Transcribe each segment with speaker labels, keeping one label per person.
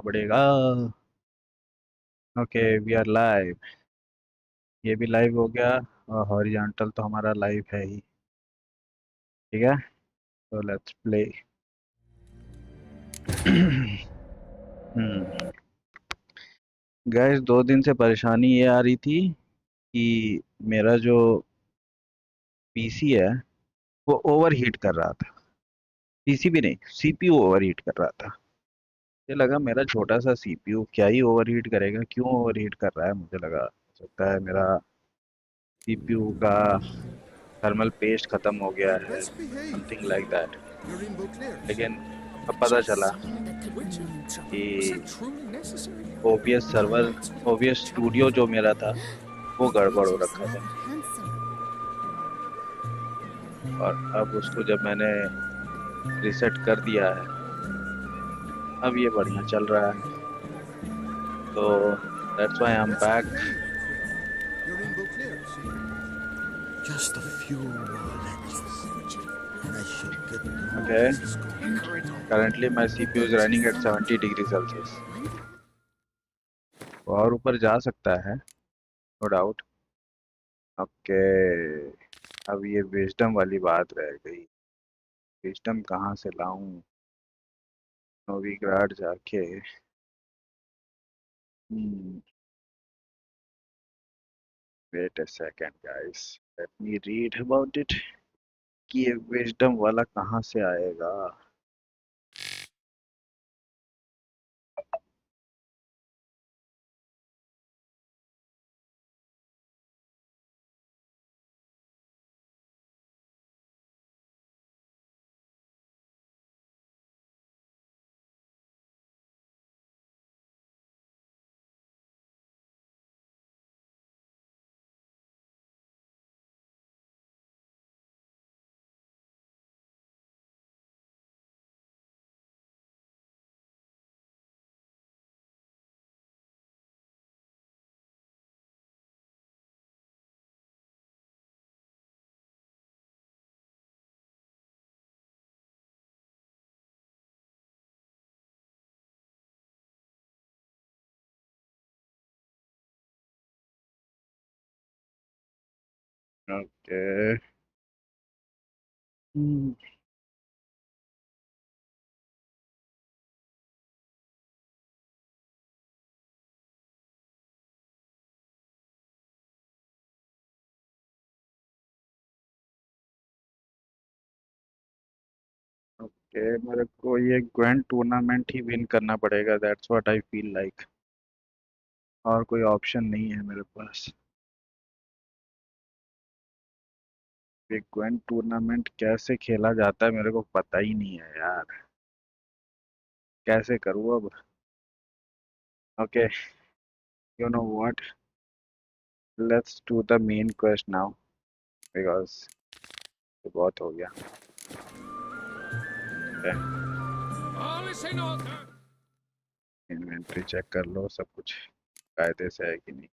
Speaker 1: पड़ेगा। Okay we are live. ये भी लाइव हो गया और हॉरिजॉन्टल तो हमारा लाइव है ही। ठीक है तो लेट्स प्ले। गैस 2 दिन से परेशानी ये आ रही थी कि मेरा जो पीसी है वो ओवर हीट कर रहा था। पीसी भी नहीं, सीपीयू ओवर हीट कर रहा था। मुझे लगा मेरा छोटा सा सीपीयू क्या ही ओवर हीट करेगा, क्यों ओवर हीट कर रहा है। मुझे लगा हो सकता है मेरा सीपीयू का थर्मल पेस्ट खत्म हो गया है, समथिंग लाइक दैट। लेकिन अब पता चला कि ओबीएस सर्वर, ओबीएस स्टूडियो जो मेरा था वो गड़बड़ हो रखा था। और अब उसको जब मैंने रिसेट कर दिया है, अब ये बढ़िया चल रहा है। तो that's why I am back.
Speaker 2: Just a few more lectures, and I should get through
Speaker 1: okay
Speaker 2: this school.
Speaker 1: currently my CPU is running at 70 degree Celsius. और ऊपर जा सकता है नो डाउट। ओके अब ये विजडम वाली बात रह गई। विजडम कहाँ से लाऊं? नोविग्राड जाके। Wait a second guys, let me read about it कि ये विजडम वाला कहाँ से आएगा। ओके ओके मेरे को ये ग्वेंट टूर्नामेंट ही विन करना पड़ेगा, that's what I feel like. और कोई ऑप्शन नहीं है मेरे पास। ये ग्वेंट टूर्नामेंट कैसे खेला जाता है मेरे को पता ही नहीं है यार। कैसे करूँ अब? Okay you know what, let's do the main quest now because ये बहुत हो गया। इन्वेंटरी चेक कर लो, सब कुछ कायदे से है कि नहीं।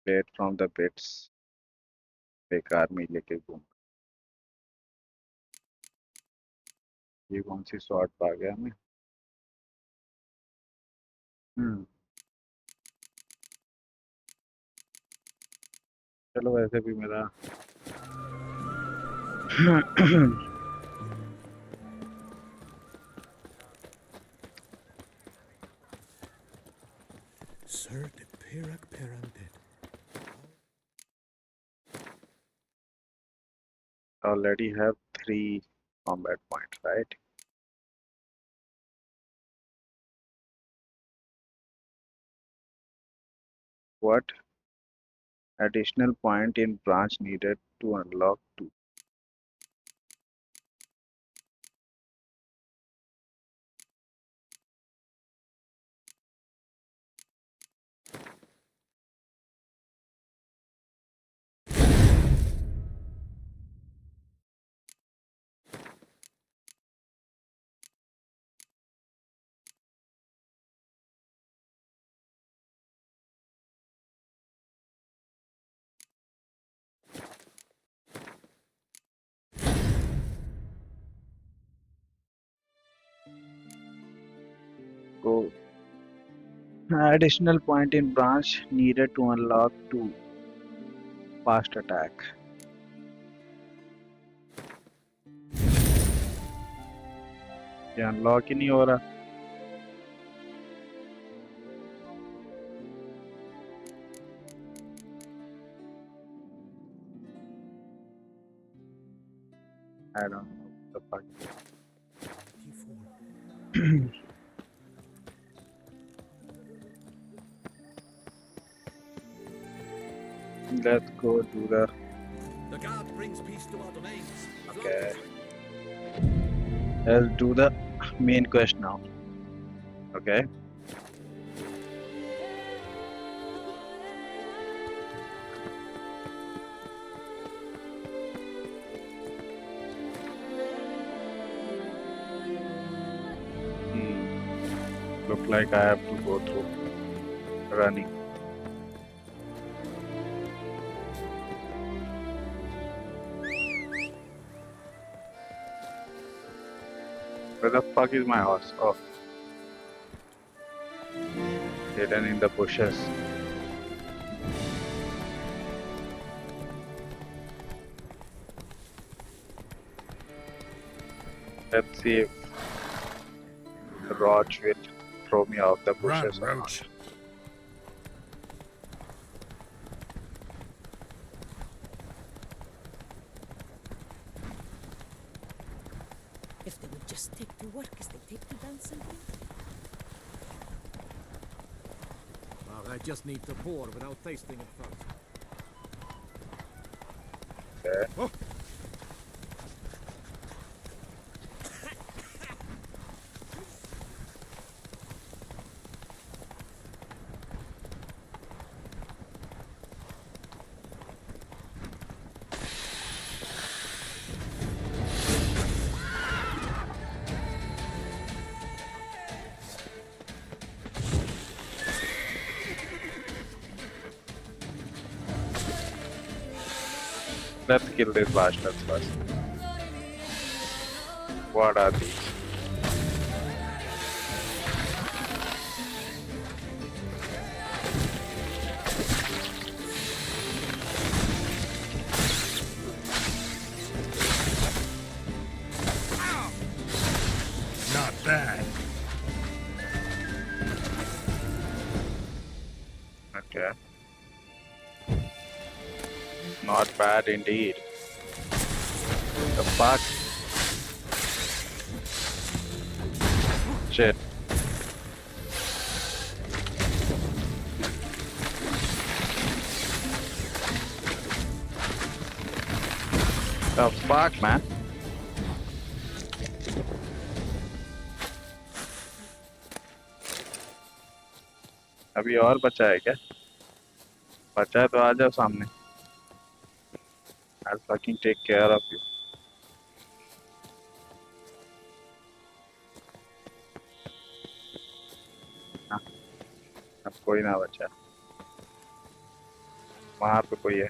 Speaker 1: प्लेट फ्रॉम द पिट्स, बेकार में ही लेके घूम। ये कौन सी शॉर्ट पा गया मैं? हम्म चलो वैसे भी मेरा
Speaker 2: Sir de Pirak Perandit.
Speaker 1: already have 3 combat points, right? What additional point in branch needed to unlock 2? go. Additional point in branch needed to unlock to fast attack. ये unlock ही नहीं हो रहा. I don't know what the fuck. Let's go do the.
Speaker 2: The guard brings peace to our domains.
Speaker 1: Okay. Let's do the main quest now. Okay. Look like I have to go through running. Where the fuck is my horse? Oh. Hidden in the bushes. Let's see if the Roach will throw me off the bushes.
Speaker 2: Run, Roach.
Speaker 3: If they would just take to work as they take to dancing.
Speaker 2: Well, I just need to pour without tasting it first.
Speaker 1: Okay.
Speaker 2: Oh.
Speaker 1: Let's kill these bastards first. What are these?
Speaker 2: Not bad.
Speaker 1: Okay. Not bad indeed. The fuck? Shit. The fuck, man? अभी और बचा है क्या? बचा है तो आ जाओ सामने. I'll fucking take care of you. हाँ, अब कोई ना बचा. वहाँ पे कोई है.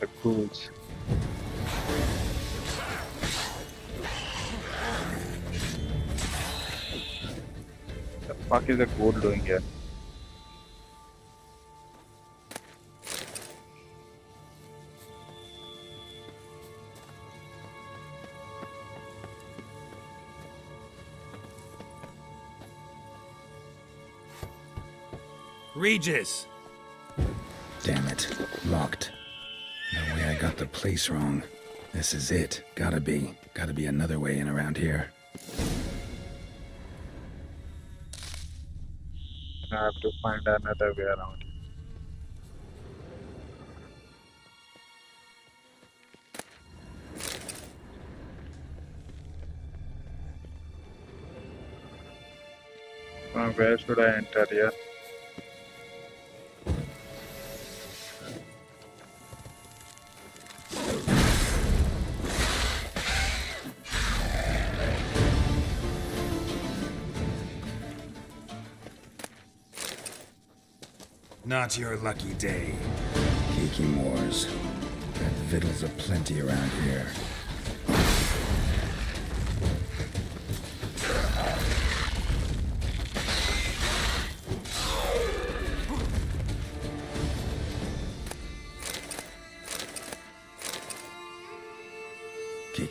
Speaker 1: The ghouls. The fuck is a ghoul doing here?
Speaker 2: Regis!
Speaker 4: Damn it. Locked. No way I got the place wrong. This is it. Gotta be. Gotta be another way in around here.
Speaker 1: I have to find another way around. Where should I enter here?
Speaker 2: Not your lucky day.
Speaker 4: Geeky moors. Got victuals aplenty around here.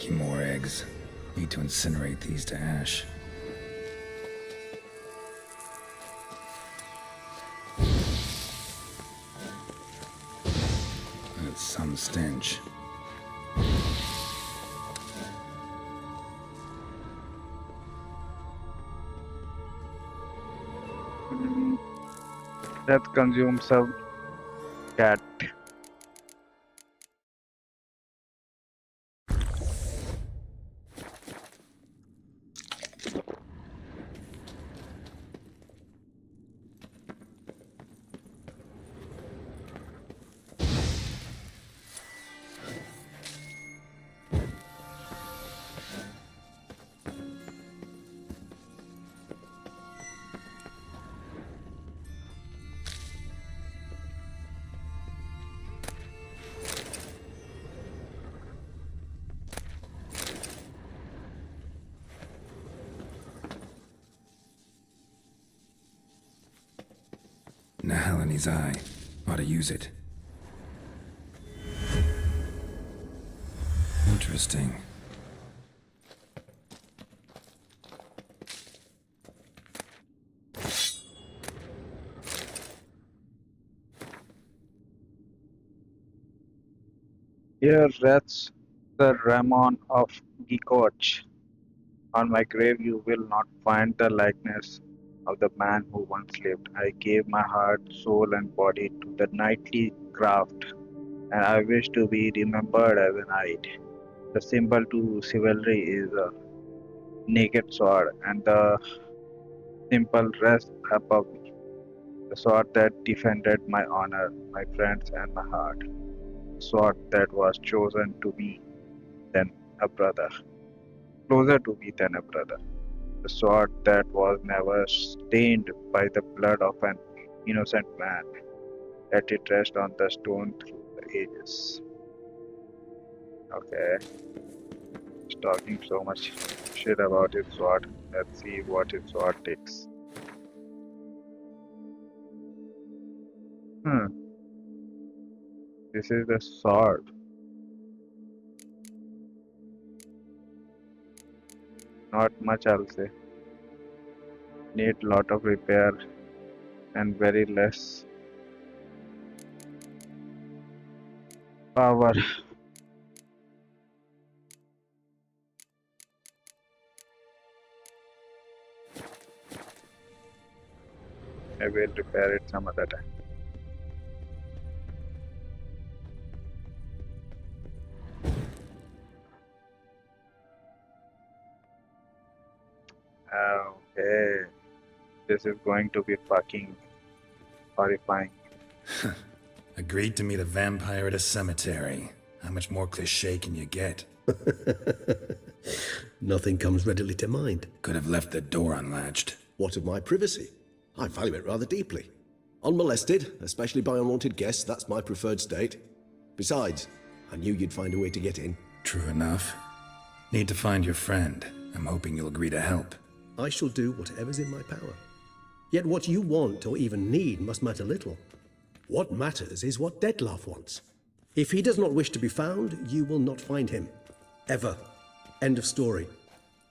Speaker 4: Lucky more eggs. Need to incinerate these to ash. That's some stench.
Speaker 1: That consumes some cat.
Speaker 4: Nahalani's eye. Ought to use it. Interesting.
Speaker 1: Here rests the Ramon of Gikoch. On my grave you will not find the likeness of the man who once lived. I gave my heart, soul and body to the knightly craft, and I wish to be remembered as a knight. The symbol to chivalry is a naked sword, and the symbol rests above me. The sword that defended my honor, my friends and my heart. The sword that was chosen to me than a brother, closer to me than a brother. The sword that was never stained by the blood of an innocent man. Let it rest on the stone through the ages. Okay. He's talking so much shit about his sword. Let's see what his sword takes. This is the sword. Not much, I'll say. Need lot of repair and very less power. I will repair it some other time. Okay. This is going to be fucking horrifying.
Speaker 4: Agreed to meet a vampire at a cemetery. How much more cliché can you get?
Speaker 5: Nothing comes readily to mind.
Speaker 4: Could have left the door unlatched.
Speaker 5: What of my privacy? I value it rather deeply. Unmolested, especially by unwanted guests, that's my preferred state. Besides, I knew you'd find a way to get in.
Speaker 4: True enough. Need to find your friend. I'm hoping you'll agree to help.
Speaker 5: I shall do whatever's in my power. Yet what you want or even need must matter little. What matters is what Dettlaff wants. If he does not wish to be found, you will not find him. Ever. End of story.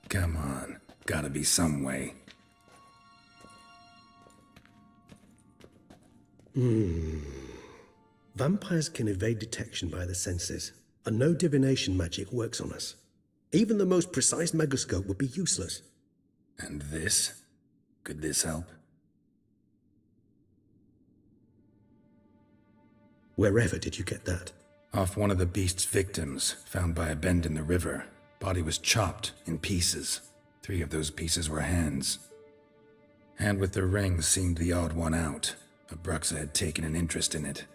Speaker 4: Come on. Gotta be some way.
Speaker 5: Vampires can evade detection by the senses, and no divination magic works on us. Even the most precise megascope would be useless.
Speaker 4: And this? Could this help?
Speaker 5: Wherever did you get that?
Speaker 4: Off one of the beast's victims, found by a bend in the river. Body was chopped in pieces. 3 of those pieces were hands. Hand with the ring seemed the odd one out. Abruxa had taken an interest in it.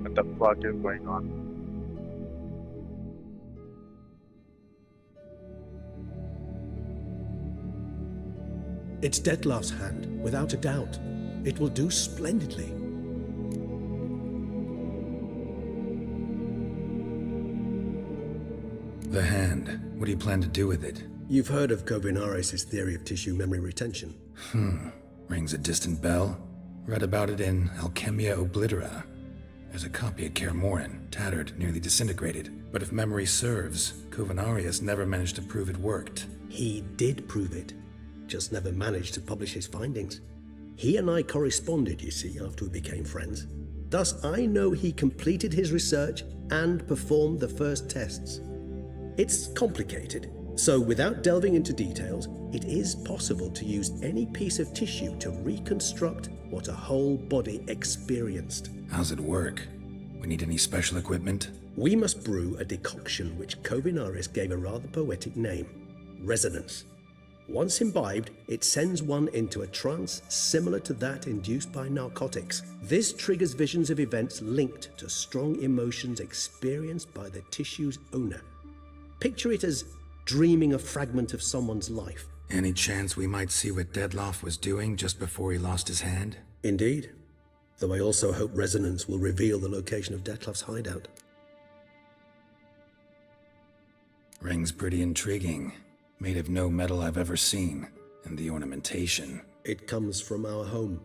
Speaker 1: What the fuck is going on?
Speaker 5: It's Dettlaff's hand, without a doubt. It will do splendidly.
Speaker 4: The hand. What do you plan to do with it?
Speaker 5: You've heard of Kovinaris' theory of tissue memory retention.
Speaker 4: Rings a distant bell. Read about it in Alchemia Oblitera. There's a copy at Kaer Morhen, tattered, nearly disintegrated. But if memory serves, Kovinaris never managed to prove it worked.
Speaker 5: He did prove it, just never managed to publish his findings. He and I corresponded, you see, after we became friends. Thus, I know he completed his research and performed the first tests. It's complicated, so without delving into details, it is possible to use any piece of tissue to reconstruct what a whole body experienced.
Speaker 4: How's it work? We need any special equipment?
Speaker 5: We must brew a decoction which Kovinaris gave a rather poetic name, resonance. Once imbibed, it sends one into a trance similar to that induced by narcotics. This triggers visions of events linked to strong emotions experienced by the tissue's owner. Picture it as dreaming a fragment of someone's life.
Speaker 4: Any chance we might see what Dettlaff was doing just before he lost his hand?
Speaker 5: Indeed. Though I also hope resonance will reveal the location of Dettlaff's hideout.
Speaker 4: Ring's pretty intriguing. Made of no metal I've ever seen. And the ornamentation.
Speaker 5: It comes from our home,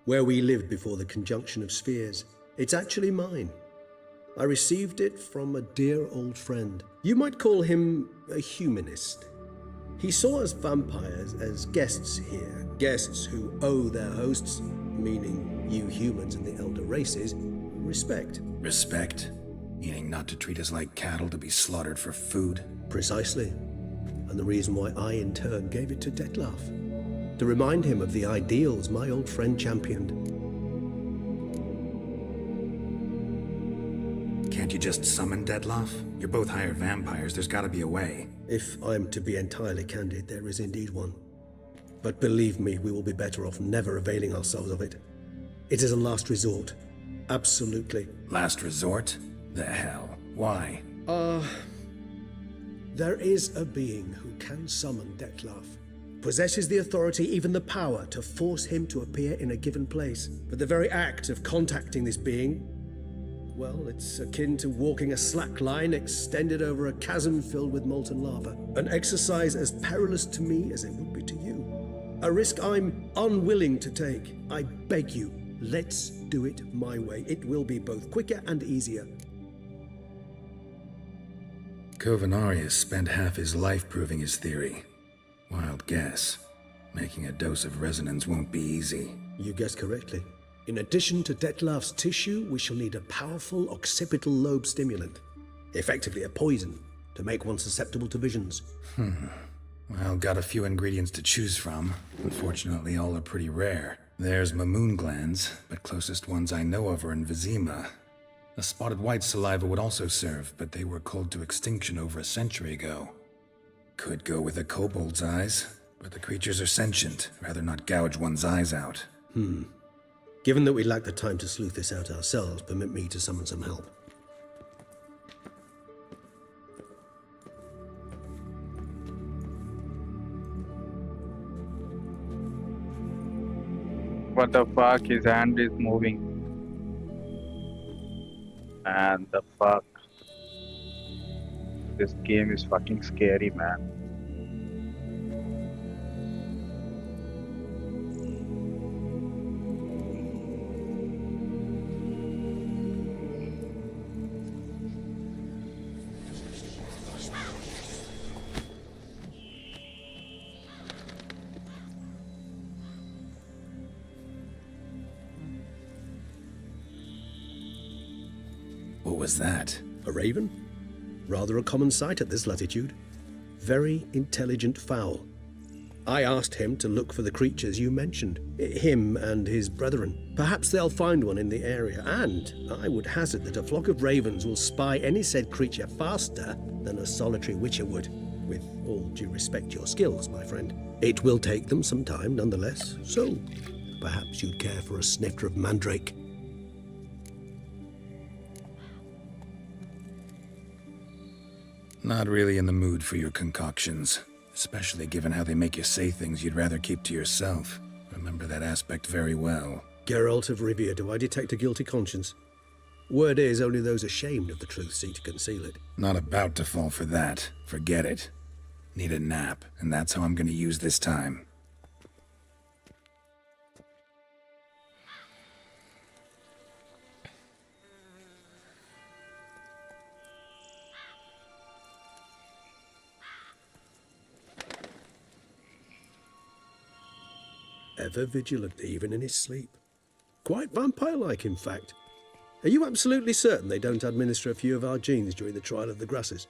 Speaker 5: where we lived before the conjunction of spheres. It's actually mine. I received it from a dear old friend. You might call him a humanist. He saw us vampires as guests here, guests who owe their hosts, meaning you humans and the elder races, respect.
Speaker 4: Respect? Meaning not to treat us like cattle to be slaughtered for food?
Speaker 5: Precisely. And the reason why I in turn gave it to Dettlaff. To remind him of the ideals my old friend championed.
Speaker 4: Can't you just summon Dettlaff? You're both hired vampires, there's gotta be a way.
Speaker 5: If I'm to be entirely candid, there is indeed one. But believe me, we will be better off never availing ourselves of it. It is a last resort. Absolutely.
Speaker 4: Last resort? The hell? Why?
Speaker 5: There is a being who can summon Dettlaff. Possesses the authority, even the power, to force him to appear in a given place. But the very act of contacting this being, well, it's akin to walking a slack line extended over a chasm filled with molten lava. An exercise as perilous to me as it would be to you. A risk I'm unwilling to take. I beg you, let's do it my way. It will be both quicker and easier.
Speaker 4: Kovinaris spent half his life proving his theory. Wild guess. Making a dose of resonance won't be easy.
Speaker 5: You guessed correctly. In addition to Dettlaff's tissue, we shall need a powerful occipital lobe stimulant. Effectively a poison, to make one susceptible to visions.
Speaker 4: Well, got a few ingredients to choose from. Unfortunately, all are pretty rare. There's Mamoon glands, but closest ones I know of are in Vizima. A spotted white saliva would also serve, but they were culled to extinction over a century ago. Could go with a kobold's eyes, but the creatures are sentient. Rather not gouge one's eyes out.
Speaker 5: Given that we lack the time to sleuth this out ourselves, permit me to summon some help.
Speaker 1: What the fuck? His hand is moving. And the fuck. This game is fucking scary, man.
Speaker 4: What was that?
Speaker 5: A raven? Rather a common sight at this latitude. Very intelligent fowl. I asked him to look for the creatures you mentioned, him and his brethren. Perhaps they'll find one in the area, and I would hazard that a flock of ravens will spy any said creature faster than a solitary witcher would. With all due respect to your skills, my friend. It will take them some time nonetheless, so perhaps you'd care for a snifter of mandrake.
Speaker 4: Not really in the mood for your concoctions, especially given how they make you say things you'd rather keep to yourself. Remember that aspect very well.
Speaker 5: Geralt of Rivia, do I detect a guilty conscience? Word is, only those ashamed of the truth seek to conceal it.
Speaker 4: Not about to fall for that. Forget it. Need a nap, and that's how I'm gonna use this time.
Speaker 5: Ever vigilant, even in his sleep. Quite vampire-like, in fact. Are you absolutely certain they don't administer a few of our genes during the trial of the grasses?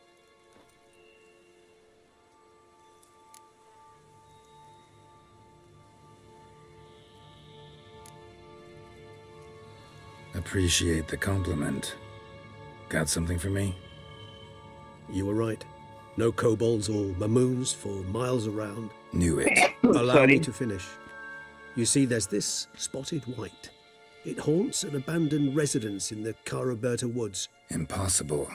Speaker 4: Appreciate the compliment. Got something for me?
Speaker 5: You were right. No kobolds or mamoons for miles around.
Speaker 4: Knew it.
Speaker 5: Allow me to finish. You see, there's this spotted white. It haunts an abandoned residence in the Caraberta woods.
Speaker 4: Impossible.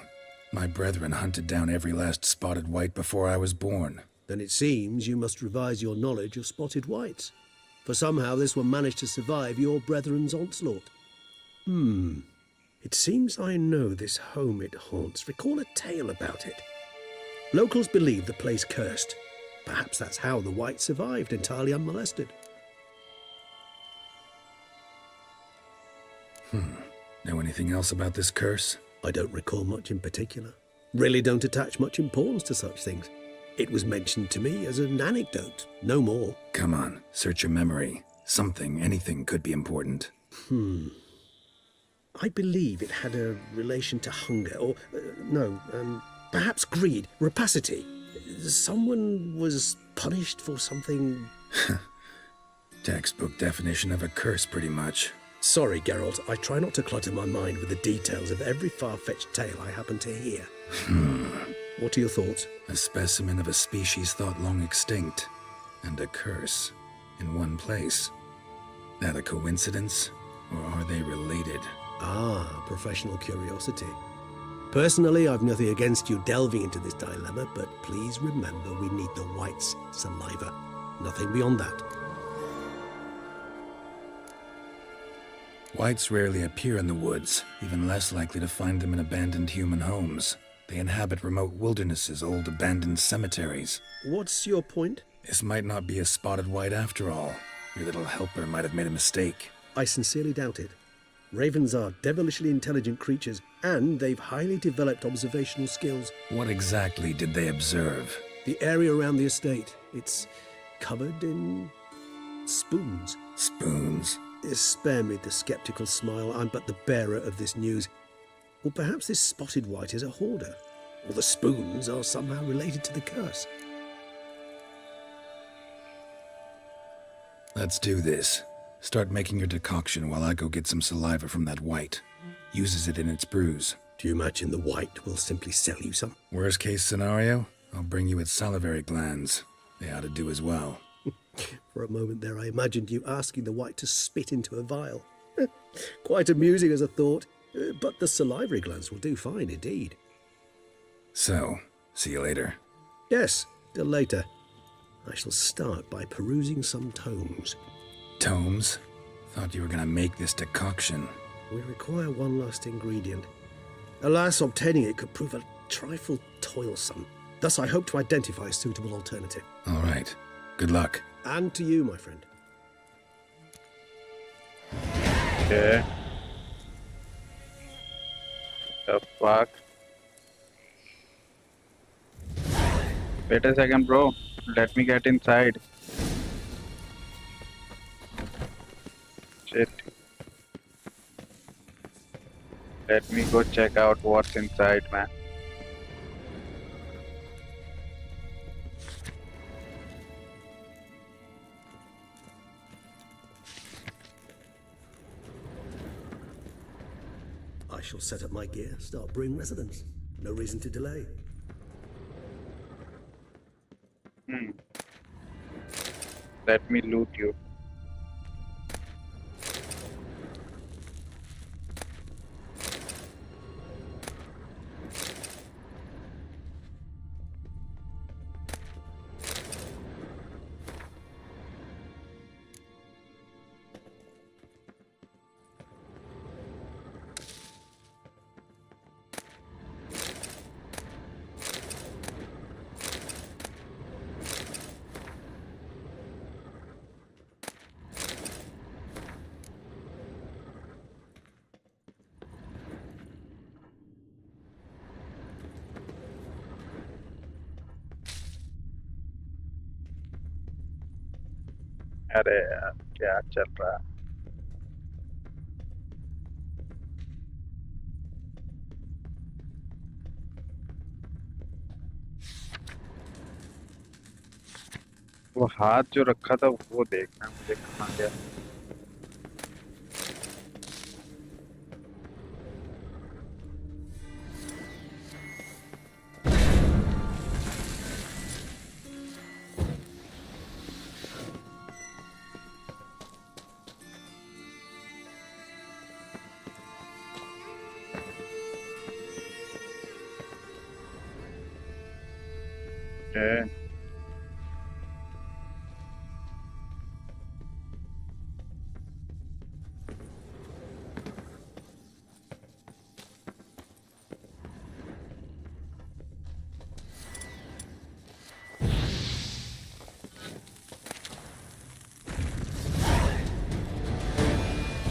Speaker 4: My brethren hunted down every last spotted white before I was born.
Speaker 5: Then it seems you must revise your knowledge of spotted whites. For somehow this one managed to survive your brethren's onslaught. It seems I know this home it haunts. Recall a tale about it. Locals believe the place cursed. Perhaps that's how the white survived entirely unmolested.
Speaker 4: Know anything else about this curse?
Speaker 5: I don't recall much in particular. Really don't attach much importance to such things. It was mentioned to me as an anecdote, no more.
Speaker 4: Come on, search your memory. Something, anything could be important.
Speaker 5: I believe it had a relation to hunger, or, perhaps greed, rapacity. Someone was punished for something.
Speaker 4: Textbook definition of a curse, pretty much.
Speaker 5: Sorry, Geralt, I try not to clutter my mind with the details of every far-fetched tale I happen to hear. What are your thoughts?
Speaker 4: A specimen of a species thought long extinct, and a curse, in one place. That a coincidence, or are they related?
Speaker 5: Ah, professional curiosity. Personally, I've nothing against you delving into this dilemma, but please remember we need the white's saliva. Nothing beyond that.
Speaker 4: Whites rarely appear in the woods, even less likely to find them in abandoned human homes. They inhabit remote wildernesses, old abandoned cemeteries.
Speaker 5: What's your point?
Speaker 4: This might not be a spotted white after all. Your little helper might have made a mistake.
Speaker 5: I sincerely doubt it. Ravens are devilishly intelligent creatures, and they've highly developed observational skills.
Speaker 4: What exactly did they observe?
Speaker 5: The area around the estate, it's covered in spoons.
Speaker 4: Spoons?
Speaker 5: Spare me the skeptical smile. I'm but the bearer of this news. Or perhaps this spotted white is a hoarder, or the spoons are somehow related to the curse.
Speaker 4: Let's do this. Start making your decoction while I go get some saliva from that white. Uses it in its brews.
Speaker 5: Do you imagine the white will simply sell you some?
Speaker 4: Worst case scenario, I'll bring you its salivary glands. They ought to do as well.
Speaker 5: For a moment there, I imagined you asking the white to spit into a vial. Quite amusing as a thought, but the salivary glands will do fine indeed.
Speaker 4: So, see you later.
Speaker 5: Yes, till later. I shall start by perusing some tomes.
Speaker 4: Tomes? Thought you were gonna make this decoction.
Speaker 5: We require one last ingredient. Alas, obtaining it could prove a trifle toilsome. Thus, I hope to identify a suitable alternative.
Speaker 4: All right. Good luck.
Speaker 5: And to you, my friend.
Speaker 1: Okay. The fuck? Wait a second, bro. Let me get inside. Shit. Let me go check out what's inside, man.
Speaker 5: I shall set up my gear, start brewing residence. No reason to delay.
Speaker 1: Let me loot you. अरे यार क्या चल रहा है? वो हाथ जो रखा था वो देखना मुझे कहाँ गया। है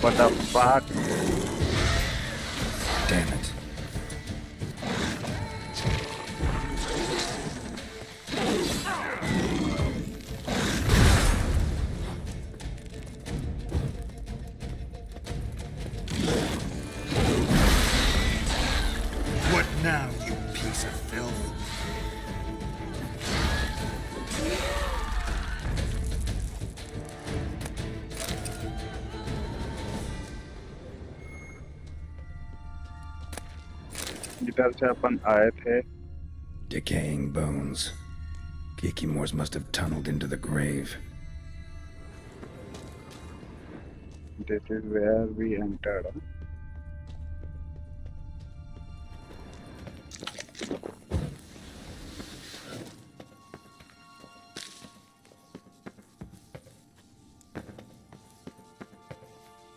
Speaker 1: what the fuck?
Speaker 4: Damn it.
Speaker 2: What now, you piece of filth?
Speaker 1: जिधर से अपन आए थे।
Speaker 4: Decaying bones. Kikimors must have tunneled into the grave.
Speaker 1: This is where we entered.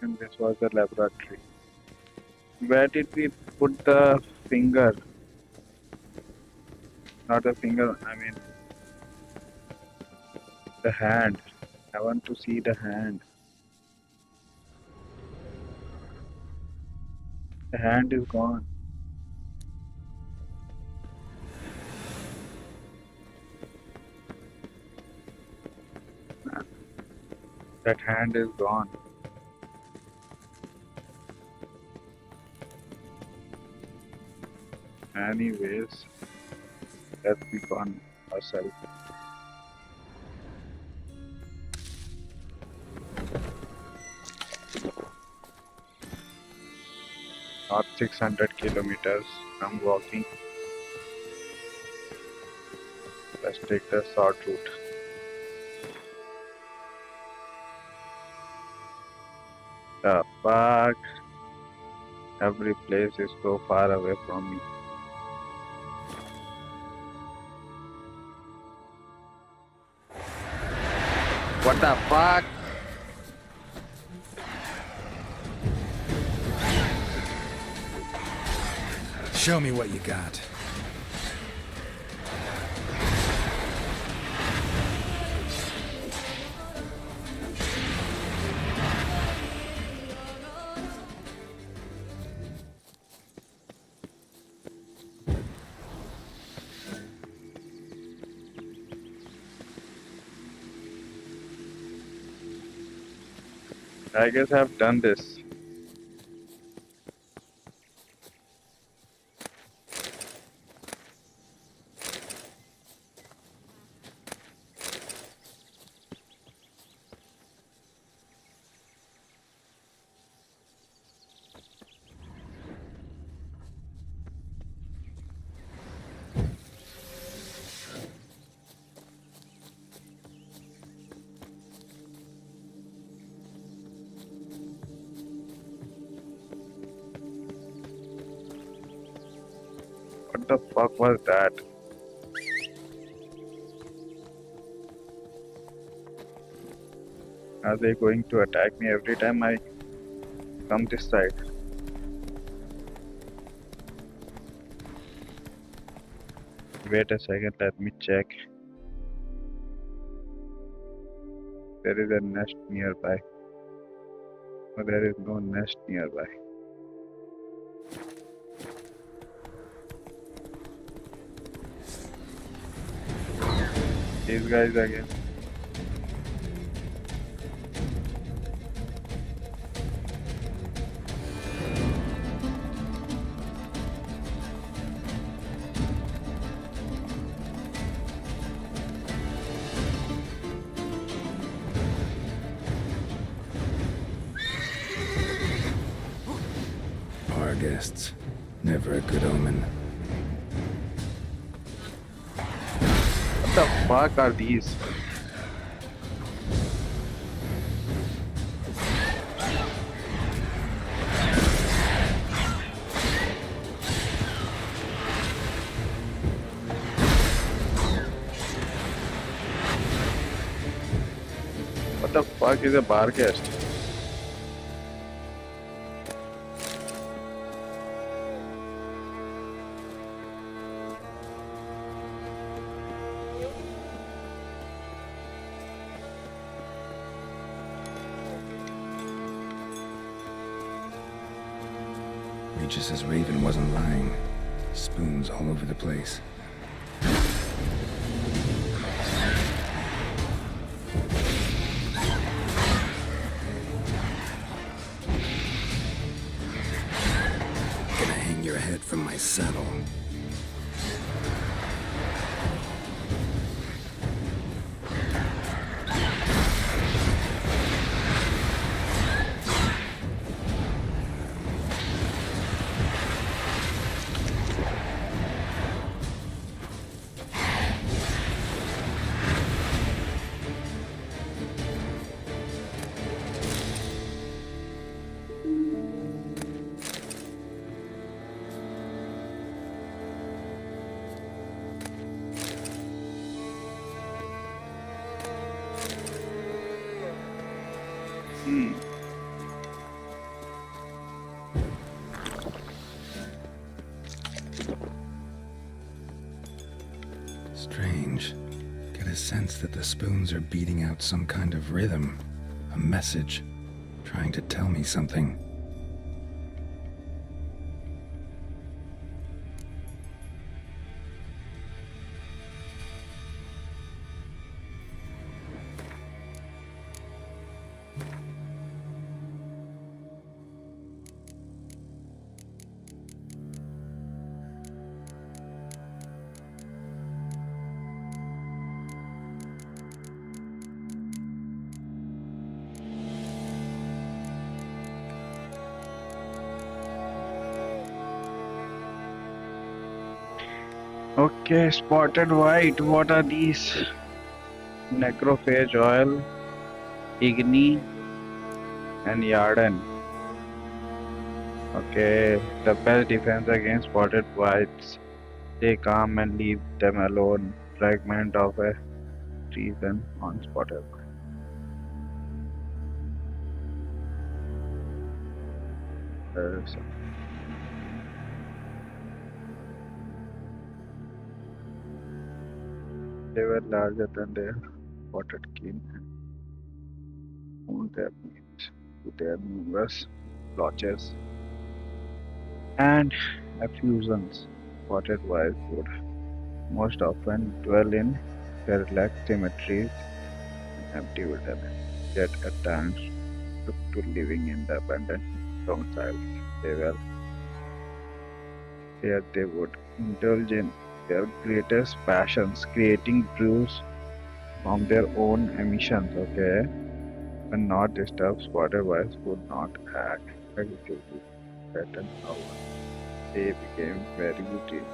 Speaker 1: And this was the laboratory. Where did we put the finger? Not the finger, I mean the hand. I want to see the hand. The hand is gone. That hand is gone. Anyways, let's be on ourselves. Not 600 kilometers. I'm walking. Let's take the short route. The fuck? Every place is so far away from me. What the fuck?
Speaker 4: Show me what you got.
Speaker 1: I guess I've done this. What the fuck was that? Are they going to attack me every time I come this side? Wait a second, let me check. There is a nest nearby. No, there is no nest nearby. These guys again.
Speaker 4: guests. Never a good omen.
Speaker 1: What the fuck are these? What the fuck is a bar guest?
Speaker 4: Regis' raven wasn't lying. Spoons all over the place. Gonna hang your head from my saddle. Strange. Get a sense that the spoons are beating out some kind of rhythm, a message, trying to tell me something.
Speaker 1: Okay, spotted white. What are these? Necrophage oil, Igni, and Yarden. Okay, the best defense against spotted whites. Stay calm and leave them alone. Fragment of a treason on spotted white. They were larger than their spotted kin and owned their meat to their numerous blotches and effusions. Spotted whites would most often dwell in derelict cemeteries and empty wilderness, yet at times took to living in the abandoned domiciles. Here they would indulge in their greatest passions, creating brews from their own emissions. Okay, when not disturbed, spotted whites would not act aggressively, threaten no one. They became very rich.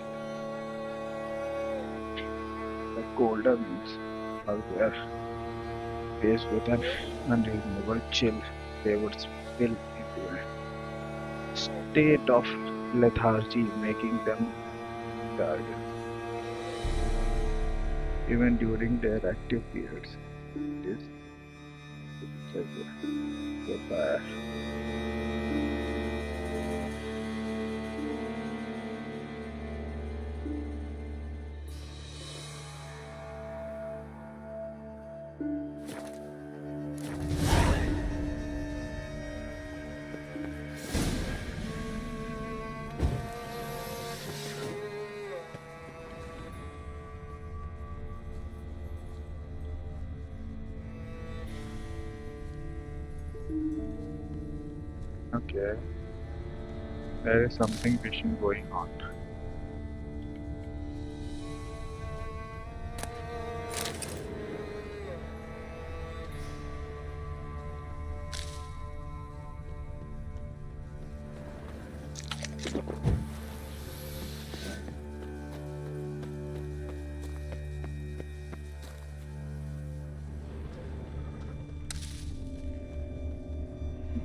Speaker 1: The Goldens were faced with an unreasonable chill. They would spill into a state of lethargy, making them guarded even during their active periods. This is the fire. Okay, there is something fishing going on.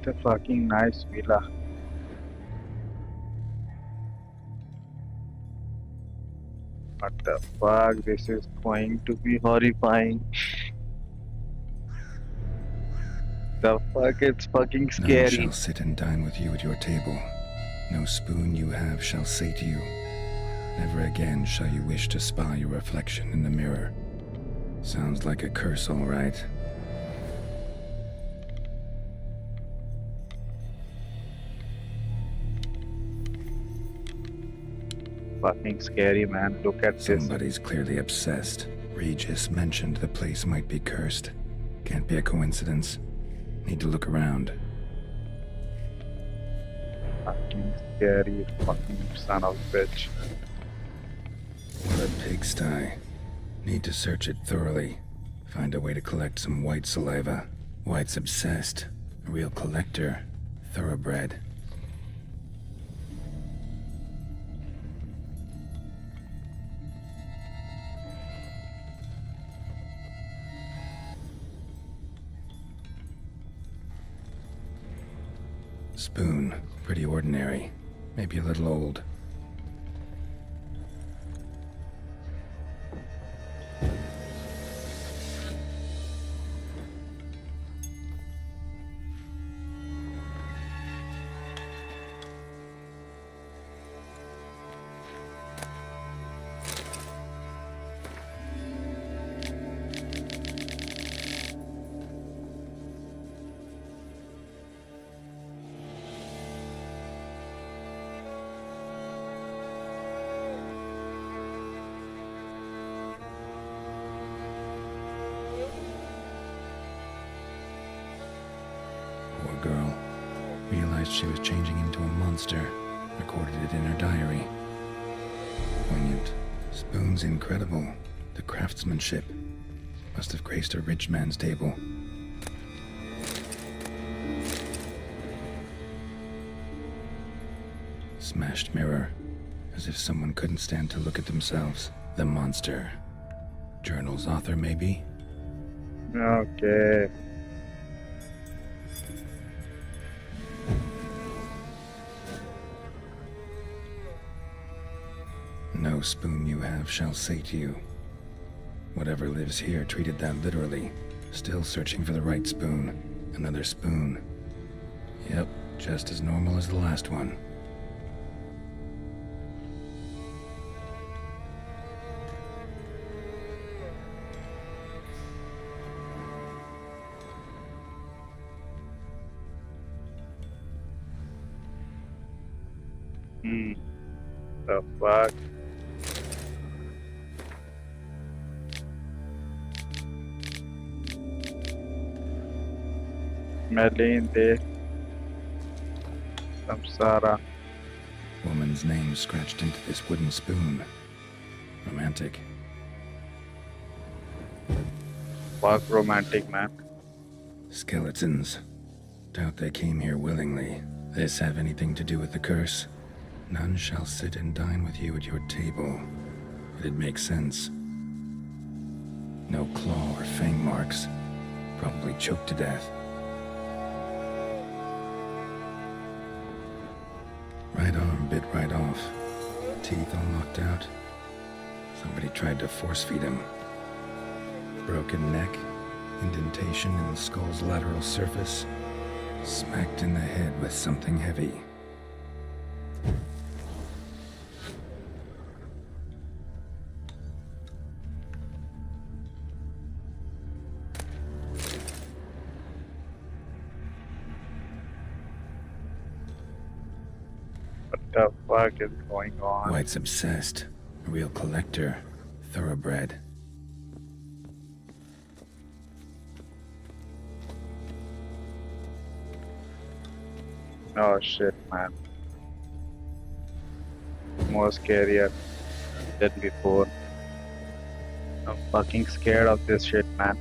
Speaker 1: What a fucking nice villa. What the fuck? This is going to be horrifying. The fuck? It's fucking
Speaker 4: None
Speaker 1: scary.
Speaker 4: shall sit and dine with you at your table. No spoon you have shall say to you, never again shall you wish to spy your reflection in the mirror. Sounds like a curse, all right.
Speaker 1: Fucking scary, man. Look at this.
Speaker 4: Somebody's clearly obsessed. Regis mentioned the place might be cursed. Can't be a coincidence. Need to look around.
Speaker 1: Fucking scary, fucking son of a bitch.
Speaker 4: What a pigsty. Need to search it thoroughly. Find a way to collect some white saliva. White's obsessed. A real collector. Thoroughbred. Spoon. Pretty ordinary. Maybe a little old. Poor girl. Realized she was changing into a monster. Recorded it in her diary. Poignant. Spoon's incredible. The craftsmanship. Must have graced a rich man's table. Smashed mirror. As if someone couldn't stand to look at themselves. The monster. Journal's author, maybe?
Speaker 1: Okay.
Speaker 4: No spoon you have shall say to you. Whatever lives here treated that literally. Still searching for the right spoon. Another spoon. Yep, just as normal as the last one.
Speaker 1: The fuck? Melinde. Samsara.
Speaker 4: Woman's name scratched into this wooden spoon. Romantic.
Speaker 1: Fuck romantic, man.
Speaker 4: Skeletons. Doubt they came here willingly. This have anything to do with the curse? None shall sit and dine with you at your table. It'd make sense. No claw or fang marks. Probably choked to death. Right arm bit right off. Teeth all knocked out. Somebody tried to force feed him. Broken neck. Indentation in the skull's lateral surface. Smacked in the head with something heavy.
Speaker 1: What the fuck is going on?
Speaker 4: White's obsessed. A real collector. Thoroughbred.
Speaker 1: Oh shit, man. More scarier than before. I'm fucking scared of this shit, man.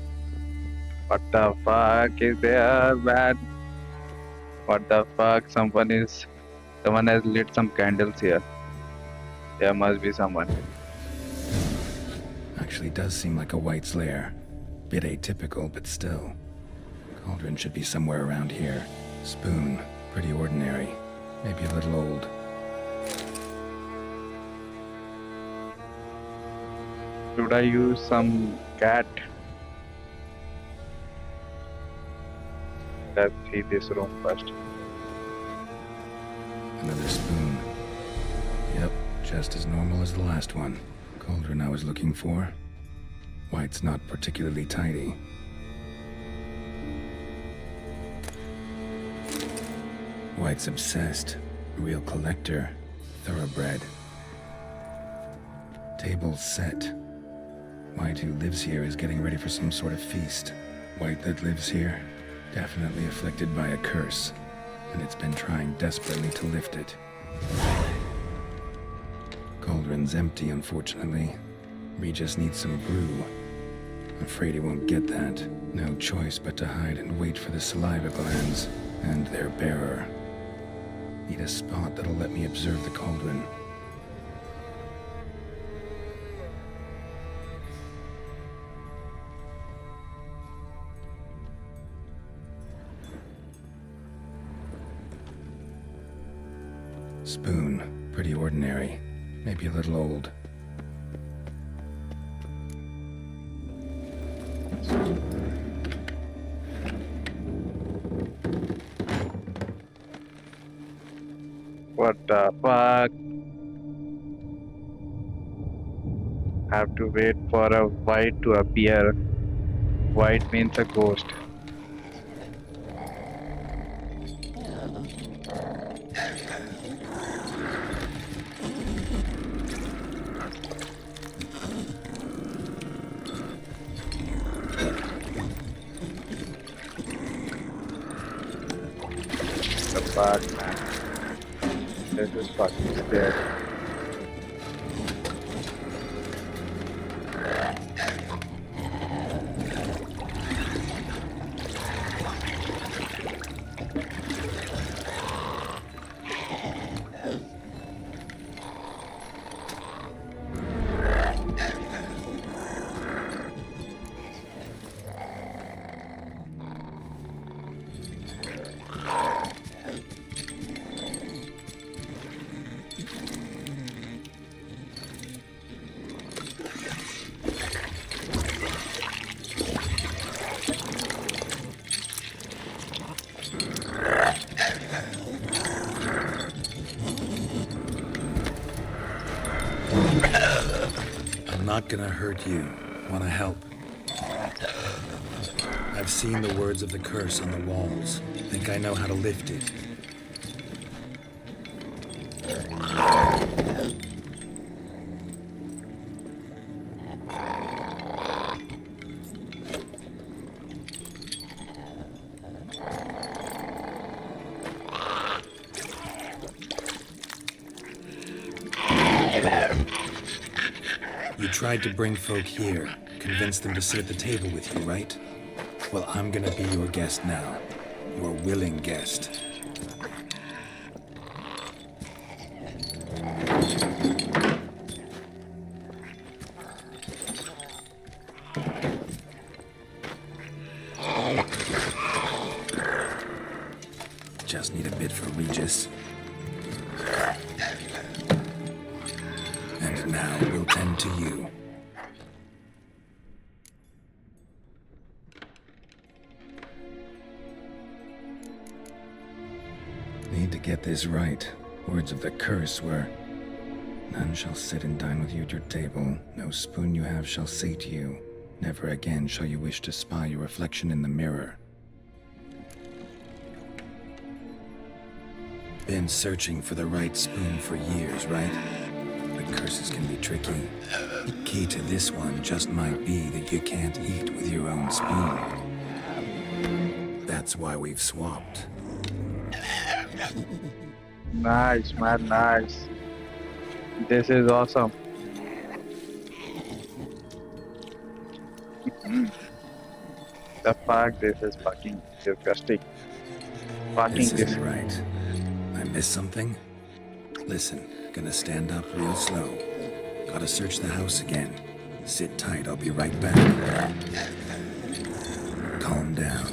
Speaker 1: What the fuck is there, man? What the fuck? Someone has lit some candles here. There must be someone.
Speaker 4: Actually does seem like a White's lair. Bit atypical, but still. Cauldron should be somewhere around here. Spoon. Pretty ordinary. Maybe a little old.
Speaker 1: Should I use some cat? Let's see this room first.
Speaker 4: Another spoon. Yep, just as normal as the last one. Cauldron I was looking for. White's not particularly tidy. White's obsessed. Real collector. Thoroughbred. Table's set. White who lives here is getting ready for some sort of feast. White that lives here, definitely afflicted by a curse, and it's been trying desperately to lift it. Cauldron's empty, unfortunately. We just need some brew. Afraid he won't get that. No choice but to hide and wait for the saliva glands and their bearer. Need a spot that'll let me observe the cauldron. Spoon. Pretty ordinary. Maybe a little old.
Speaker 1: What the fuck? Have to wait for a white to appear. White means a ghost. The fuck, man. This is fucking scary.
Speaker 4: I'm not gonna hurt you. Wanna help? I've seen the words of the curse on the walls. Think I know how to lift it. You tried to bring folk here, convince them to sit at the table with you, right? Well, I'm gonna be your guest now. Your willing guest. Just need a bit for Regis. And now we'll tend to you. Need to get this right. Words of the curse were, none shall sit and dine with you at your table. No spoon you have shall sate you. Never again shall you wish to spy your reflection in the mirror. Been searching for the right spoon for years, right? But curses can be tricky. Key to this one just might be that you can't eat with your own spoon. That's why we've swapped.
Speaker 1: Nice, man, nice. This is awesome. The fuck, this is fucking disgusting. Fucking
Speaker 4: This
Speaker 1: this.
Speaker 4: isn't right. I missed something? Listen, gonna stand up real slow. Gotta search the house again. Sit tight, I'll be right back. Calm down.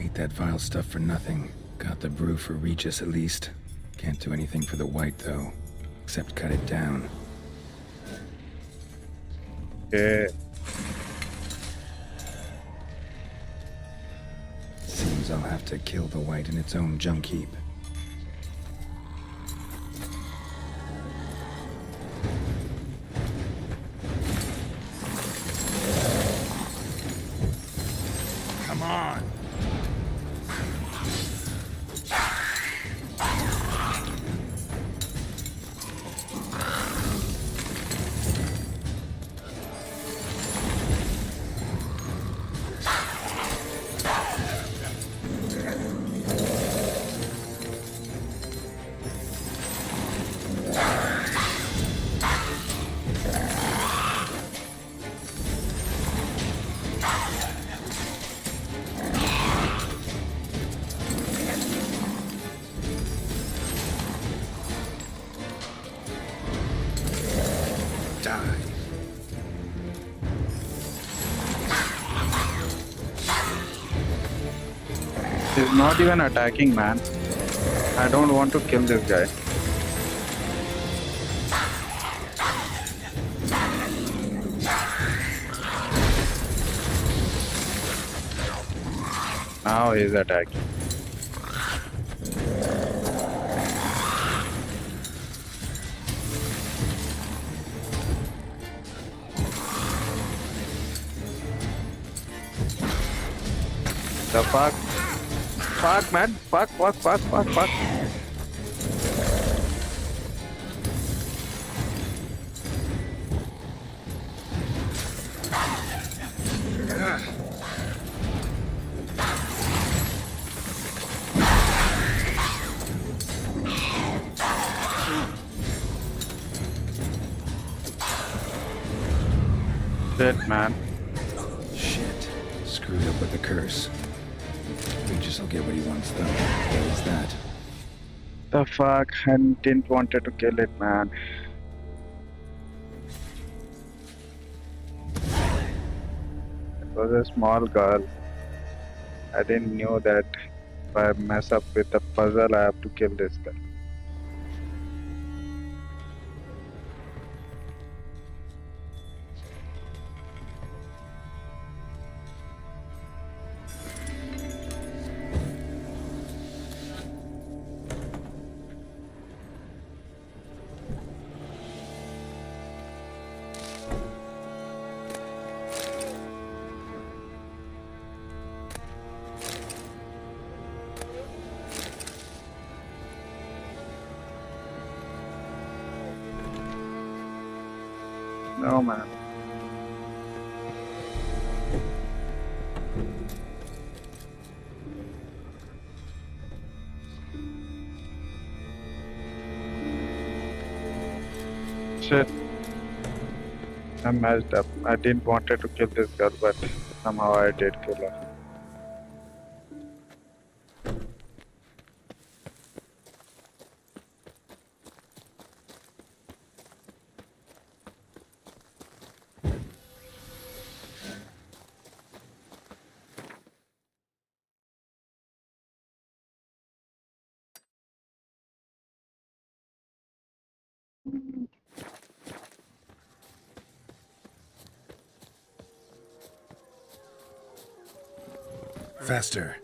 Speaker 4: Ate that vile stuff for nothing. Got the brew for Regis at least. Can't do anything for the white though, except cut it down.
Speaker 1: Okay.
Speaker 4: Seems I'll have to kill the white in its own junk heap. Come on!
Speaker 1: He's not even attacking, man. I don't want to kill this guy. Now he's attacking. The fuck? Fuck, man. Fuck. Shit, man.
Speaker 4: Shit. Screwed up with the curse. Regis will get what he wants though. What is that?
Speaker 1: The fuck? I didn't want to kill it, man. It was a small girl. I didn't know that if I mess up with the puzzle, I have to kill this guy. No, man. Shit. I messed up. I didn't want to kill this girl, but somehow I did kill her.
Speaker 4: Faster.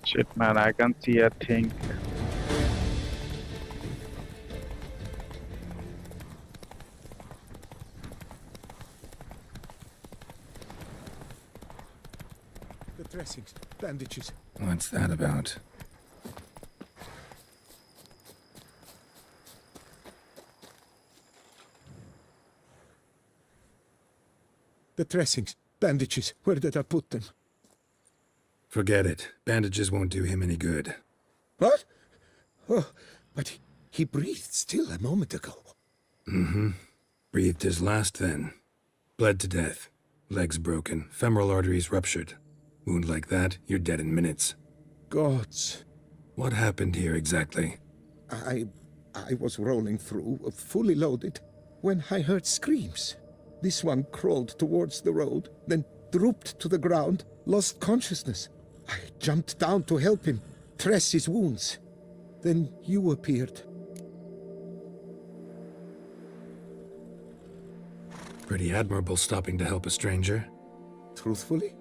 Speaker 1: Shit, man, I can see a thing.
Speaker 2: The dressings, bandages.
Speaker 4: What's that about?
Speaker 2: The dressings, bandages. Where did I put them?
Speaker 4: Forget it. Bandages won't do him any good.
Speaker 2: What? Oh, but he breathed still a moment ago.
Speaker 4: Mm-hmm. Breathed his last then. Bled to death. Legs broken. Femoral arteries ruptured. Wound like that, you're dead in minutes.
Speaker 2: Gods.
Speaker 4: What happened here exactly?
Speaker 2: I
Speaker 6: I was rolling through, fully loaded, when I heard screams. This one crawled towards the road, then drooped to the ground, lost consciousness. I jumped down to help him, dress his wounds. Then you appeared.
Speaker 4: Pretty admirable stopping to help a stranger.
Speaker 6: Truthfully,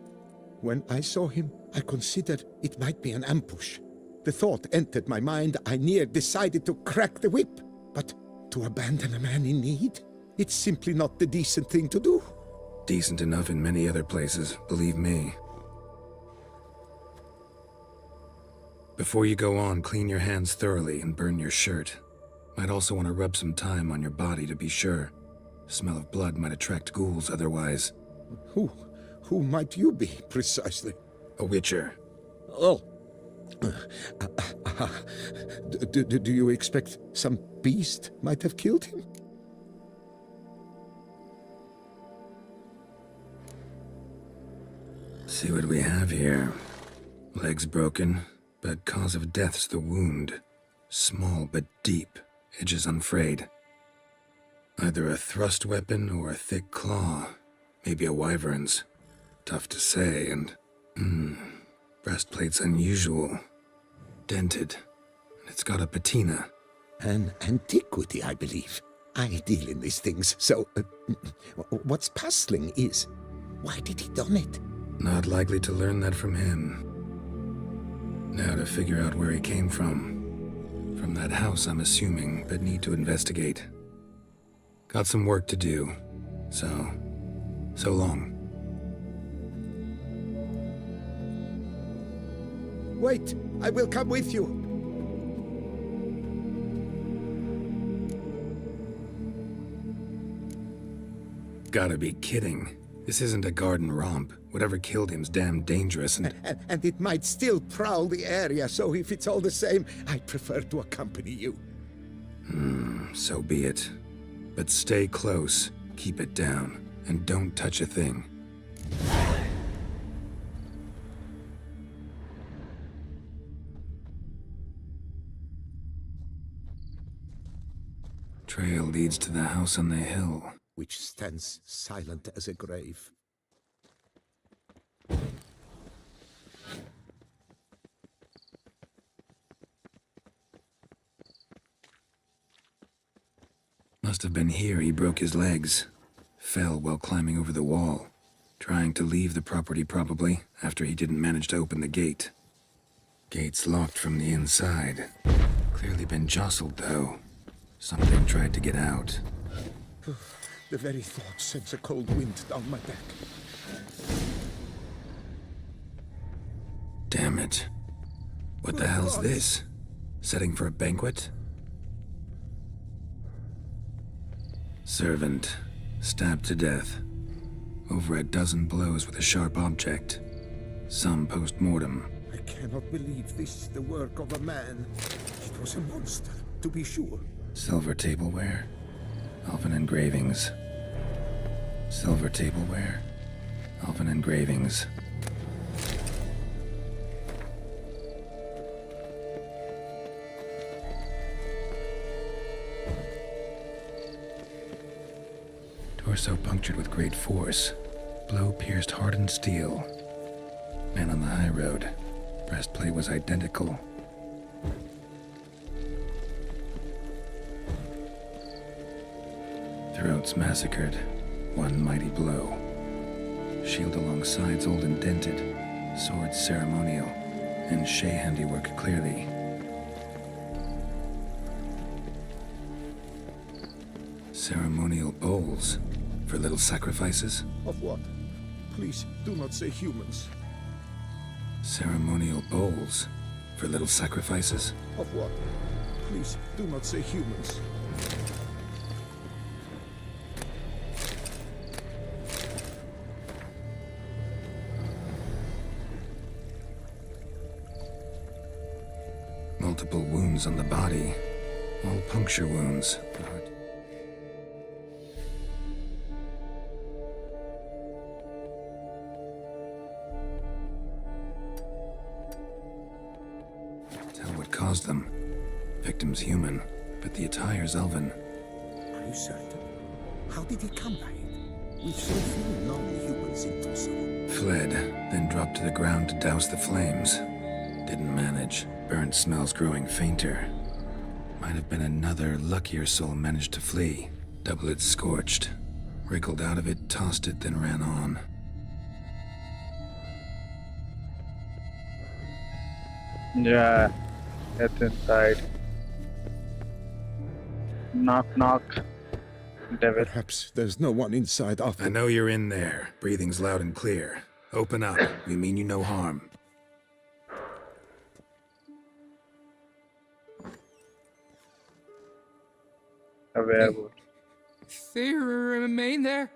Speaker 6: when I saw him, I considered it might be an ambush. The thought entered my mind, I near decided to crack the whip. But to abandon a man in need? It's simply not the decent thing to do.
Speaker 4: Decent enough in many other places, believe me. Before you go on, clean your hands thoroughly and burn your shirt. Might also want to rub some thyme on your body to be sure. Smell of blood might attract ghouls otherwise.
Speaker 6: Who might you be, precisely?
Speaker 4: A witcher.
Speaker 6: Oh. Do you expect some beast might have killed him?
Speaker 4: See what we have here. Legs broken, but cause of death's the wound. Small but deep, edges unfrayed. Either a thrust weapon or a thick claw. Maybe a wyvern's. Tough to say, and... breastplate's unusual. Dented. And it's got a patina.
Speaker 6: An antiquity, I believe. I deal in these things, so... what's puzzling is... why did he don it?
Speaker 4: Not likely to learn that from him. Now to figure out where he came from. From that house, I'm assuming, but need to investigate. Got some work to do. So long.
Speaker 6: Wait, I will come with you.
Speaker 4: Gotta be kidding. This isn't a garden romp. Whatever killed him's damn dangerous and
Speaker 6: it might still prowl the area, so if it's all the same, I'd prefer to accompany you.
Speaker 4: So be it. But stay close, keep it down, and don't touch a thing. Trail leads to the house on the hill.
Speaker 6: Which stands silent as a grave.
Speaker 4: Must have been here he broke his legs. Fell while climbing over the wall. Trying to leave the property probably, after he didn't manage to open the gate. Gate's locked from the inside. Clearly been jostled though. Something tried to get out.
Speaker 6: The very thought sends a cold wind down my back.
Speaker 4: Damn it. What the hell's this? Setting for a banquet? Servant. Stabbed to death. Over a dozen blows with a sharp object. Some post-mortem.
Speaker 6: I cannot believe this is the work of a man. It was a monster, to be sure.
Speaker 4: Silver tableware. Elven engravings. Silver tableware. Elven engravings. Torso punctured with great force. Blow pierced hardened steel. Man on the high road. Breastplate was identical. Throats massacred. One mighty blow. Shield along sides old and dented. Sword ceremonial. And Shea handiwork clearly. Ceremonial bowls. For little sacrifices?
Speaker 6: Of what? Please, do not say humans.
Speaker 4: Ceremonial bowls. For little sacrifices?
Speaker 6: Of what? Please, do not say humans.
Speaker 4: Multiple wounds on the body. All puncture wounds. Tell what caused them. Victim's human. but the attire's elven.
Speaker 2: Are you certain? How did he come by it? With so few non-humans in Tucson.
Speaker 4: Fled, then dropped to the ground to douse the flames. Didn't manage. Burnt smells growing fainter. Might have been another luckier soul managed to flee. Double it scorched. Wriggled out of it, tossed it, then ran on.
Speaker 1: Yeah, that's inside. Knock, knock. David.
Speaker 6: Perhaps there's no one inside after.
Speaker 4: I know you're in there. Breathing's loud and clear. Open up. We mean you no harm.
Speaker 1: A werewolf.
Speaker 7: They remain there?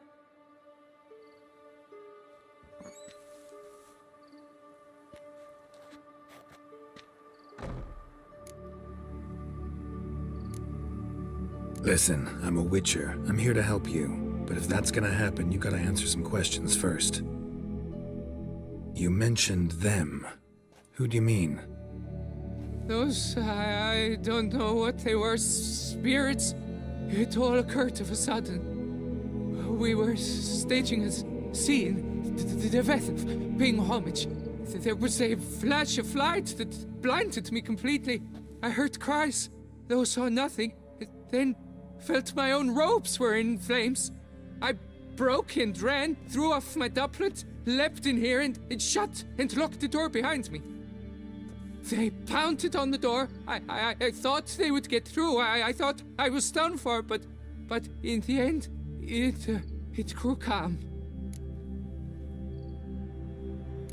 Speaker 4: Listen, I'm a witcher. I'm here to help you. But if that's gonna happen, you gotta answer some questions first. You mentioned them. Who do you mean?
Speaker 7: Those, I don't know what they were. Spirits. It all occurred of a sudden. We were staging a scene, the death of paying homage. There was a flash of light that blinded me completely. I heard cries, though saw nothing. Then felt my own robes were in flames. I broke and ran, threw off my doublet, leapt in here and shut and locked the door behind me. They pounded on the door. I thought they would get through. I thought I was done for, but in the end, it grew calm.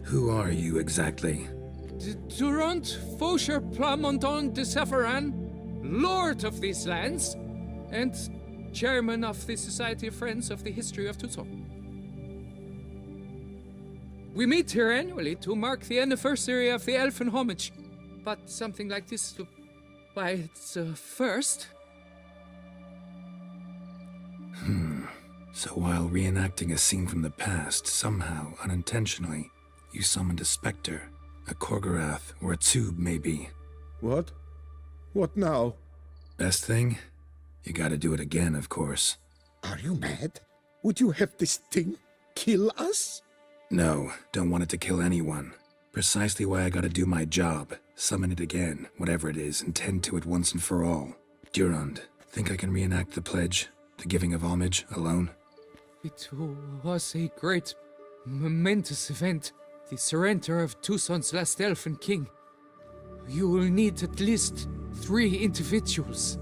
Speaker 4: Who are you exactly?
Speaker 7: Durant Faucher Plamondon de Severan, Lord of these lands, and Chairman of the Society of Friends of the History of Tucson. We meet here annually to mark the anniversary of the Elfin Homage. But something like this, by its first.
Speaker 4: So while reenacting a scene from the past, somehow, unintentionally, you summoned a specter, a Korgorath, or a tube, maybe.
Speaker 6: What? What now?
Speaker 4: Best thing? You gotta do it again, of course.
Speaker 6: Are you mad? Would you have this thing kill us?
Speaker 4: No, don't want it to kill anyone. Precisely why I gotta do my job. Summon it again, whatever it is, and tend to it once and for all. Durand, think I can reenact the pledge, the giving of homage, alone?
Speaker 7: It was a great, momentous event. The surrender of Tucson's last elfin king. You will need at least 3 individuals.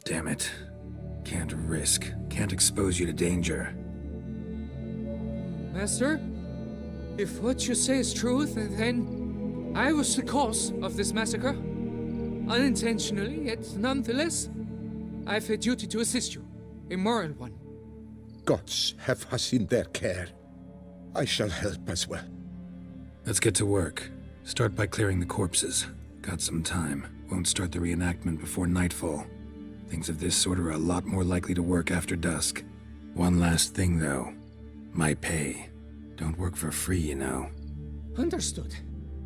Speaker 4: Damn it. Can't risk. Can't expose you to danger.
Speaker 7: Master, if what you say is true, then I was the cause of this massacre. Unintentionally, yet nonetheless, I have a duty to assist you. A moral one.
Speaker 6: Gods have us in their care. I shall help as well.
Speaker 4: Let's get to work. Start by clearing the corpses. Got some time. Won't start the reenactment before nightfall. Things of this sort are a lot more likely to work after dusk. One last thing, though. My pay. Don't work for free, you know.
Speaker 7: Understood.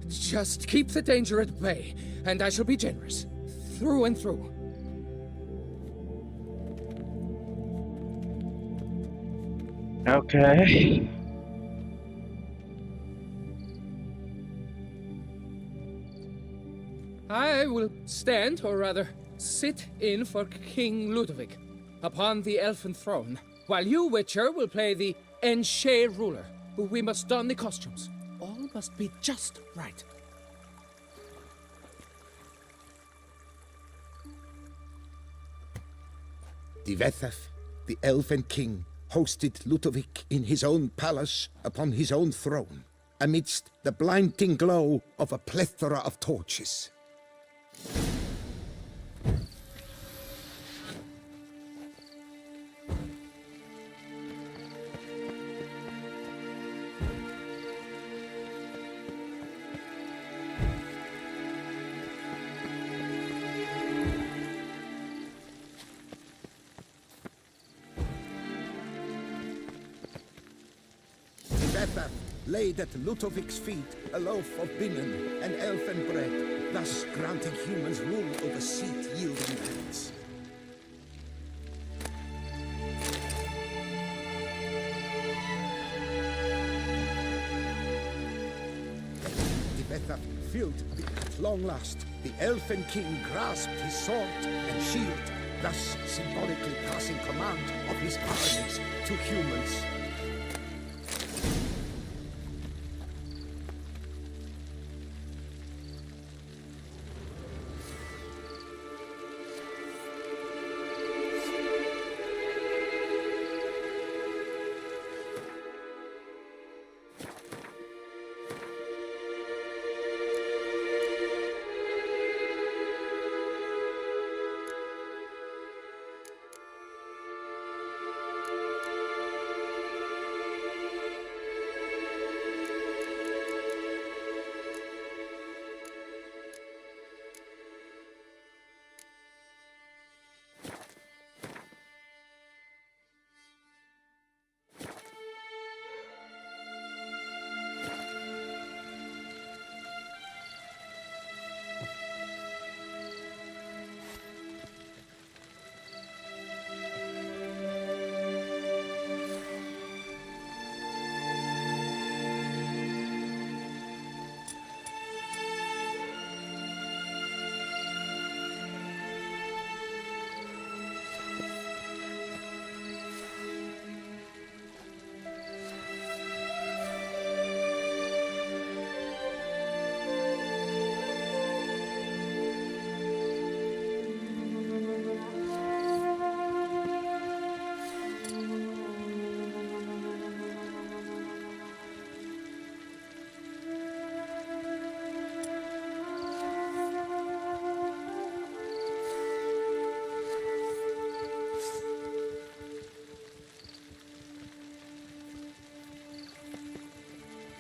Speaker 7: Just keep the danger at bay, and I shall be generous. Through and through.
Speaker 1: Okay.
Speaker 7: I will stand, or rather, sit in for King Ludovic, upon the elfin throne, while you, Witcher, will play the Enche ruler. We must don the costumes. All must be just right.
Speaker 6: Divethaf, the elven king, hosted Ludovic in his own palace upon his own throne, amidst the blinding glow of a plethora of torches. laid at Ludovic's feet a loaf of Velen and elfin bread, thus granting humans rule over seat-yielding lands. Filled at long last, the elfin king grasped his sword and shield, thus symbolically passing command of his armies to humans.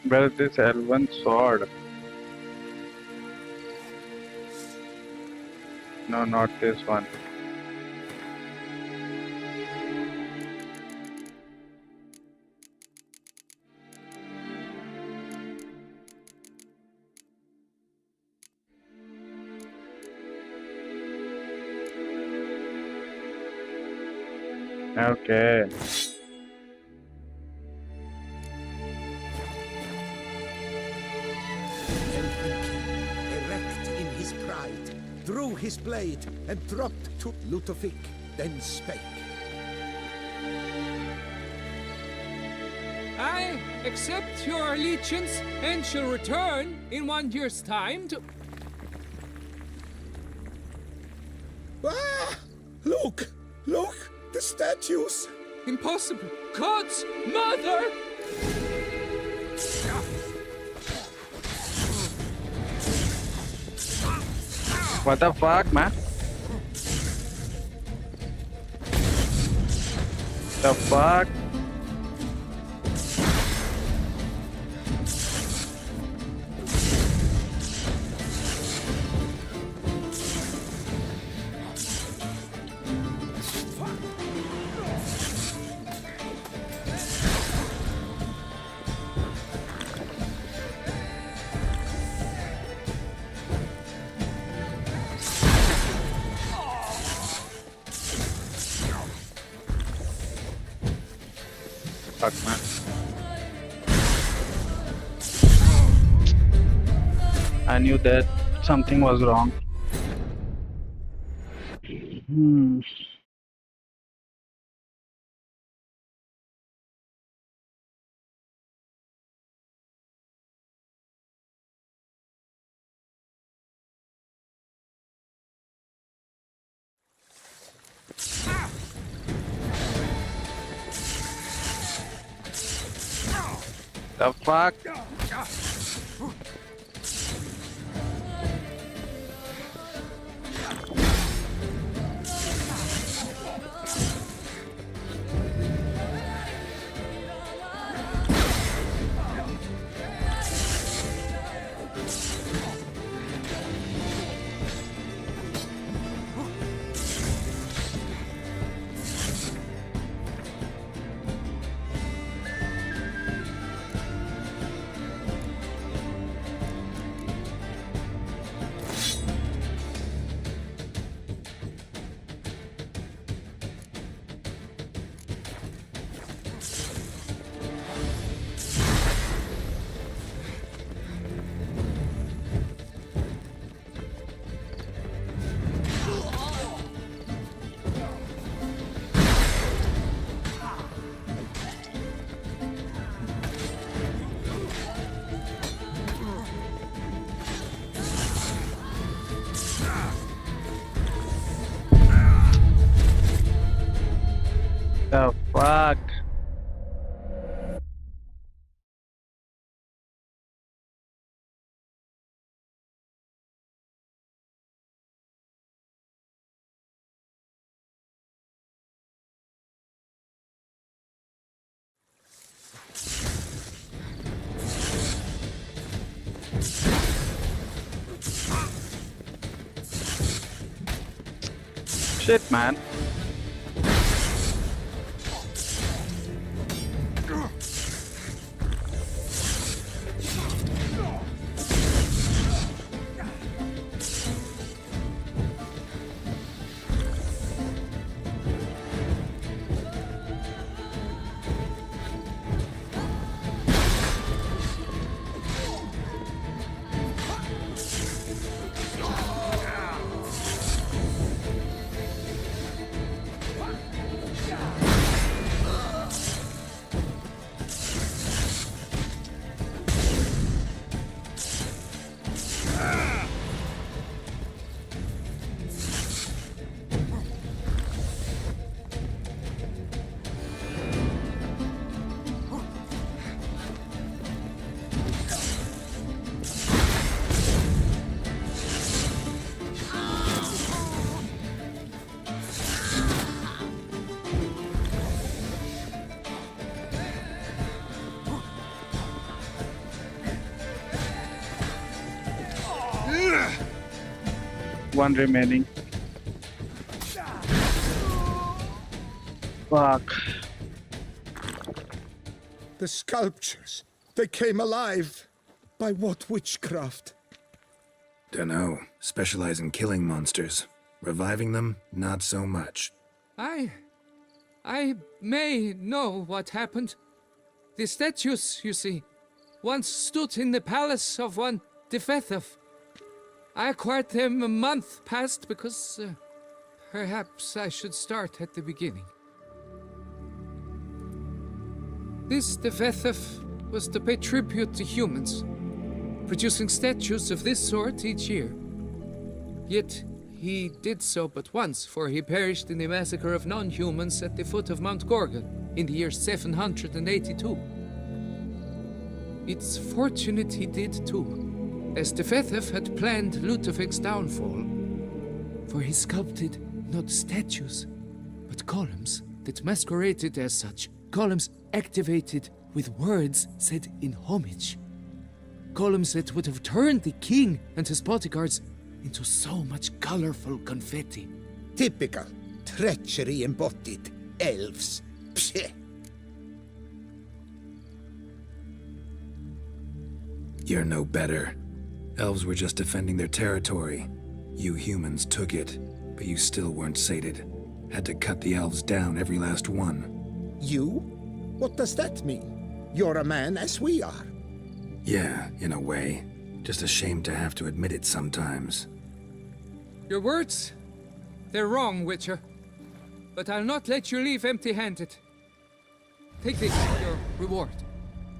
Speaker 1: Where is this elven sword? No, not this one. Okay.
Speaker 6: Drew his blade and dropped to Ludovic, then spake.
Speaker 7: I accept your allegiance and shall return in 1 year's time to...
Speaker 6: Ah! Look! Look! The statues!
Speaker 7: Impossible! God's mother!
Speaker 1: What the fuck, man? The fuck? Fuck, man. I knew that something was wrong. The fuck? The fuck? Shit, man. One remaining. Fuck.
Speaker 6: The sculptures, they came alive. By what witchcraft?
Speaker 4: Dunno. Specialize in killing monsters. Reviving them, not so much.
Speaker 7: I may know what happened. The statues, you see, once stood in the palace of one Defethov. I acquired them a month past because perhaps I should start at the beginning. This Defethov was to pay tribute to humans, producing statues of this sort each year. Yet he did so but once, for he perished in the massacre of non-humans at the foot of Mount Gorgon in the year 782. It's fortunate he did too, as Defethov had planned Ludovic's downfall, for he sculpted not statues, but columns that masqueraded as such, columns activated with words said in homage, columns that would have turned the king and his bodyguards into so much colorful confetti.
Speaker 6: Typical. Treachery embodied. Elves. Psheh.
Speaker 4: You're no better. Elves were just defending their territory. You humans took it, but you still weren't sated. Had to cut the elves down, every last one.
Speaker 6: You? What does that mean? You're a man as we are.
Speaker 4: Yeah, in a way. Just ashamed to have to admit it sometimes.
Speaker 7: Your words? They're wrong, Witcher. But I'll not let you leave empty-handed. Take this, your reward.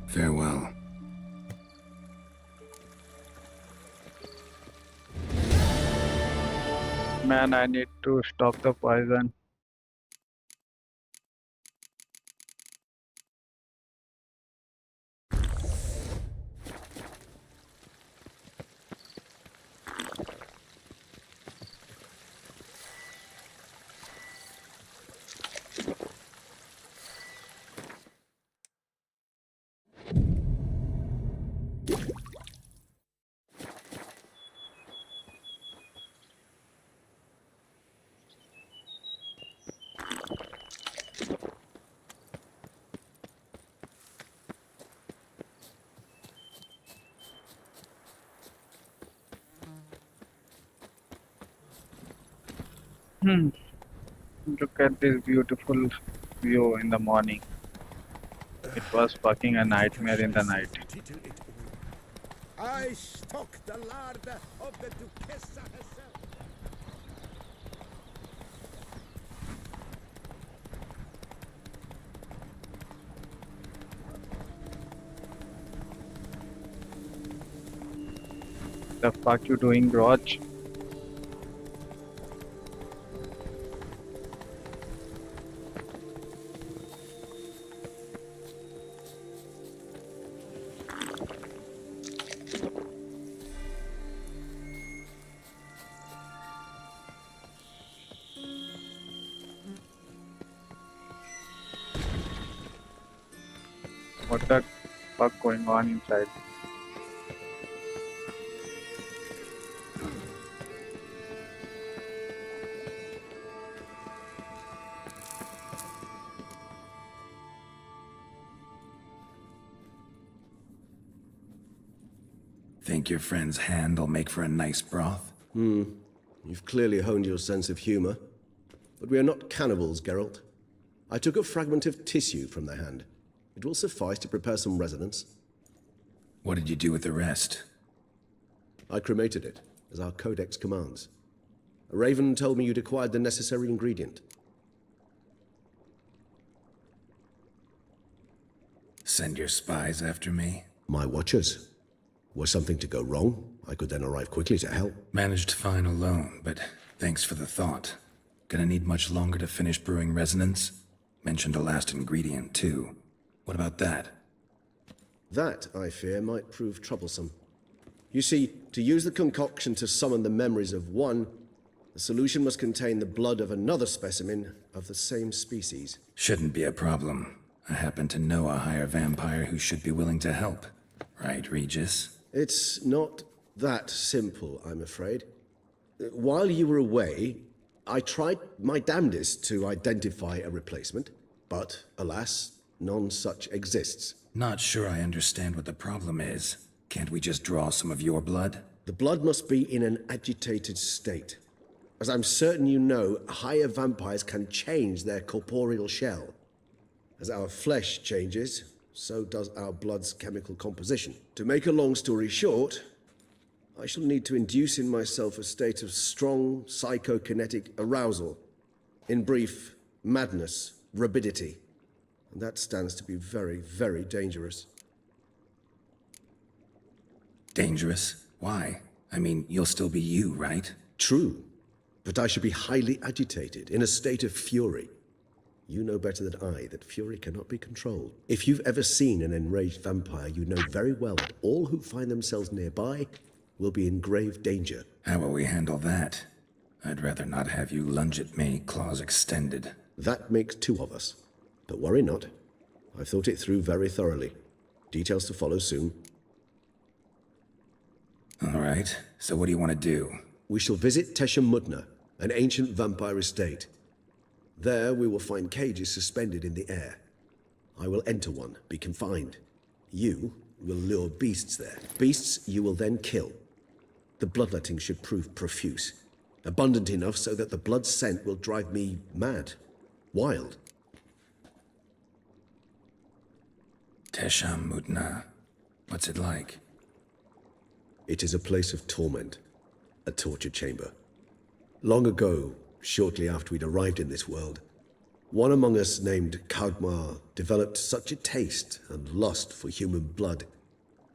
Speaker 4: Farewell.
Speaker 1: Man, I need to stop the poison. Look at this beautiful view in the morning. It was fucking a nightmare in the night.
Speaker 6: I stock the larder of the Duchessa herself.
Speaker 1: The fuck you doing, Raj? What the fuck going on inside?
Speaker 4: Think your friend's hand will make for a nice broth?
Speaker 5: You've clearly honed your sense of humor. But we are not cannibals, Geralt. I took a fragment of tissue from their hand. It will suffice to prepare some resonance.
Speaker 4: What did you do with the rest?
Speaker 5: I cremated it, as our codex commands. A raven told me you'd acquired the necessary ingredient.
Speaker 4: Send your spies after me?
Speaker 5: My watchers. Were something to go wrong, I could then arrive quickly to help.
Speaker 4: Managed fine alone, but thanks for the thought. Gonna need much longer to finish brewing resonance? Mentioned a last ingredient, too. What about that?
Speaker 5: That, I fear, might prove troublesome. You see, to use the concoction to summon the memories of one, the solution must contain the blood of another specimen of the same species.
Speaker 4: Shouldn't be a problem. I happen to know a higher vampire who should be willing to help. Right, Regis?
Speaker 5: It's not that simple, I'm afraid. While you were away, I tried my damnedest to identify a replacement, but alas, none such exists.
Speaker 4: Not sure I understand what the problem is. Can't we just draw some of your blood?
Speaker 5: The blood must be in an agitated state. As I'm certain you know, higher vampires can change their corporeal shell. As our flesh changes, so does our blood's chemical composition. To make a long story short, I shall need to induce in myself a state of strong psychokinetic arousal. In brief, madness, rabidity. And that stands to be very, very dangerous.
Speaker 4: Dangerous? Why? I mean, you'll still be you, right?
Speaker 5: True, but I shall be highly agitated, in a state of fury. You know better than I that fury cannot be controlled. If you've ever seen an enraged vampire, you know very well that all who find themselves nearby will be in grave danger.
Speaker 4: How will we handle that? I'd rather not have you lunge at me, claws extended.
Speaker 5: That makes two of us. But worry not. I've thought it through very thoroughly. Details to follow soon.
Speaker 4: All right, so what do you want to do?
Speaker 5: We shall visit Teshem Mudna, an ancient vampire estate. There we will find cages suspended in the air. I will enter one, be confined. You will lure beasts there. Beasts you will then kill. The bloodletting should prove profuse. Abundant enough so that the blood scent will drive me mad. Wild.
Speaker 4: Teshem Mudna. What's it like?
Speaker 5: It is a place of torment. A torture chamber. Long ago, shortly after we'd arrived in this world, one among us named Kagmar developed such a taste and lust for human blood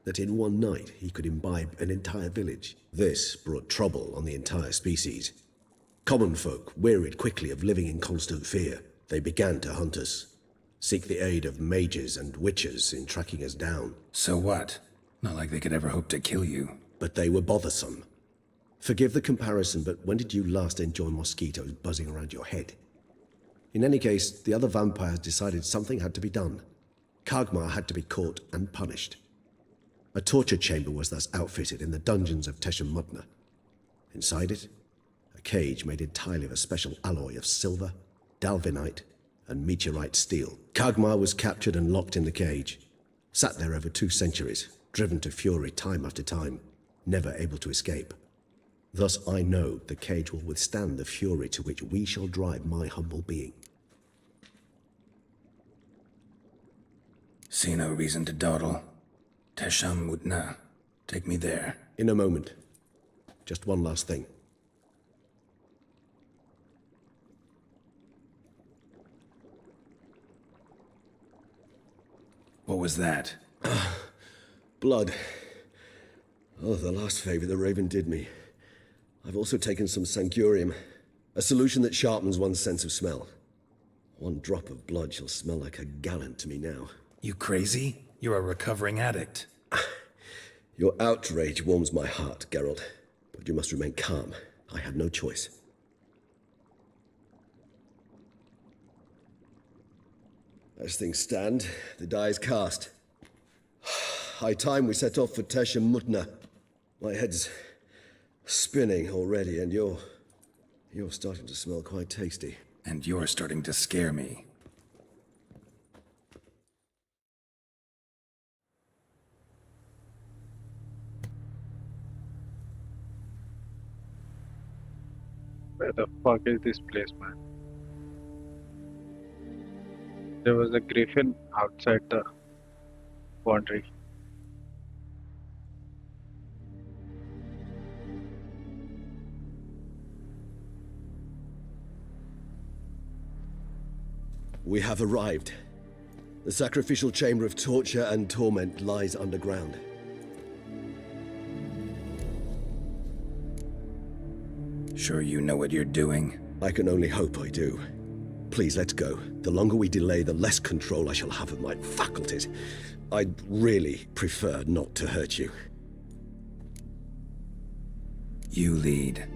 Speaker 5: that in one night he could imbibe an entire village. This brought trouble on the entire species. Common folk wearied quickly of living in constant fear. They began to hunt us, seek the aid of mages and witches in tracking us down.
Speaker 4: So what? Not like they could ever hope to kill you.
Speaker 5: But they were bothersome. Forgive the comparison, but when did you last enjoy mosquitoes buzzing around your head? In any case, the other vampires decided something had to be done. Kagmar had to be caught and punished. A torture chamber was thus outfitted in the dungeons of Teshem Mudna. Inside it, a cage made entirely of a special alloy of silver, dalvinite, and meteorite steel. Kagmar was captured and locked in the cage. Sat there over 2 centuries, driven to fury time after time, never able to escape. Thus I know the cage will withstand the fury to which we shall drive my humble being.
Speaker 4: See no reason to dawdle. Teshem Mudna. Take me there.
Speaker 5: In a moment. Just one last thing.
Speaker 4: What was that?
Speaker 5: Blood. Oh, the last favor the Raven did me. I've also taken some Sangurium, a solution that sharpens one's sense of smell. 1 drop of blood shall smell like a gallon to me now.
Speaker 4: You crazy? You're a recovering addict.
Speaker 5: Your outrage warms my heart, Geralt, but you must remain calm. I had no choice. As things stand, the die is cast. High time we set off for Tesh and Mutna. My head's spinning already, and you're starting to smell quite tasty.
Speaker 4: And you're starting to scare me.
Speaker 1: Where the fuck is this place, man? There was a griffin outside the boundary.
Speaker 5: We have arrived. The sacrificial chamber of torture and torment lies underground.
Speaker 4: Sure you know what you're doing?
Speaker 5: I can only hope I do. Please, let's go. The longer we delay, the less control I shall have of my faculties. I'd really prefer not to hurt you.
Speaker 4: You lead.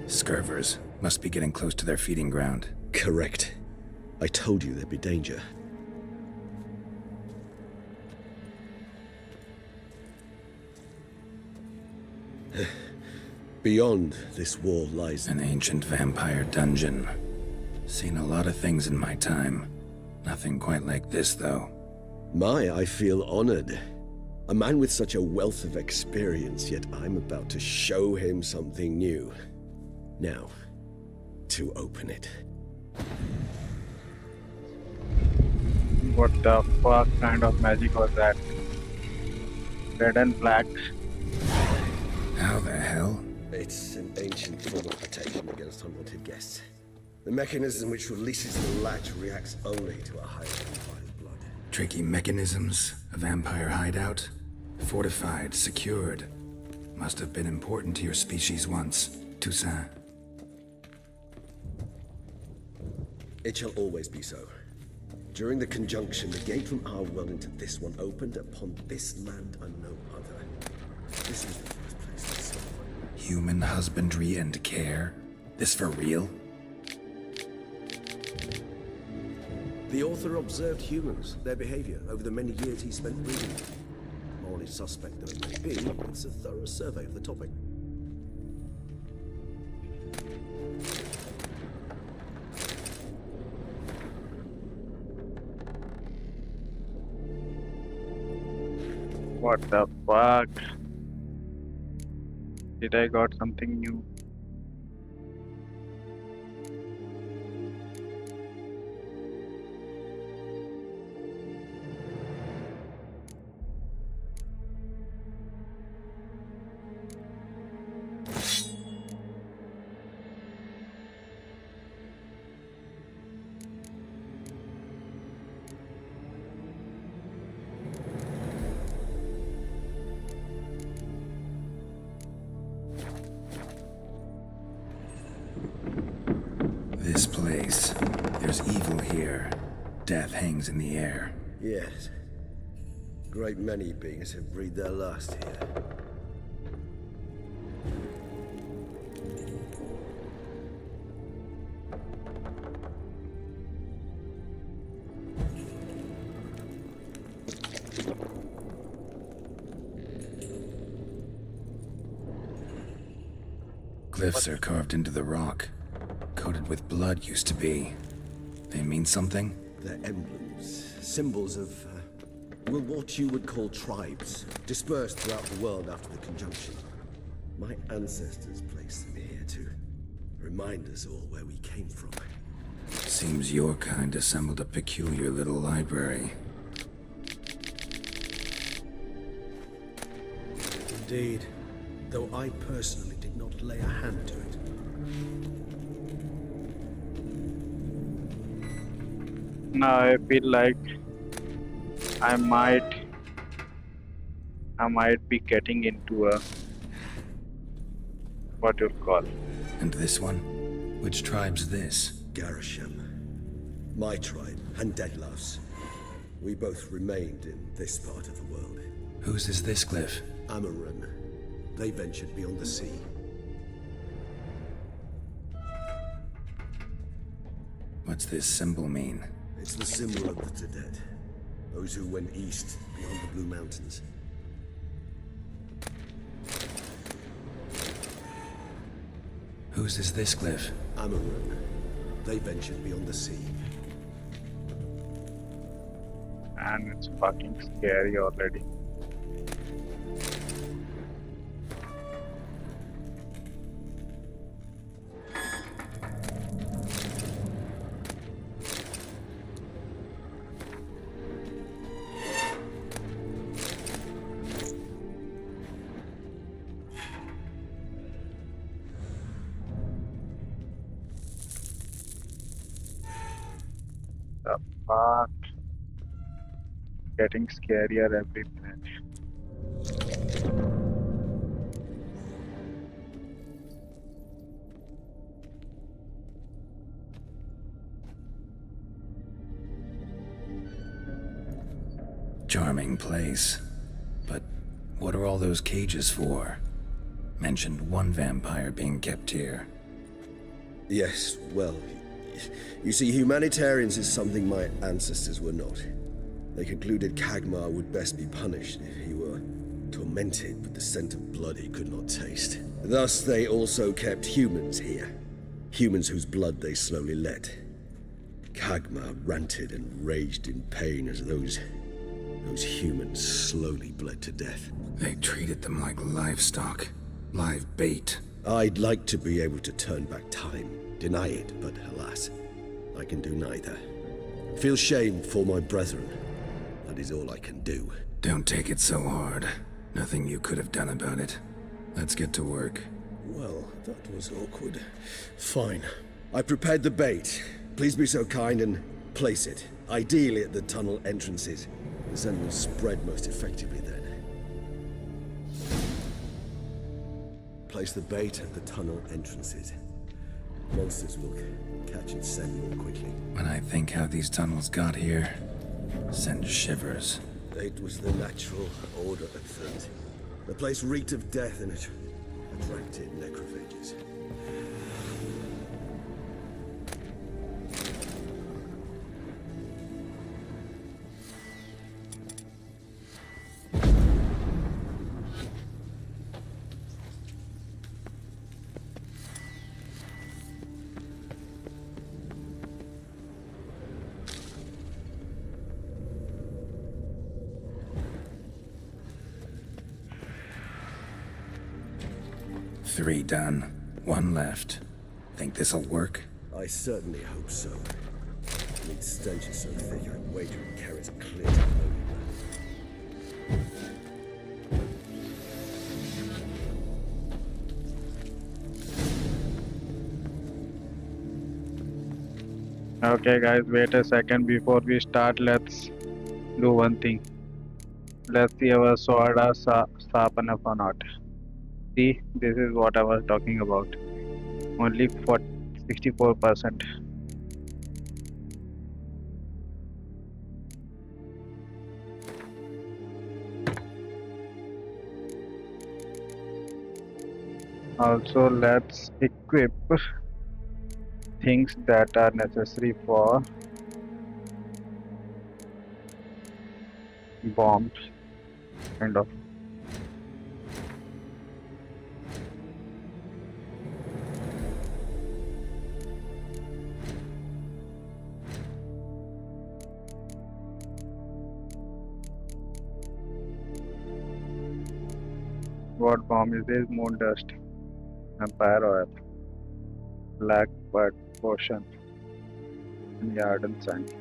Speaker 4: Scurvers must be getting close to their feeding ground.
Speaker 5: Correct. I told you there'd be danger. Beyond this wall lies
Speaker 4: An ancient vampire dungeon. Seen a lot of things in my time. Nothing quite like this, though.
Speaker 5: I feel honored. A man with such a wealth of experience, yet I'm about to show him something new. Now, to open it.
Speaker 1: What the fuck kind of magic was that? Red and black.
Speaker 4: How the hell?
Speaker 5: It's an ancient form of protection against unwanted guests. The mechanism which releases the latch reacts only to a higher vampire's blood.
Speaker 4: Tricky mechanisms, a vampire hideout. Fortified, secured. Must have been important to your species once, Toussaint.
Speaker 5: It shall always be so. During the conjunction, the gate from our world into this one opened upon this land and no other. This was the first place I saw.
Speaker 4: Human husbandry and care? This for real?
Speaker 5: The author observed humans, their behavior, over the many years he spent reading them. Morally suspect though it may be, it's a thorough survey of the topic.
Speaker 1: What the fuck? Did I got something new?
Speaker 4: This place. There's evil here. Death hangs in the air.
Speaker 5: Yes. Great many beings have breathed their last here.
Speaker 4: Glyphs are carved into the rock. Coated with blood used to be. They mean something?
Speaker 5: They're emblems, symbols of, what you would call tribes, dispersed throughout the world after the conjunction. My ancestors placed them here to remind us all where we came from.
Speaker 4: Seems your kind assembled a peculiar little library.
Speaker 5: Indeed, though I personally did not lay a hand to it.
Speaker 1: Now I feel like I might be getting into a what you call.
Speaker 4: And this one? Which tribe's this?
Speaker 5: Garisham. My tribe, and Deadlouse. We both remained in this part of the world.
Speaker 4: Whose is this cliff?
Speaker 5: Amaran. They ventured beyond the sea.
Speaker 4: What's this symbol mean?
Speaker 5: It's the symbol of the dead. Those who went east, beyond the Blue Mountains.
Speaker 4: Whose is this cliff?
Speaker 5: Amaran. They ventured beyond the sea.
Speaker 1: And it's fucking scary already. The fuck? Getting scarier every minute.
Speaker 4: Charming place. But what are all those cages for? Mentioned one vampire being kept here.
Speaker 5: Yes, well, you see, humanitarians is something my ancestors were not. They concluded Kagmar would best be punished if he were tormented with the scent of blood he could not taste. Thus, they also kept humans here. Humans whose blood they slowly let. Kagmar ranted and raged in pain as those humans slowly bled to death.
Speaker 4: They treated them like livestock. Live bait.
Speaker 5: I'd like to be able to turn back time, deny it, but alas, I can do neither. Feel shame for my brethren. That is all I can do.
Speaker 4: Don't take it so hard. Nothing you could have done about it. Let's get to work.
Speaker 5: Well, that was awkward. Fine. I prepared the bait. Please be so kind and place it. Ideally at the tunnel entrances. The scent will spread most effectively then. Place the bait at the tunnel entrances. Monsters will catch its scent more quickly.
Speaker 4: When I think how these tunnels got here, sends shivers.
Speaker 5: It was the natural order of things. The place reeked of death and it attracted necrophages.
Speaker 4: Three done. One left. Think this'll work?
Speaker 5: I certainly hope so. The stench is so thick I'd wager it carries clear to Novigrad.
Speaker 1: Okay guys, wait a second before we start. Let's do one thing. Let's see our sword are sharp enough or not. See, this is what I was talking about. Only for 64%. Also, let's equip things that are necessary for bombs, kind of. What bomb is this? Moon dust, vampire oil, black bud potion, and garden sand.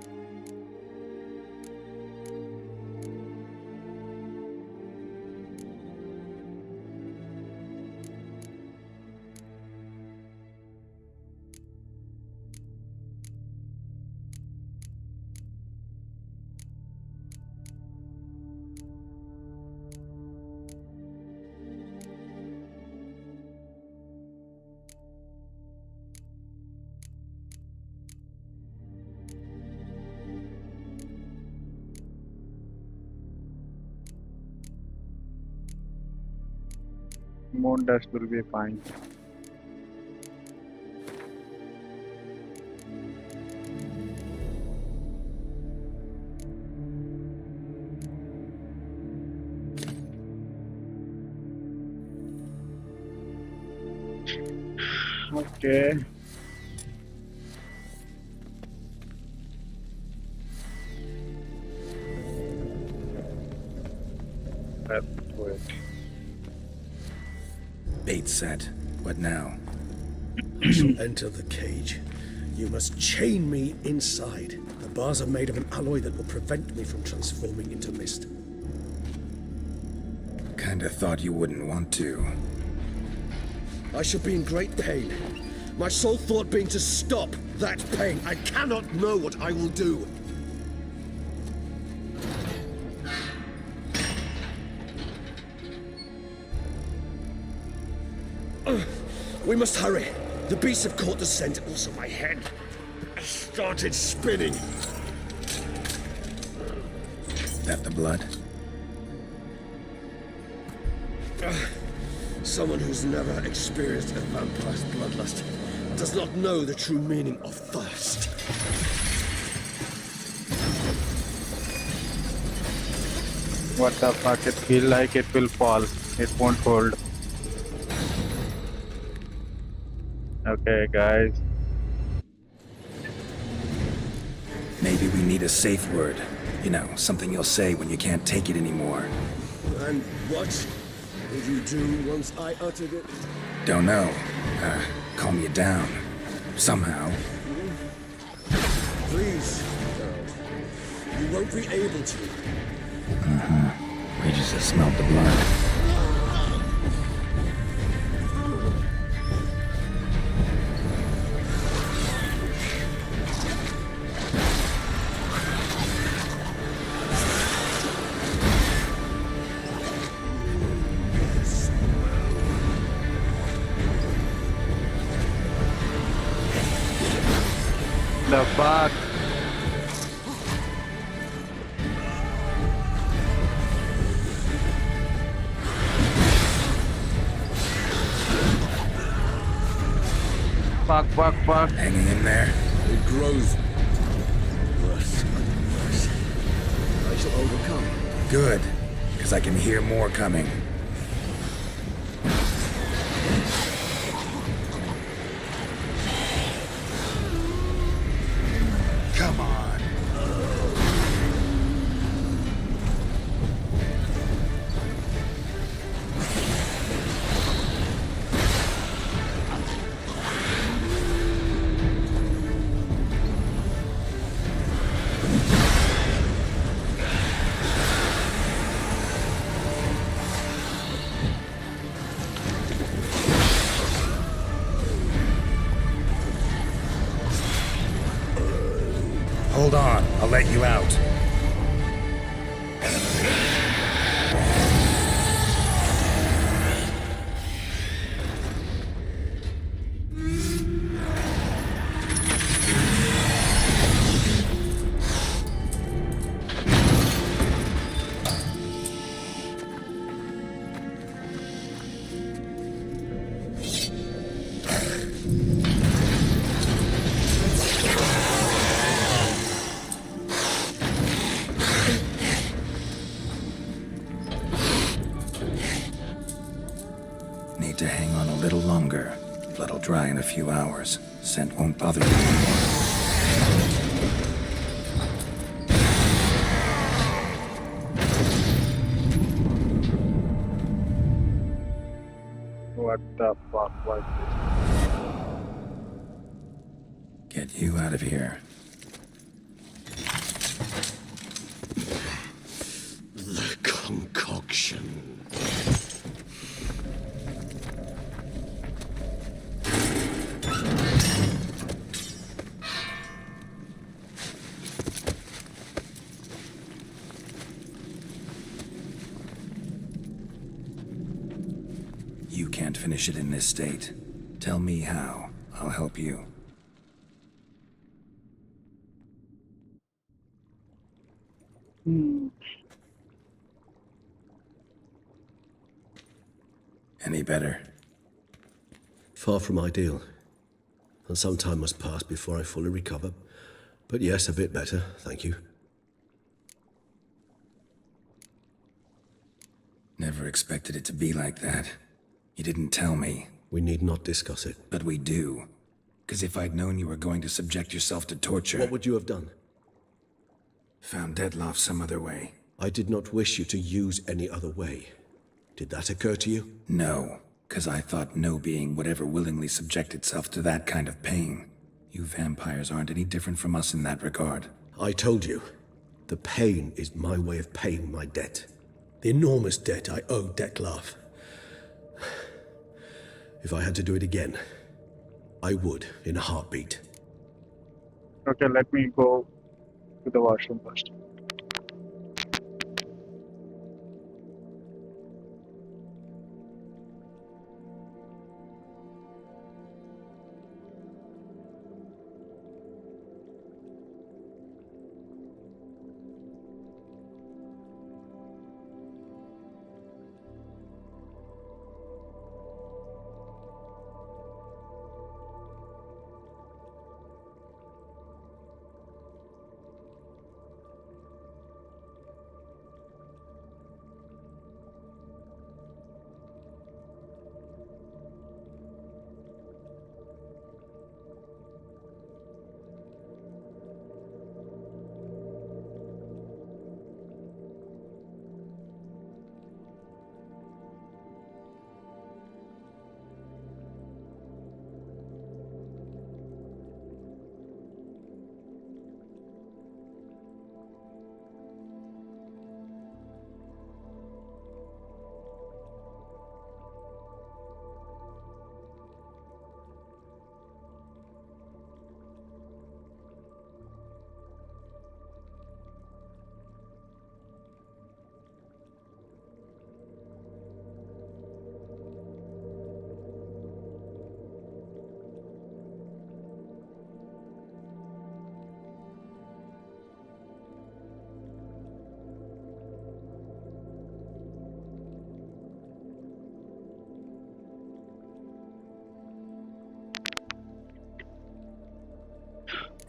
Speaker 1: moon dust will be fine. Okay. Let's do it.
Speaker 4: Bait set. What now?
Speaker 5: I shall enter the cage. You must chain me inside. The bars are made of an alloy that will prevent me from transforming into mist.
Speaker 4: Kinda thought you wouldn't want to.
Speaker 5: I shall be in great pain. My sole thought being to stop that pain. I cannot know what I will do. We must hurry. The beasts have caught the scent. Also, my head started spinning.
Speaker 4: That the blood?
Speaker 5: Someone who's never experienced a vampire's bloodlust does not know the true meaning of thirst.
Speaker 1: What the fuck? It feels like it will fall. It won't hold. Okay, guys.
Speaker 4: Maybe we need a safe word. You know, something you'll say when you can't take it anymore.
Speaker 5: And what would you do once I uttered it?
Speaker 4: Don't know. Calm you down. Somehow.
Speaker 5: Please, Geralt. You won't be able to.
Speaker 4: We just smelled the blood.
Speaker 1: The fuck? Fuck.
Speaker 4: Hanging in there?
Speaker 5: It grows worse and worse. I shall overcome.
Speaker 4: Good, because I can hear more coming. Come on. Hold on, I'll let you out. Need to hang on a little longer. Blood'll dry in a few hours. Scent won't bother you anymore.
Speaker 1: What the fuck was this?
Speaker 4: Get you out of here.
Speaker 5: The concoction.
Speaker 4: You can't finish it in this state. Tell me how. I'll help you. Any better?
Speaker 5: Far from ideal. And some time must pass before I fully recover. But yes, a bit better, thank you.
Speaker 4: Never expected it to be like that. You didn't tell me.
Speaker 5: We need not discuss it.
Speaker 4: But we do. Because if I'd known you were going to subject yourself to torture...
Speaker 5: What would you have done?
Speaker 4: Found Dettlaff some other way.
Speaker 5: I did not wish you to use any other way. Did that occur to you?
Speaker 4: No, because I thought no being would ever willingly subject itself to that kind of pain. You vampires aren't any different from us in that regard.
Speaker 5: I told you, the pain is my way of paying my debt. The enormous debt I owe Dettlaff. If I had to do it again, I would, in a heartbeat.
Speaker 8: Okay, let me go to the washroom first.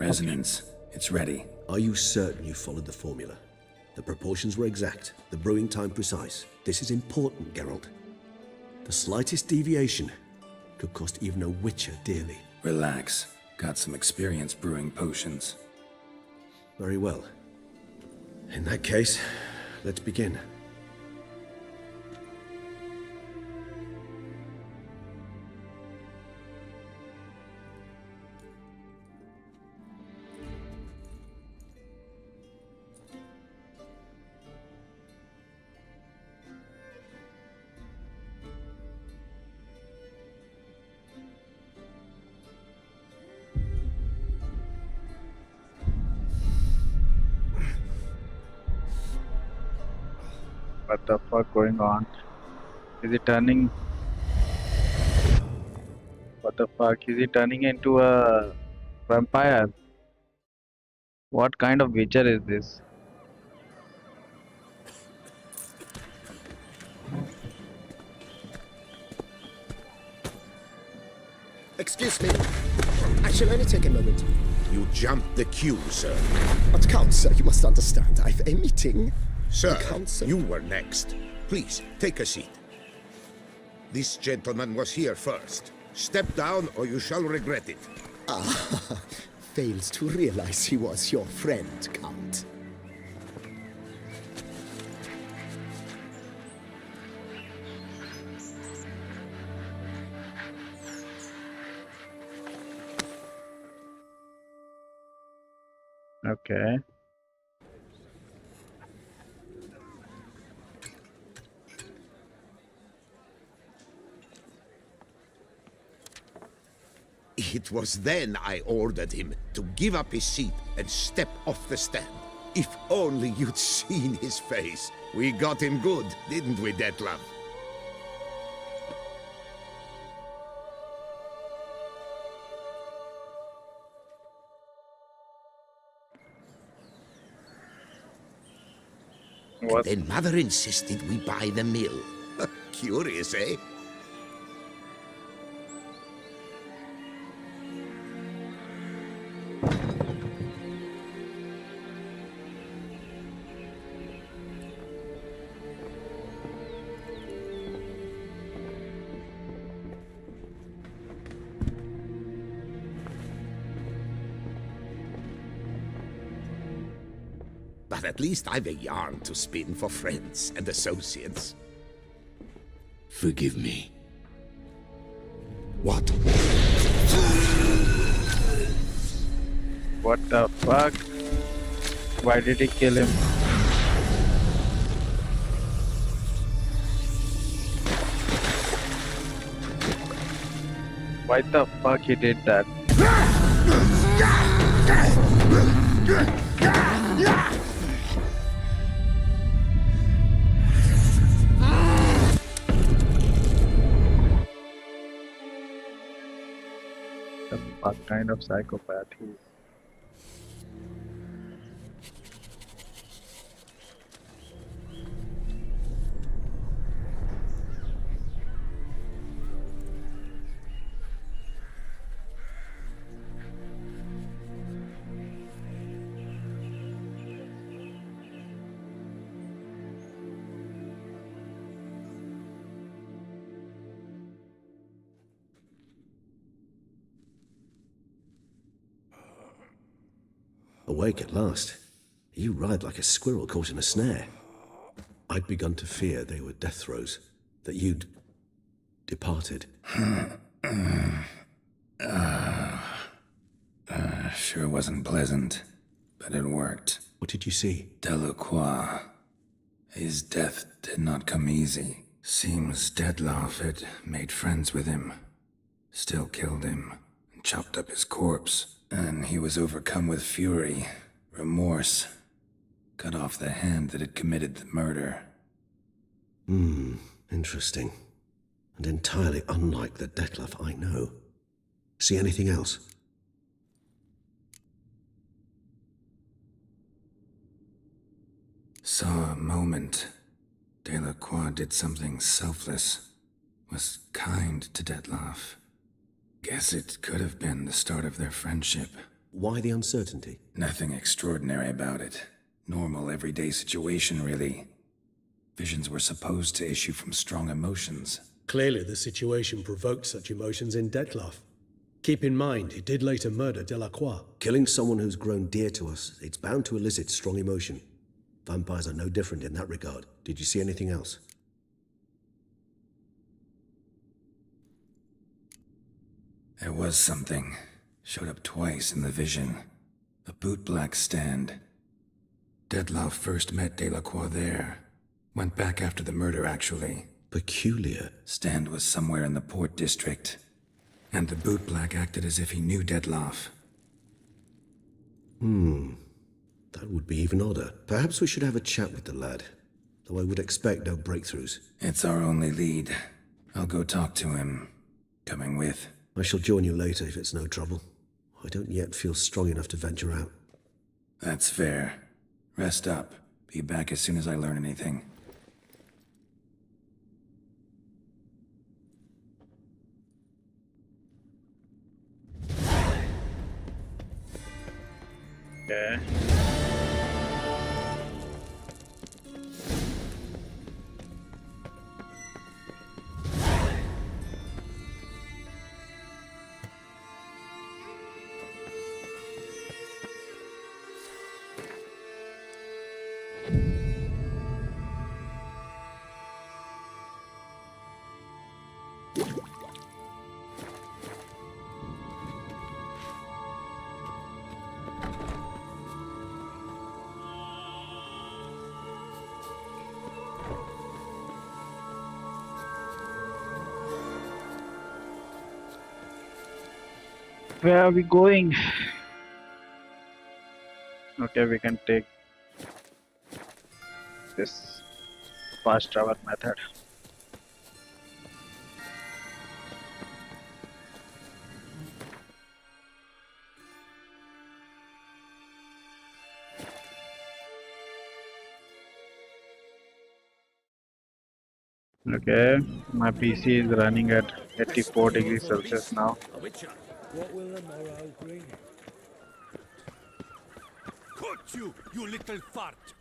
Speaker 4: Resonance. It's ready.
Speaker 5: Are you certain you followed the formula? The proportions were exact, the brewing time precise. This is important, Geralt. The slightest deviation could cost even a witcher dearly.
Speaker 4: Relax. Got some experience brewing potions.
Speaker 5: Very well. In that case, let's begin.
Speaker 1: What the fuck going on? Is he turning? What the fuck? Is he turning into a vampire? What kind of witcher is this?
Speaker 2: Excuse me. I shall only take a moment.
Speaker 6: You jumped the queue, sir.
Speaker 2: But Count, sir, you must understand. I've a meeting.
Speaker 6: Sir,
Speaker 2: Council.
Speaker 6: you were next. Please, take a seat. This gentleman was here first. Step down or you shall regret it.
Speaker 2: Ah, fails to realize he was your friend, Count.
Speaker 1: Okay.
Speaker 6: It was then I ordered him to give up his seat and step off the stand. If only you'd seen his face. We got him good, didn't we, Dettlaff?
Speaker 1: What?
Speaker 6: Then Mother insisted we buy the mill. Curious, eh?
Speaker 2: But at least I've a yarn to spin for friends and associates.
Speaker 9: Forgive me.
Speaker 2: What?
Speaker 1: What the fuck? Why did he kill him? Why the fuck he did that? The fuck kind of psychopath he is.
Speaker 5: Awake at last. You ride like a squirrel caught in a snare. I'd begun to fear they were death throes, that you'd departed.
Speaker 4: Sure wasn't pleasant, but it worked.
Speaker 5: What did you see?
Speaker 4: Delacroix. His death did not come easy. Seems Dettlaff had made friends with him. Still killed him, and chopped up his corpse. And he was overcome with fury, remorse. Cut off the hand that had committed the murder.
Speaker 5: Interesting. And entirely unlike the Dettlaff I know. See anything else?
Speaker 4: Saw a moment. Delacroix did something selfless. Was kind to Dettlaff. Guess it could have been the start of their friendship.
Speaker 5: Why the uncertainty?
Speaker 4: Nothing extraordinary about it. Normal, everyday situation, really. Visions were supposed to issue from strong emotions.
Speaker 5: Clearly the situation provoked such emotions in Dettlaff. Keep in mind, he did later murder Delacroix. Killing someone who's grown dear to us, it's bound to elicit strong emotion. Vampires are no different in that regard. Did you see anything else?
Speaker 4: There was something. Showed up twice in the vision. A bootblack stand. Dettlaff first met Delacroix there. Went back after the murder, actually.
Speaker 5: Peculiar.
Speaker 4: Stand was somewhere in the port district. And the bootblack acted as if he knew Dettlaff.
Speaker 5: That would be even odder. Perhaps we should have a chat with the lad. Though I would expect no breakthroughs.
Speaker 4: It's our only lead. I'll go talk to him. Coming with.
Speaker 5: I shall join you later if it's no trouble. I don't yet feel strong enough to venture out.
Speaker 4: That's fair. Rest up. Be back as soon as I learn anything.
Speaker 1: Okay. Where are we going? Okay, we can take this fast travel method. Okay, my PC is running at 84 degrees Celsius now.
Speaker 3: What will the morrow bring?
Speaker 10: caught you, you little fart!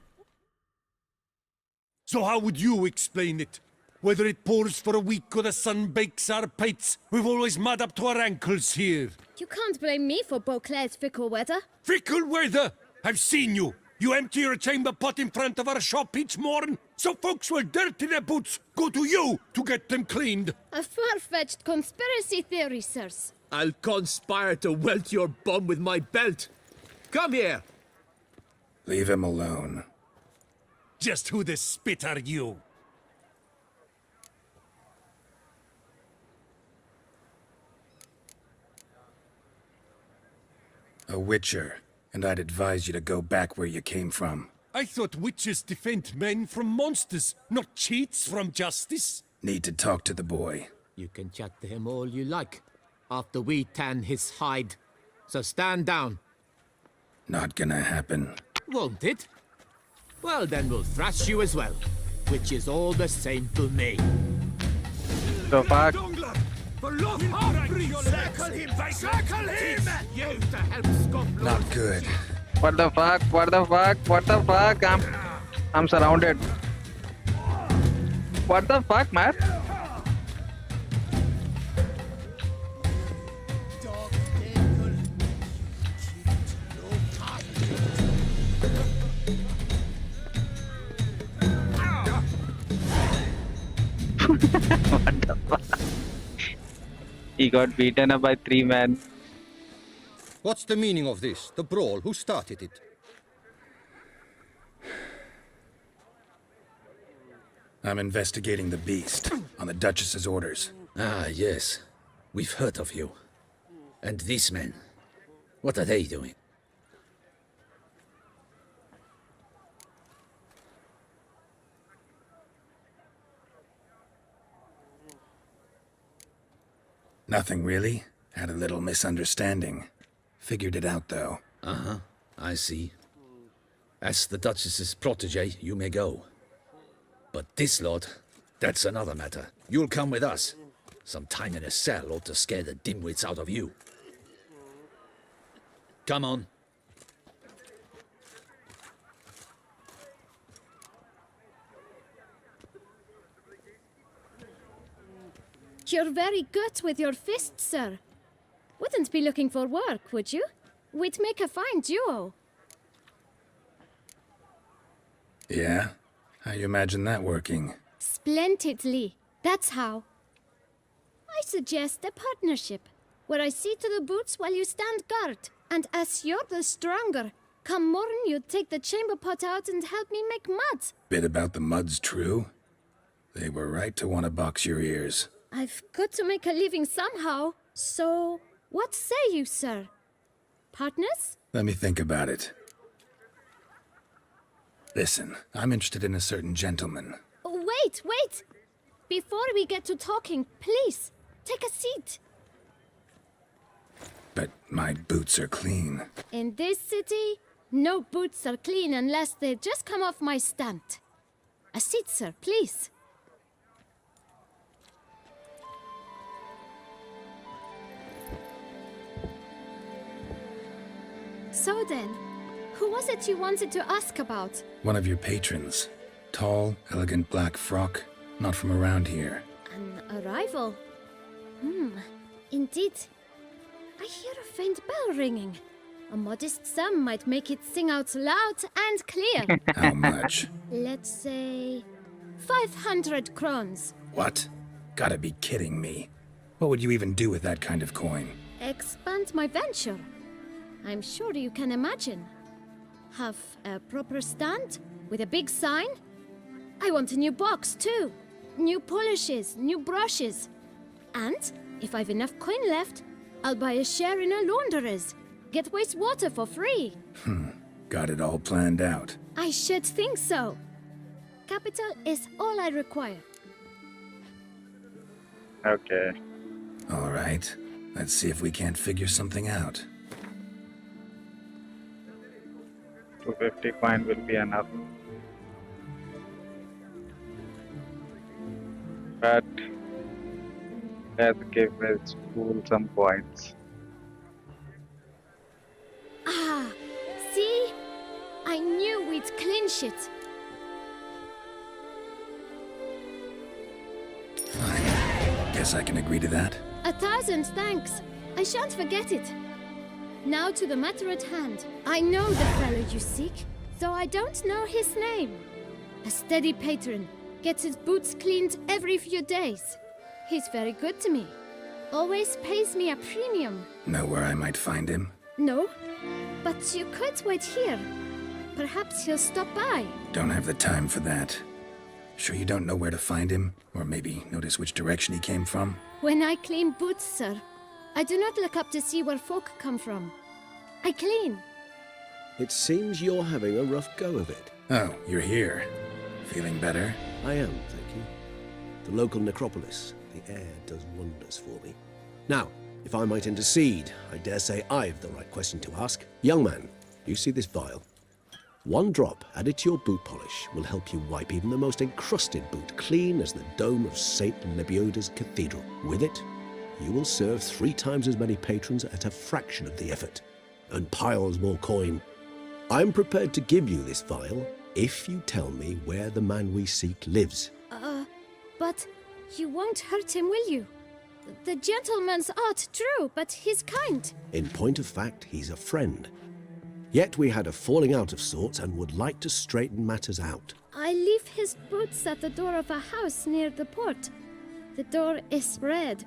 Speaker 10: So how would you explain it? Whether it pours for a week or the sun bakes our pates, we've always mud up to our ankles here.
Speaker 11: You can't blame me for Beauclair's fickle weather.
Speaker 10: Fickle weather! I've seen you! You empty your chamber pot in front of our shop each morn, so folks will dirty their boots, go to you to get them cleaned.
Speaker 11: A far-fetched conspiracy theory, sirs.
Speaker 12: I'll conspire to welt your bum with my belt. Come here!
Speaker 4: Leave him alone.
Speaker 10: Just who the spit are you?
Speaker 4: A witcher, and I'd advise you to go back where you came from.
Speaker 10: I thought witches defend men from monsters, not cheats from justice.
Speaker 4: Need to talk to the boy.
Speaker 12: You can chat to him all you like, after we tan his hide. So stand down.
Speaker 4: Not gonna happen.
Speaker 12: Won't it? Well, then we'll thrash you as well, which is all the same to me.
Speaker 1: The fuck?
Speaker 4: Not good.
Speaker 1: What the fuck? What the fuck? What the fuck? I'm surrounded. What the fuck, man? What the fuck? He got beaten up by 3 men.
Speaker 13: What's the meaning of this? The brawl? Who started it?
Speaker 4: I'm investigating the beast, on the Duchess's orders.
Speaker 9: Ah, yes. We've heard of you. And these men, what are they doing?
Speaker 4: Nothing really. Had a little misunderstanding. Figured it out, though.
Speaker 9: Uh-huh, I see. As the Duchess's protege, you may go. But this lot, that's another matter. You'll come with us. Some time in a cell ought to scare the dimwits out of you. Come on.
Speaker 11: You're very good with your fists, sir. Wouldn't be looking for work, would you? We'd make a fine duo.
Speaker 4: Yeah? How you imagine that working?
Speaker 11: Splendidly. That's how. I suggest a partnership, where I see to the boots while you stand guard. And as you're the stronger, come morn you take the chamber pot out and help me make mud.
Speaker 4: Bit about the mud's true? They were right to want to box your ears.
Speaker 11: I've got to make a living somehow. So, what say you, sir? Partners?
Speaker 4: Let me think about it. Listen, I'm interested in a certain gentleman.
Speaker 11: Oh, wait! Before we get to talking, please, take a seat.
Speaker 4: But my boots are clean.
Speaker 11: In this city, no boots are clean unless they just come off my stand. A seat, sir, please. So then, who was it you wanted to ask about?
Speaker 4: One of your patrons. Tall, elegant black frock. Not from around here.
Speaker 11: An arrival? Indeed. I hear a faint bell ringing. A modest sum might make it sing out loud and clear.
Speaker 4: How much?
Speaker 11: Let's say 500 crowns.
Speaker 4: What? Gotta be kidding me. What would you even do with that kind of coin?
Speaker 11: Expand my venture. I'm sure you can imagine. Have a proper stand with a big sign. I want a new box too. New polishes, new brushes. And if I've enough coin left, I'll buy a share in a launderer's. Get wastewater for free.
Speaker 4: Got it all planned out.
Speaker 11: I should think so. Capital is all I require.
Speaker 1: Okay.
Speaker 4: All right. Let's see if we can't figure something out.
Speaker 1: 250 coin will be enough. But let's give this fool some coins.
Speaker 11: Ah, see? bullshit.
Speaker 4: Fine. Guess I can agree to that.
Speaker 11: 1,000 thanks. I shan't forget it. Now to the matter at hand. I know the fellow you seek, though I don't know his name. A steady patron, gets his boots cleaned every few days. He's very good to me. Always pays me a premium.
Speaker 4: Know where I might find him?
Speaker 11: No, but you could wait here. Perhaps he'll stop by.
Speaker 4: Don't have the time for that. Sure you don't know where to find him? Or maybe notice which direction he came from?
Speaker 11: When I clean boots, sir, I do not look up to see where folk come from. I clean.
Speaker 5: It seems you're having a rough go of it.
Speaker 4: Oh, you're here. Feeling better?
Speaker 5: I am, thank you. The local necropolis. The air does wonders for me. Now, if I might intercede, I dare say I've the right question to ask. Young man, you see this vial? One drop added to your boot polish will help you wipe even the most encrusted boot clean as the dome of St. Lebioda's cathedral. With it, you will serve 3 times as many patrons at a fraction of the effort, and piles more coin. I'm prepared to give you this vial if you tell me where the man we seek lives.
Speaker 11: But you won't hurt him, will you? The gentleman's art, true, but he's kind.
Speaker 5: In point of fact, he's a friend. Yet we had a falling out of sorts and would like to straighten matters out.
Speaker 11: I leave his boots at the door of a house near the port. The door is red,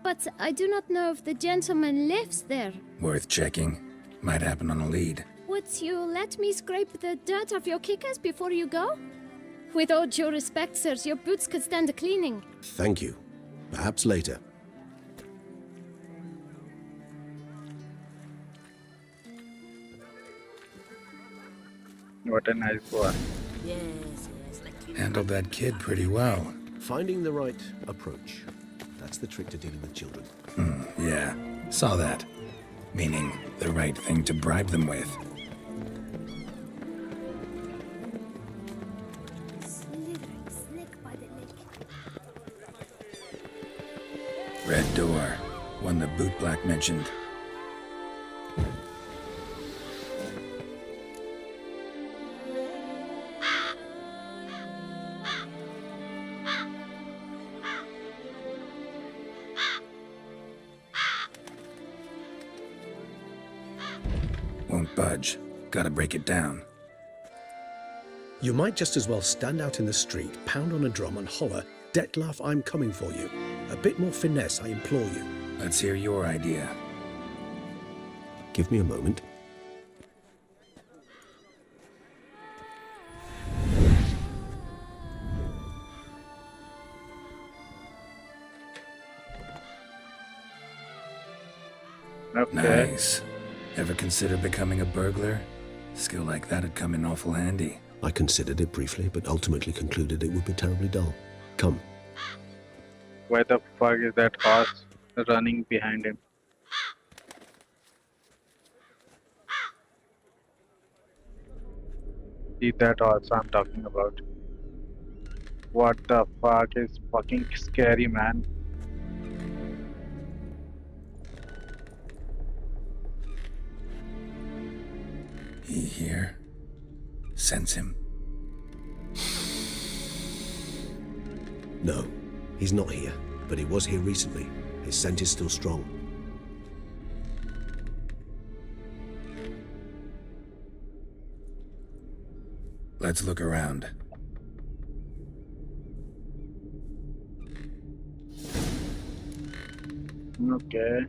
Speaker 11: but I do not know if the gentleman lives there.
Speaker 4: Worth checking. Might happen on a lead.
Speaker 11: Would you let me scrape the dirt off your kickers before you go? With all due respect, sirs, your boots could stand a cleaning.
Speaker 5: Thank you. Perhaps later.
Speaker 1: What a nice boy.
Speaker 3: Yes,
Speaker 4: Handled that kid pretty well.
Speaker 5: Finding the right approach. That's the trick to dealing with children.
Speaker 4: Yeah, saw that. Meaning, the right thing to bribe them with.
Speaker 11: Slithering snake by the leg.
Speaker 4: Red door. One the boot black mentioned. Won't budge. Gotta break it down.
Speaker 5: You might just as well stand out in the street, pound on a drum and holler, "Detlef, I'm coming for you." A bit more finesse, I implore you.
Speaker 4: Let's hear your idea.
Speaker 5: Give me a moment.
Speaker 1: Okay.
Speaker 4: Nice. Ever consider becoming a burglar? Skill like that'd come in awful handy.
Speaker 5: I considered it briefly, but ultimately concluded it would be terribly dull. Come.
Speaker 1: Why the fuck is that horse running behind him? See that horse I'm talking about. What the fuck is fucking scary, man?
Speaker 4: He here? Sense him.
Speaker 5: No, he's not here, but he was here recently. His scent is still strong.
Speaker 4: Let's look around.
Speaker 1: Okay.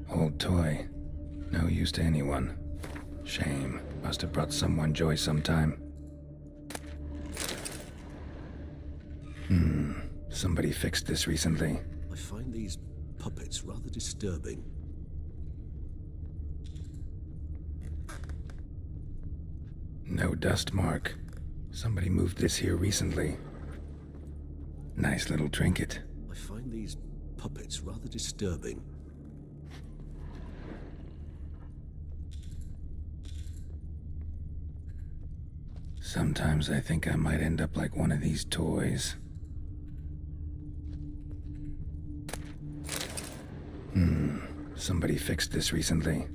Speaker 4: Old toy. No use to anyone. Shame. Must have brought someone joy sometime. Somebody fixed this recently.
Speaker 5: I find these puppets rather disturbing.
Speaker 4: No dust mark. Somebody moved this here recently. Nice little trinket.
Speaker 5: I find these puppets rather disturbing.
Speaker 4: Sometimes I think I might end up like one of these toys. Somebody fixed this recently.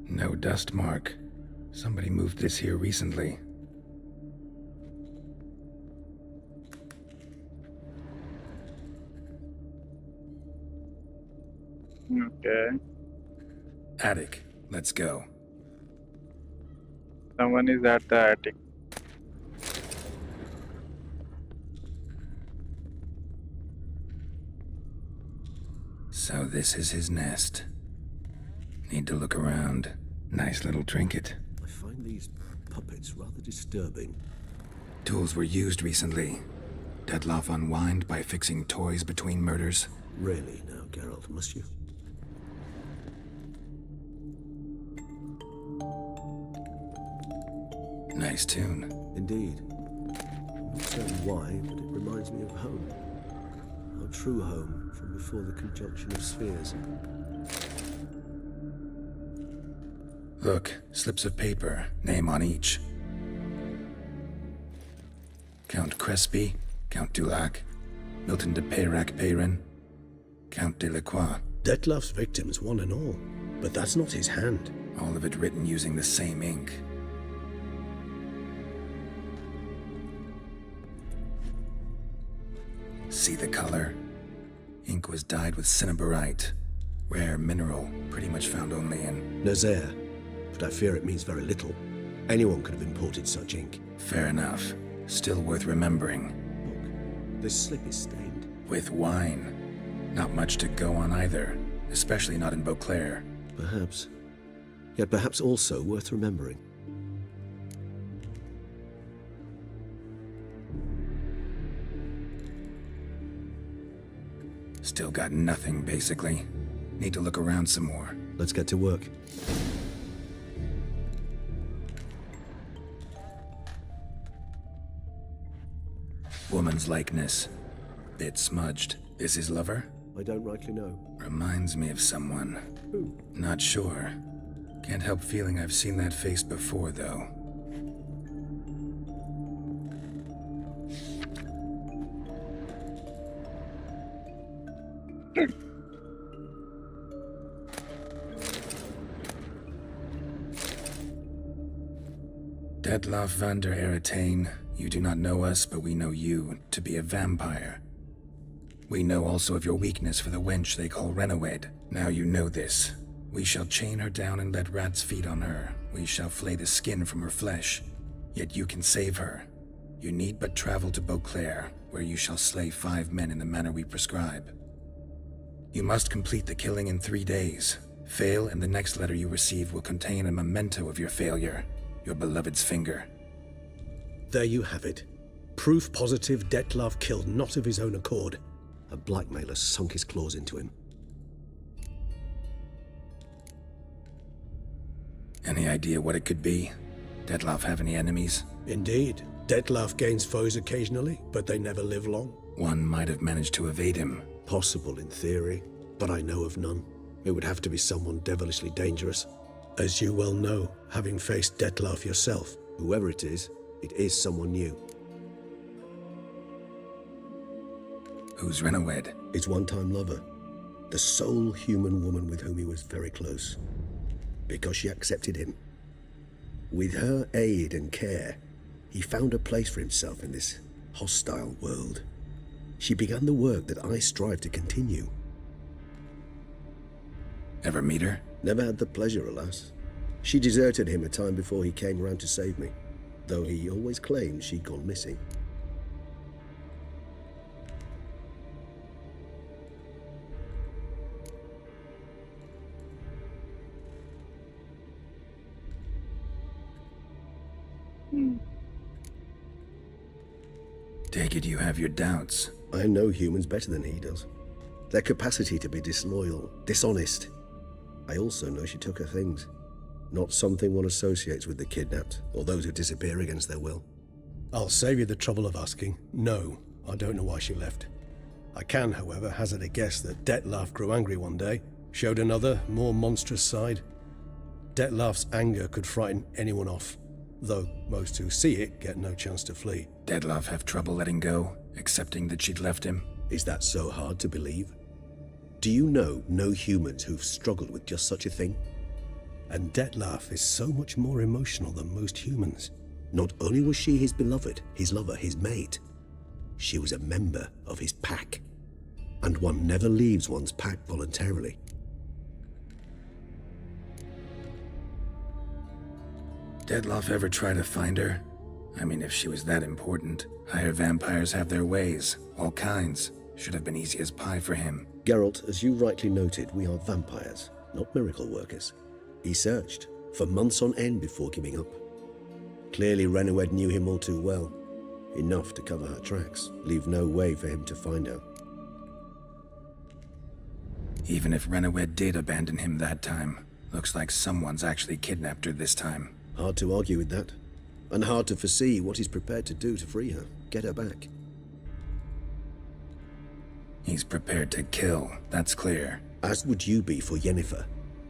Speaker 4: No dust mark. Somebody moved this here recently.
Speaker 8: Okay.
Speaker 4: Attic. Let's go.
Speaker 8: Someone is at the attic.
Speaker 4: So this is his nest. Need to look around. Nice little trinket.
Speaker 5: I find these puppets rather disturbing.
Speaker 4: Tools were used recently. Detloff unwind by fixing toys between murders.
Speaker 5: Really now, Geralt, must you?
Speaker 4: Nice tune.
Speaker 5: Indeed. I'm not certain why, but it reminds me of home. Our true home from before the conjunction of spheres.
Speaker 4: Look, slips of paper, name on each. Count Crespi, Count Dulac, Milton de Peyrac-Peyrin, Count Delacroix.
Speaker 5: Detloff's victims, one and all. But that's not his hand.
Speaker 4: All of it written using the same ink. See the color? Ink was dyed with cinnabarite. Rare mineral, pretty much found only in
Speaker 5: Nazaire. But I fear it means very little. Anyone could have imported such ink.
Speaker 4: Fair enough. Still worth remembering.
Speaker 5: Look, this slip is stained.
Speaker 4: With wine. Not much to go on either, especially not in Beauclair.
Speaker 5: Perhaps. Yet perhaps also worth remembering.
Speaker 4: Still got nothing, basically. Need to look around some more.
Speaker 5: Let's get to work.
Speaker 4: Woman's likeness. Bit smudged. Is his lover?
Speaker 5: I don't rightly know.
Speaker 4: Reminds me of someone.
Speaker 5: Who?
Speaker 4: Not sure. Can't help feeling I've seen that face before, though. Detloff van der Eretain, you do not know us, but we know you to be a vampire. We know also of your weakness for the wench they call Renawed. Now you know this. We shall chain her down and let rats feed on her. We shall flay the skin from her flesh. Yet you can save her. You need but travel to Beauclair, where you shall slay 5 men in the manner we prescribe. You must complete the killing in 3 days. Fail, and the next letter you receive will contain a memento of your failure. Your beloved's finger.
Speaker 5: There you have it. Proof positive Detloff killed not of his own accord. A blackmailer sunk his claws into him.
Speaker 4: Any idea what it could be? Detloff have any enemies?
Speaker 5: Indeed. Detloff gains foes occasionally, but they never live long.
Speaker 4: One might have managed to evade him.
Speaker 5: Possible in theory, but I know of none. It would have to be someone devilishly dangerous. As you well know, having faced Detloff yourself, whoever it is someone new.
Speaker 4: Who's Renawed?
Speaker 5: His one-time lover. The sole human woman with whom he was very close. Because she accepted him. With her aid and care, he found a place for himself in this hostile world. She began the work that I strive to continue.
Speaker 4: Ever meet her?
Speaker 5: Never had the pleasure, alas. She deserted him a time before he came round to save me, though he always claimed she'd gone missing.
Speaker 4: Take it you have your doubts.
Speaker 5: I know humans better than he does. Their capacity to be disloyal, dishonest. I also know she took her things. Not something one associates with the kidnapped, or those who disappear against their will. I'll save you the trouble of asking. No, I don't know why she left. I can, however, hazard a guess that Detloff grew angry one day, showed another, more monstrous side. Detloff's anger could frighten anyone off, though most who see it get no chance to flee.
Speaker 4: Detloff have trouble letting go, accepting that she'd left him?
Speaker 5: Is that so hard to believe? Do you know no humans who've struggled with just such a thing? And Detlef is so much more emotional than most humans. Not only was she his beloved, his lover, his mate, she was a member of his pack. And one never leaves one's pack voluntarily.
Speaker 4: Detlef ever try to find her? I mean, if she was that important. Higher vampires have their ways, all kinds. Should have been easy as pie for him.
Speaker 5: Geralt, as you rightly noted, we are vampires, not miracle workers. He searched for months on end before giving up. Clearly Renoed knew him all too well. Enough to cover her tracks, leave no way for him to find her.
Speaker 4: Even if Renoed did abandon him that time, looks like someone's actually kidnapped her this time.
Speaker 5: Hard to argue with that. And hard to foresee what he's prepared to do to free her, get her back.
Speaker 4: He's prepared to kill, that's clear.
Speaker 5: As would you be for Yennefer.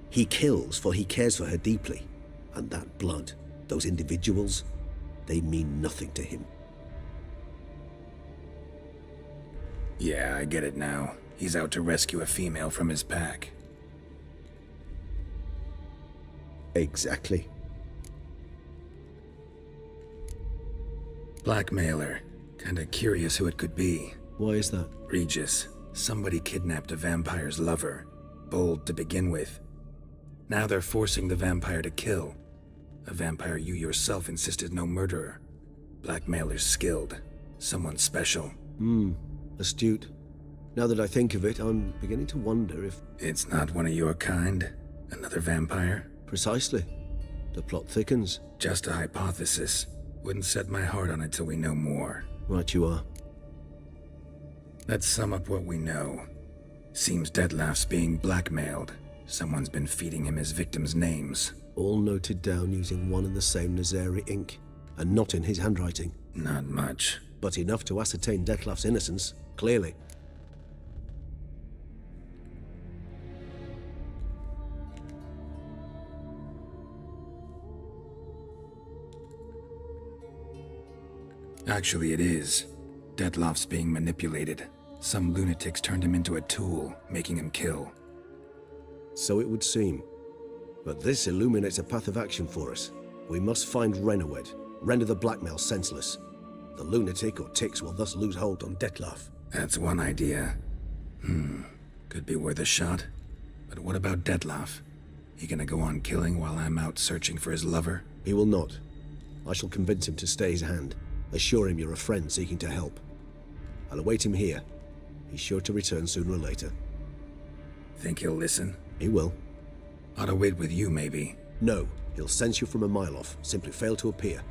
Speaker 5: He kills for he cares for her deeply. And that blood, those individuals, they mean nothing to him.
Speaker 4: Yeah, I get it now. He's out to rescue a female from his pack.
Speaker 5: Exactly.
Speaker 4: Blackmailer. Kinda curious who it could be.
Speaker 5: Why is that?
Speaker 4: Regis. Somebody kidnapped a vampire's lover. Bold to begin with. Now they're forcing the vampire to kill. A vampire you yourself insisted no murderer. Blackmailer's skilled. Someone special.
Speaker 5: Astute. Now that I think of it, I'm beginning to wonder if...
Speaker 4: It's not one of your kind? Another vampire?
Speaker 5: Precisely. The plot thickens.
Speaker 4: Just a hypothesis. Wouldn't set my heart on it till we know more.
Speaker 5: Right you are.
Speaker 4: Let's sum up what we know. Seems Detlef's being blackmailed. Someone's been feeding him his victims' names.
Speaker 5: All noted down using one and the same Nazari ink, and not in his handwriting.
Speaker 4: Not much.
Speaker 5: But enough to ascertain Detlef's innocence, clearly.
Speaker 4: Actually, it is. Detlef's being manipulated. Some lunatics turned him into a tool, making him kill.
Speaker 5: So it would seem. But this illuminates a path of action for us. We must find Renoed, render the blackmail senseless. The lunatic or ticks will thus lose hold on Detlef.
Speaker 4: That's one idea. Could be worth a shot. But what about Detlef? He gonna go on killing while I'm out searching for his lover?
Speaker 5: He will not. I shall convince him to stay his hand. Assure him you're a friend seeking to help. I'll await him here. He's sure to return sooner or later.
Speaker 4: Think he'll listen?
Speaker 5: He will.
Speaker 4: Ought to wait with you, maybe.
Speaker 5: No, he'll sense you from a mile off. Simply fail to appear.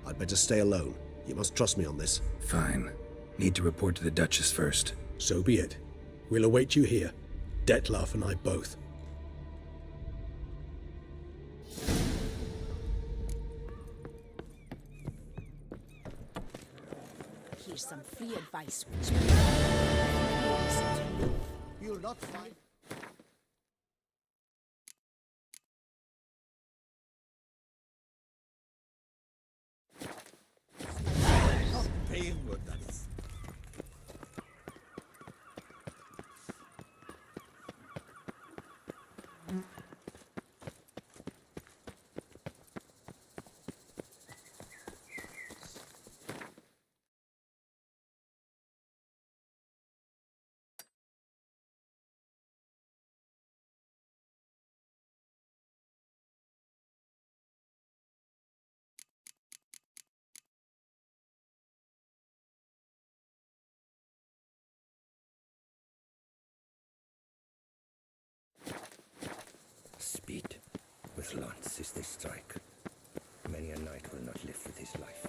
Speaker 5: I'd better stay alone. You must trust me on this.
Speaker 4: Fine. Need to report to the Duchess first.
Speaker 5: So be it. We'll await you here. Detlef and I both.
Speaker 3: Here's some free advice which
Speaker 2: You'll not find... Not paying what that is.
Speaker 14: Speed with lance is this strike. Many a knight will not live with his life.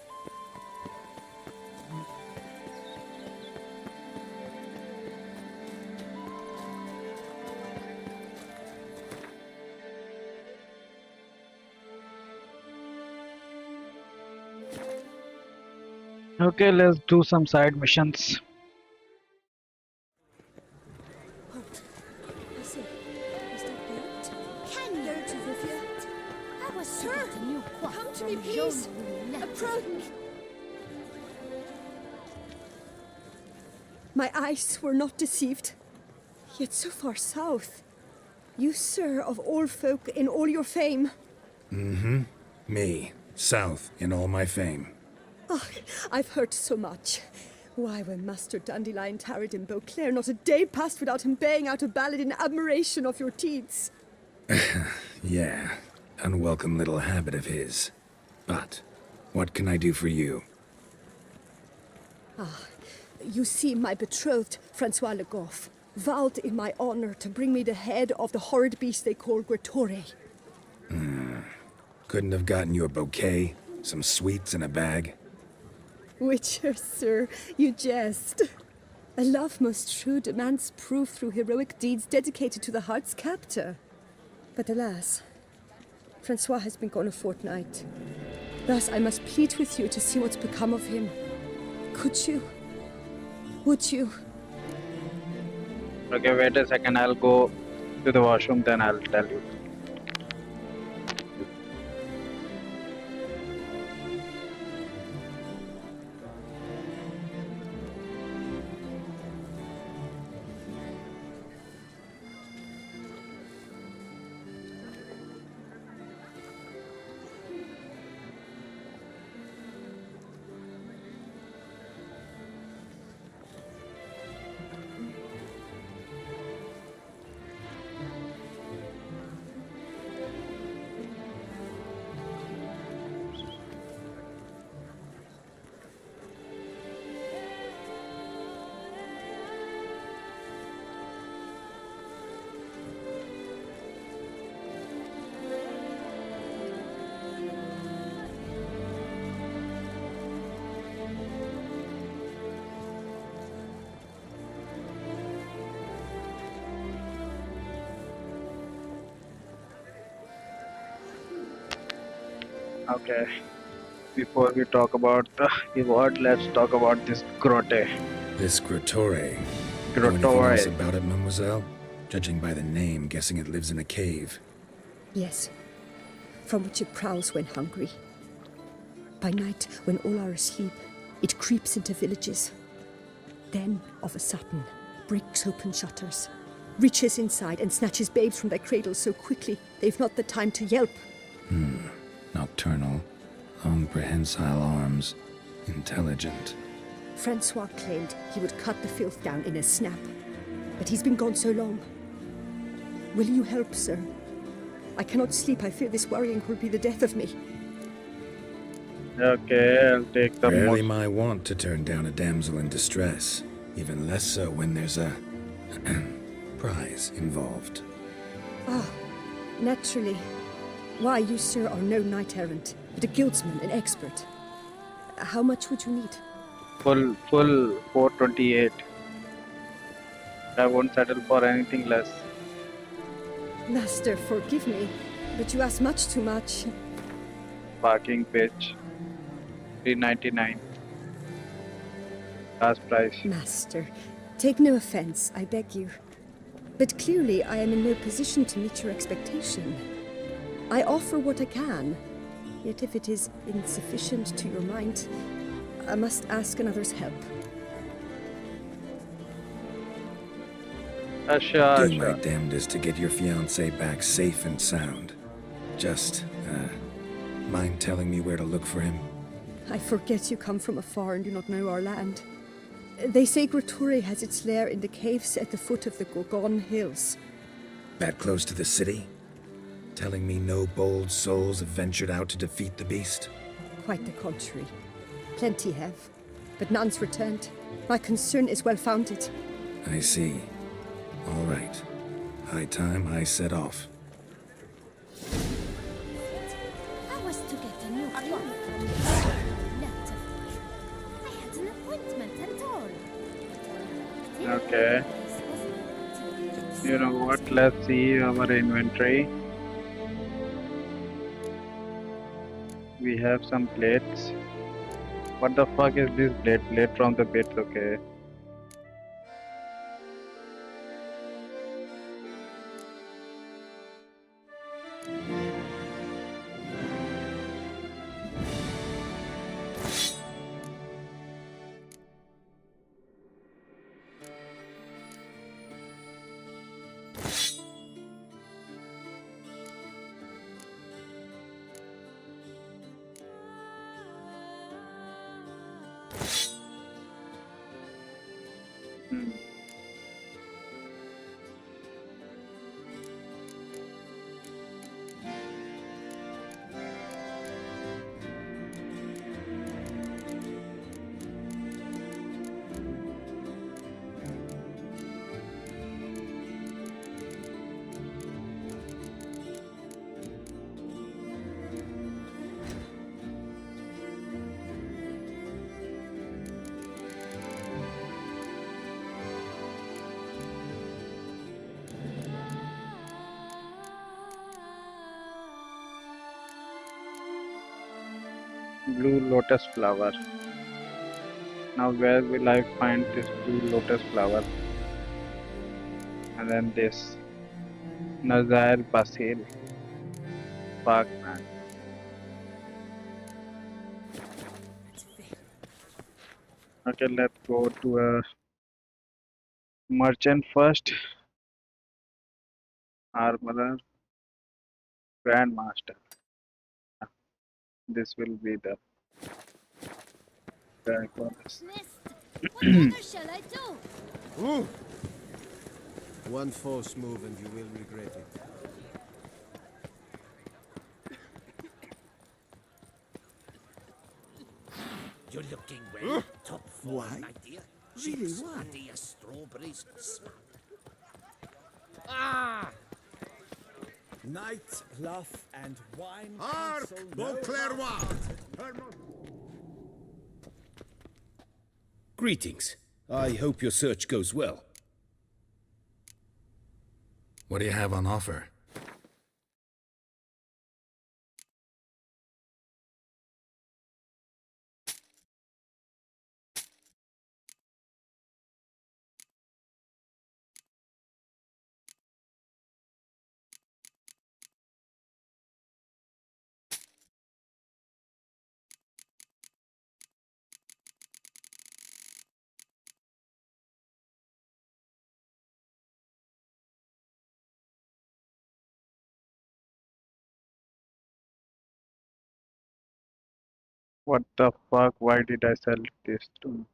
Speaker 8: Okay, let's do some side missions.
Speaker 11: Halt. I say, is that Geralt? Can Geralt of Rivia? I was to get a new coif
Speaker 15: Come to me,
Speaker 11: from
Speaker 15: please.
Speaker 11: Jean Roulette.
Speaker 15: Approach.
Speaker 3: My eyes were not deceived. Yet so far south. You, sir, of all folk in all your fame.
Speaker 4: Mm-hmm. Me, south in all my fame.
Speaker 3: Oh, I've heard so much. Why, when Master Dandelion tarried in Beauclair, not a day passed without him baying out a ballad in admiration of your deeds.
Speaker 4: Yeah, unwelcome little habit of his. But, what can I do for you?
Speaker 3: You see, my betrothed, Francois Le Goff, vowed in my honor to bring me the head of the horrid beast they call Gretore.
Speaker 4: Couldn't have gotten you a bouquet, some sweets in a bag?
Speaker 3: Witcher, sir, you jest. A love most true demands proof through heroic deeds dedicated to the heart's captor. But alas, Francois has been gone a fortnight. Thus I must plead with you to see what's become of him. Could you? Would you?
Speaker 1: Okay, wait a second. I'll go to the washroom, then I'll tell you. Okay, before we talk about the reward, let's talk about this grotte.
Speaker 4: This Gretore. Know anything else about it, mademoiselle? Judging by the name, guessing it lives in a cave.
Speaker 3: Yes, from which it prowls when hungry. By night, when all are asleep, it creeps into villages. Then, of a sudden, breaks open shutters, reaches inside and snatches babes from their cradles so quickly they've not the time to yelp.
Speaker 4: Nocturnal, long prehensile arms, intelligent.
Speaker 3: Francois claimed he would cut the filth down in a snap, but he's been gone so long. Will you help, sir? I cannot sleep. I fear this worrying will be the death of me.
Speaker 1: Okay, I'll take the
Speaker 4: Rarely my wont to turn down a damsel in distress, even less so when there's a prize involved.
Speaker 3: Naturally. Why, you, sir, are no knight-errant, but a guildsman, an expert. How much would you need?
Speaker 1: full 428. I won't settle for anything less.
Speaker 3: Master, forgive me, but you ask much too much.
Speaker 1: Parking pitch, 399. Last price.
Speaker 3: Master, take no offense, I beg you. But clearly I am in no position to meet your expectation. I offer what I can, yet if it is insufficient to your mind, I must ask another's help.
Speaker 4: Do my damnedest to get your fiancé back safe and sound. Just, mind telling me where to look for him?
Speaker 3: I forget you come from afar and do not know our land. They say Gretore has its lair in the caves at the foot of the Gorgon Hills.
Speaker 4: That close to the city? Telling me no bold souls have ventured out to defeat the beast?
Speaker 3: Quite the contrary. Plenty have, but none's returned. My concern is well-founded.
Speaker 4: I see. All right. High time I set off.
Speaker 11: I was to get a new clock from the letter. I had an appointment and all.
Speaker 1: Okay. You know what? Let's see our inventory. We have some plates. What the fuck is this plate? Plate from the pits, okay.
Speaker 8: Hmm. Blue lotus flower. Now where will I find this blue lotus flower? And then this Nazar Basil Parkman. Okay, let's go to a merchant first. Armorer, Grandmaster. This will be the bonus.
Speaker 11: Whatever shall I do?
Speaker 12: One false move and you will regret it.
Speaker 14: You're looking well. Top form,
Speaker 12: Why?
Speaker 14: my dear.
Speaker 12: Really,
Speaker 14: Chips,
Speaker 12: why?
Speaker 14: dear strawberries.
Speaker 12: Night, laugh, and wine.
Speaker 2: Hark,
Speaker 12: cancel
Speaker 2: Beauclerc!
Speaker 9: Greetings. I hope your search goes well.
Speaker 4: What do you have on offer?
Speaker 8: What the fuck? Why did I sell this to?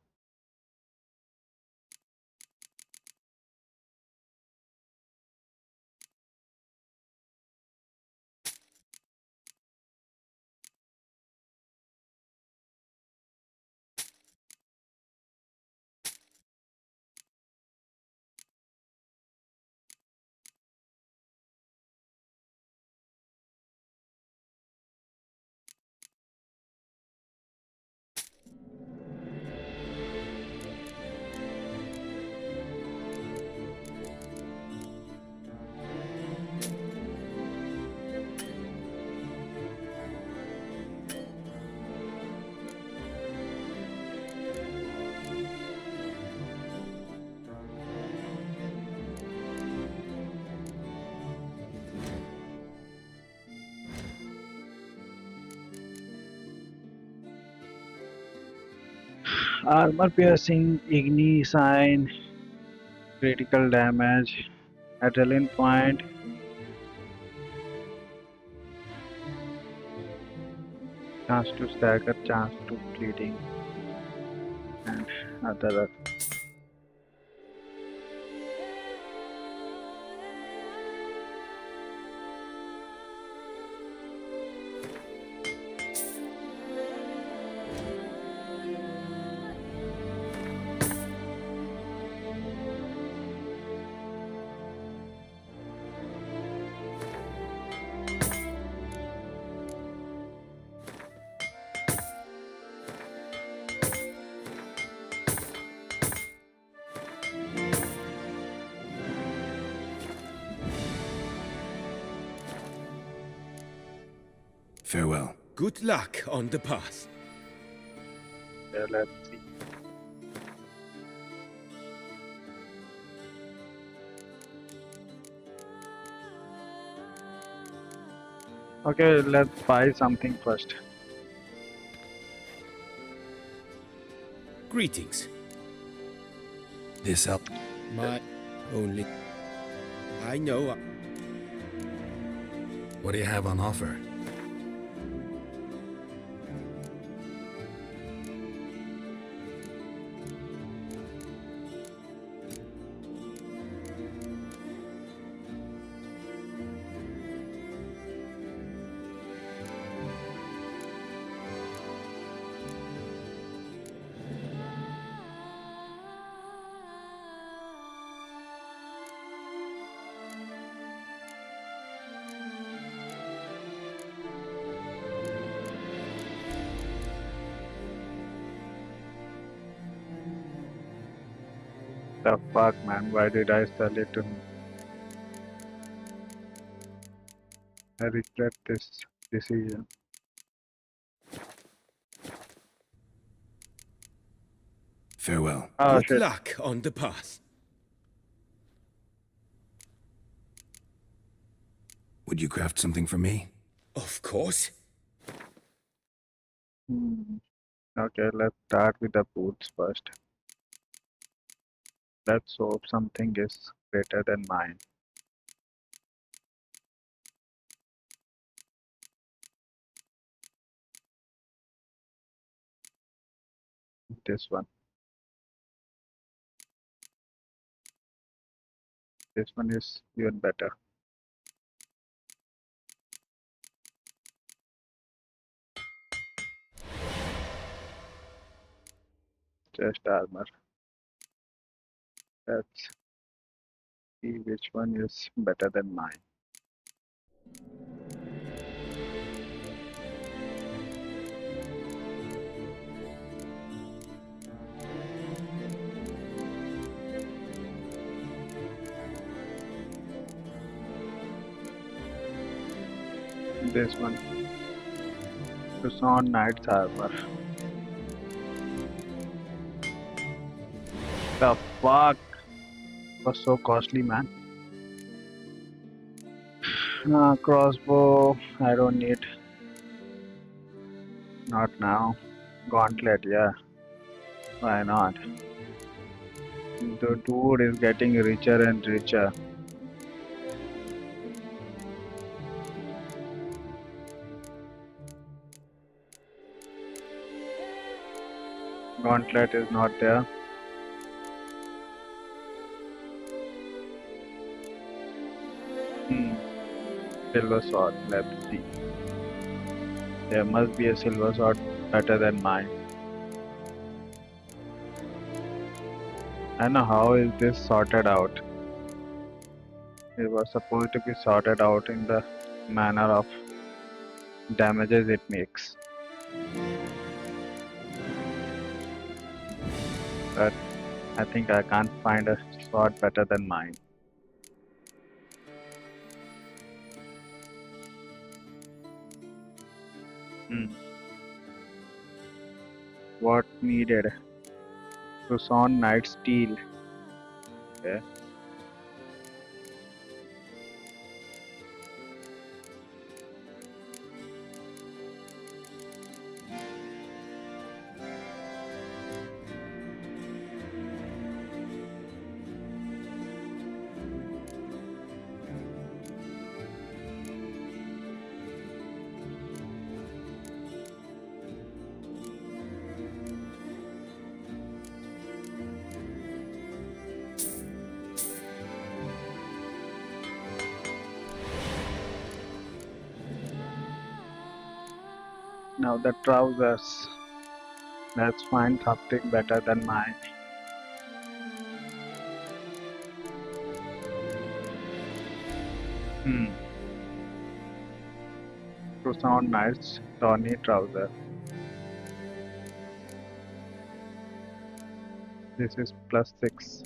Speaker 8: Armor piercing, igni sign, critical damage, adrenaline point, chance to stagger, chance to bleeding, and other.
Speaker 4: Farewell.
Speaker 12: Good luck on the path.
Speaker 8: Yeah, let's see. Okay, let's buy something first.
Speaker 9: Greetings.
Speaker 4: This up.
Speaker 12: My only. I know.
Speaker 4: What do you have on offer?
Speaker 8: The fuck, man? Why did I sell it to him? I regret this decision.
Speaker 4: Farewell.
Speaker 8: Oh
Speaker 12: Good
Speaker 8: shit.
Speaker 12: luck on the path.
Speaker 4: Would you craft something for me?
Speaker 12: Of course.
Speaker 8: Okay, let's start with the boots first. Let's hope something is greater than mine. This one. This one is even better. Chest armor. Let's see which one is better than mine. This one. Tucson Knight's armor. The fuck? Was so costly, man. Crossbow, I don't need. Not now. Gauntlet, yeah. Why not? The dude is getting richer and richer. Gauntlet is not there. Silver sword, let's see. There must be a silver sword better than mine. I don't know how is this sorted out. It was supposed to be sorted out in the manner of damages it makes. But I think I can't find a sword better than mine. What needed? Tucson Knight Steel. Okay. Now the trousers. Let's find something better than mine. Tucson Knight's Tawny trouser. This is +6.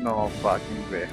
Speaker 8: No fucking way.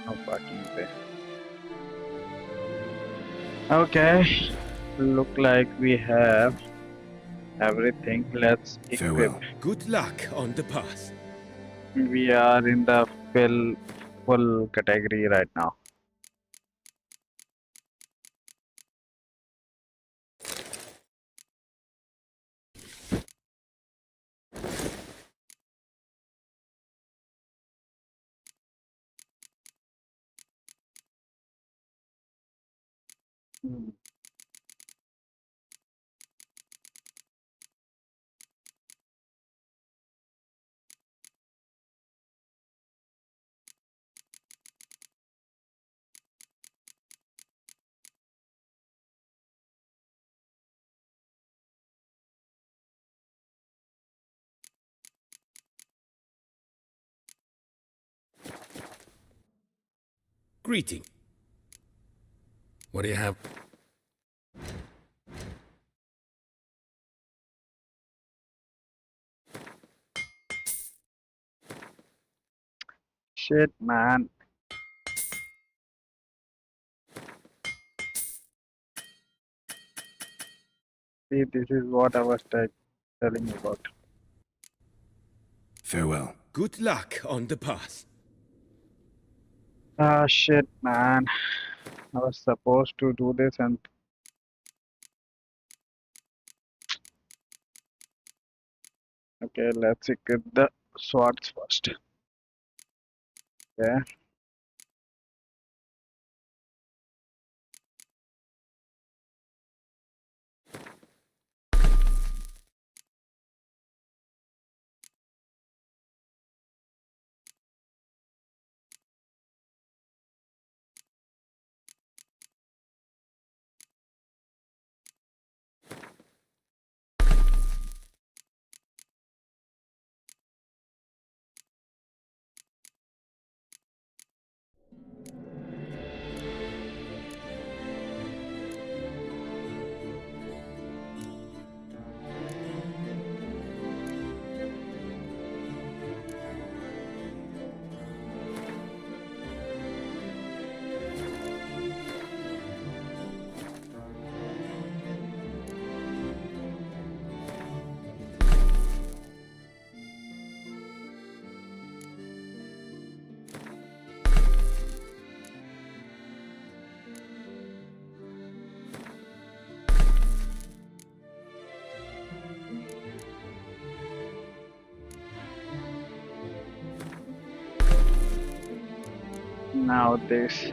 Speaker 8: No fucking way. Okay, look like we have everything. Let's equip.
Speaker 4: Farewell.
Speaker 12: Good luck on the path.
Speaker 8: We are in the full category right now.
Speaker 12: Greeting.
Speaker 4: What do you have?
Speaker 8: Shit, man. See, this is what I was telling you about.
Speaker 4: Farewell.
Speaker 12: Good luck on the path.
Speaker 8: Ah, shit, man. I was supposed to do this and... Okay, let's equip the swords first. Okay. Now this.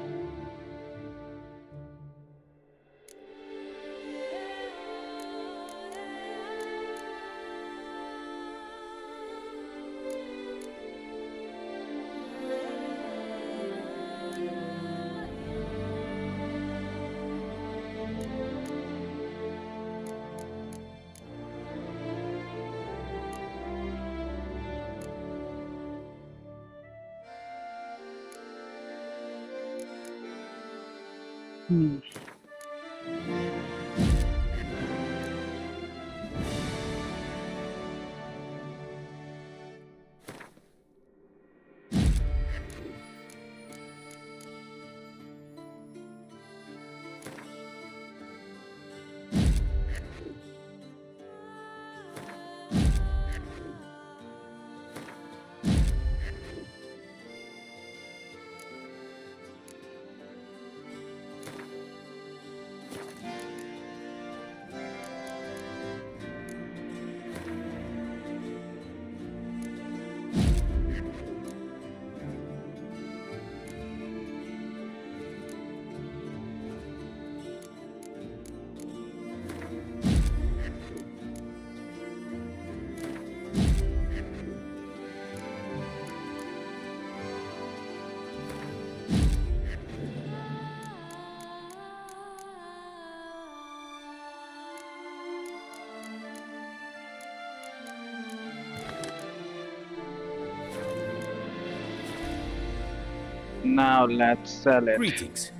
Speaker 8: Now let's sell it.
Speaker 12: Greetings.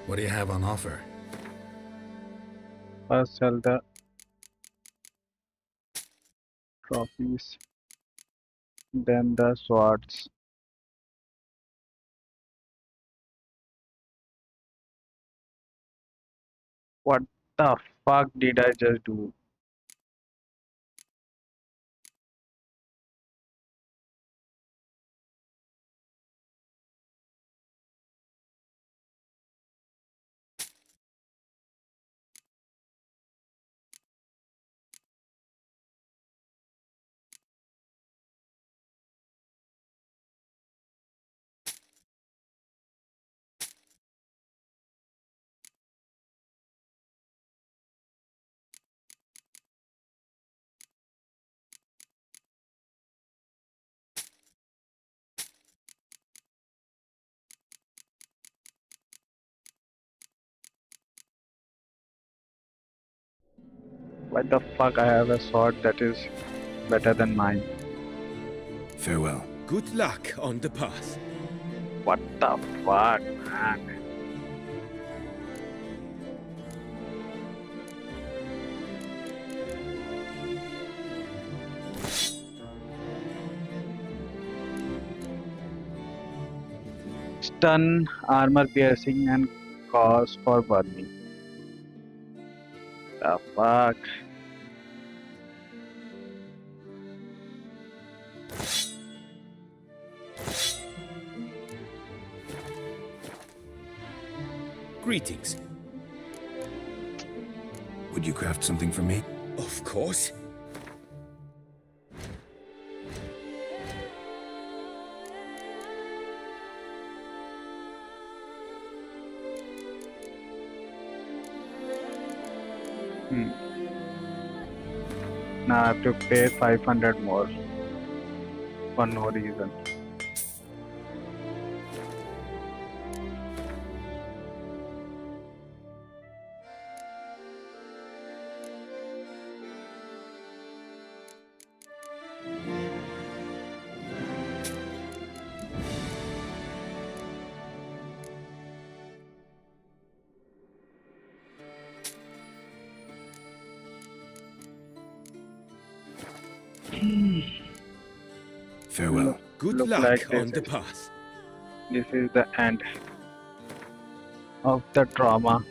Speaker 4: What do you have on offer?
Speaker 8: First sell the trophies, then the swords. What the fuck did I just do? Why the fuck I have a sword that is better than mine?
Speaker 4: Farewell.
Speaker 12: Good luck on the path.
Speaker 8: What the fuck, man? Stun, armor piercing, and cause for burning. The fuck?
Speaker 12: Greetings.
Speaker 4: Would you craft something for me?
Speaker 12: Of course.
Speaker 8: Now I have to pay 500 more for no reason.
Speaker 4: Farewell.
Speaker 12: Good
Speaker 8: Look
Speaker 12: luck
Speaker 8: like
Speaker 12: on
Speaker 8: this
Speaker 12: the path.
Speaker 8: This is the end of the drama.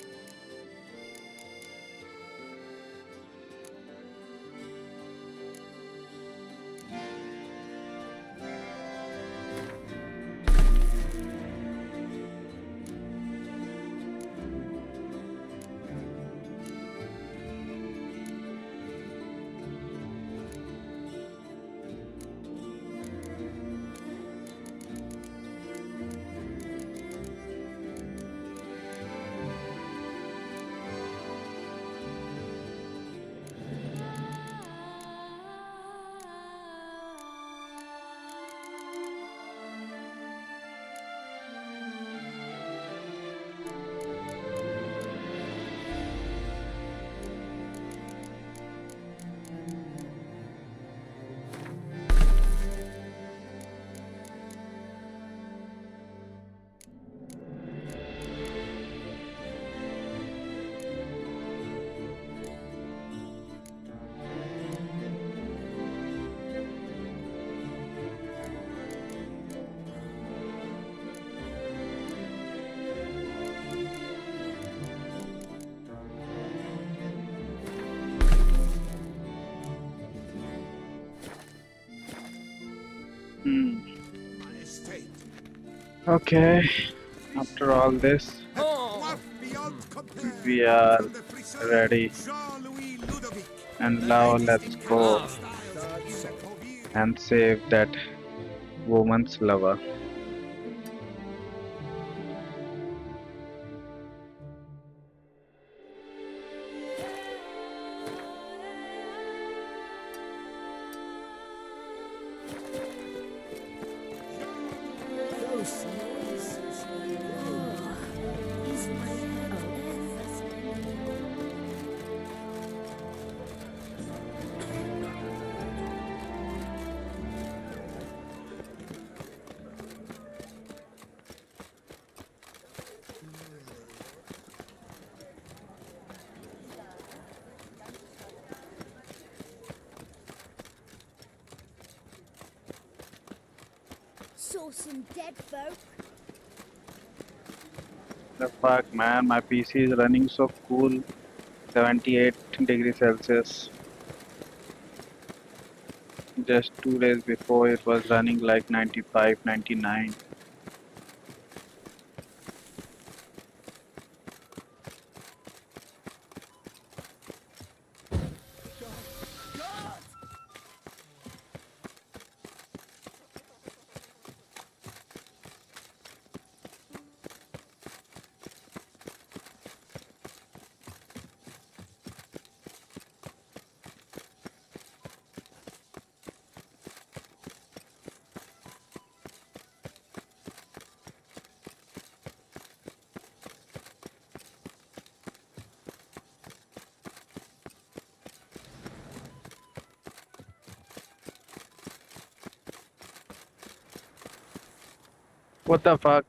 Speaker 8: Okay, after all this, we are ready. And now let's go and save that woman's lover.
Speaker 11: saw some dead folk.
Speaker 8: The fuck, man, my PC is running so cool. 78 degrees Celsius. Just 2 days before it was running like 95, 99. What the fuck?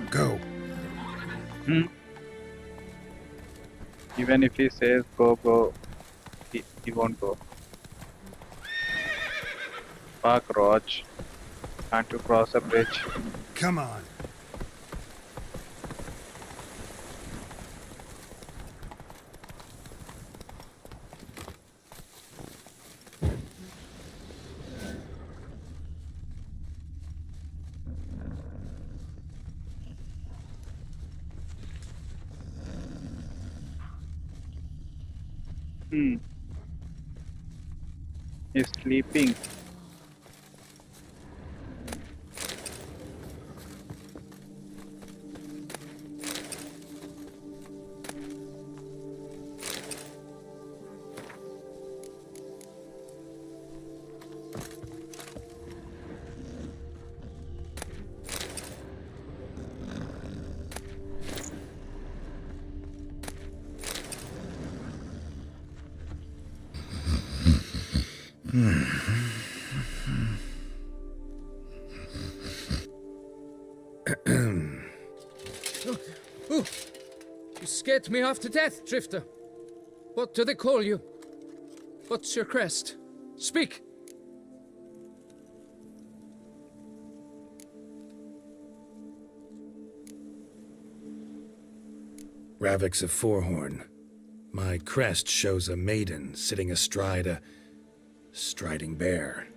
Speaker 4: Go.
Speaker 8: Even if he says go, he won't go. Fuck, Raj. Can't you cross a bridge?
Speaker 4: Come on.
Speaker 8: He's sleeping.
Speaker 7: Ooh, you scared me half to death, Drifter. What do they call you? What's your crest? Speak!
Speaker 4: Ravix of Forehorn. My crest shows a maiden sitting astride a striding bear.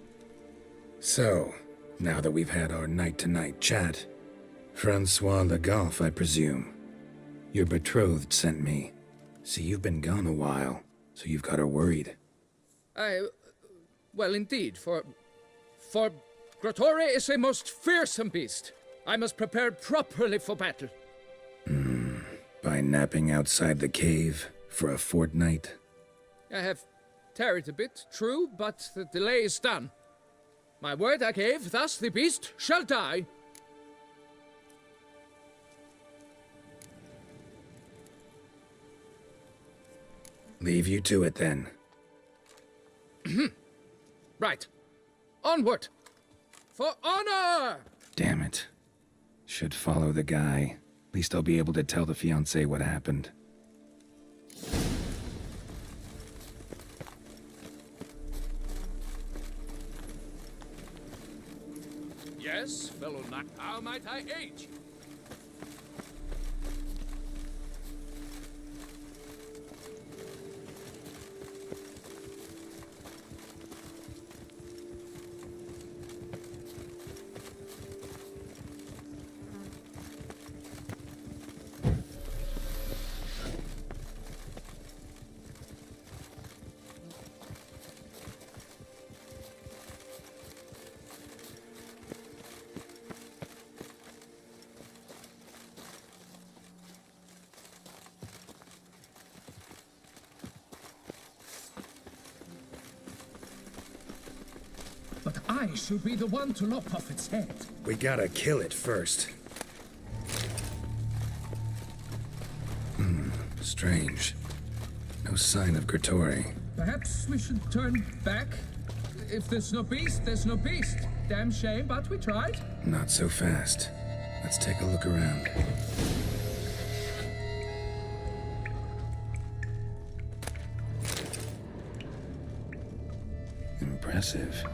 Speaker 4: So, now that we've had our night-to-night chat, Francois Le Goff, I presume. Your betrothed sent me. See, you've been gone a while, so you've got her worried.
Speaker 7: Well, indeed, for Grottore is a most fearsome beast. I must prepare properly for battle.
Speaker 4: By napping outside the cave for a fortnight?
Speaker 7: I have tarried a bit, true, but the delay is done. My word I gave, thus the beast shall die.
Speaker 4: Leave you to it, then.
Speaker 7: Right. Onward! For honor!
Speaker 4: Damn it. Should follow the guy. At least I'll be able to tell the fiancé what happened.
Speaker 7: Yes, fellow knight, how might I aid you? But I should be the one to lop off its head.
Speaker 4: We gotta kill it first. Strange. No sign of Grottore.
Speaker 7: Perhaps we should turn back? If there's no beast, there's no beast. Damn shame, but we tried.
Speaker 4: Not so fast. Let's take a look around. Impressive.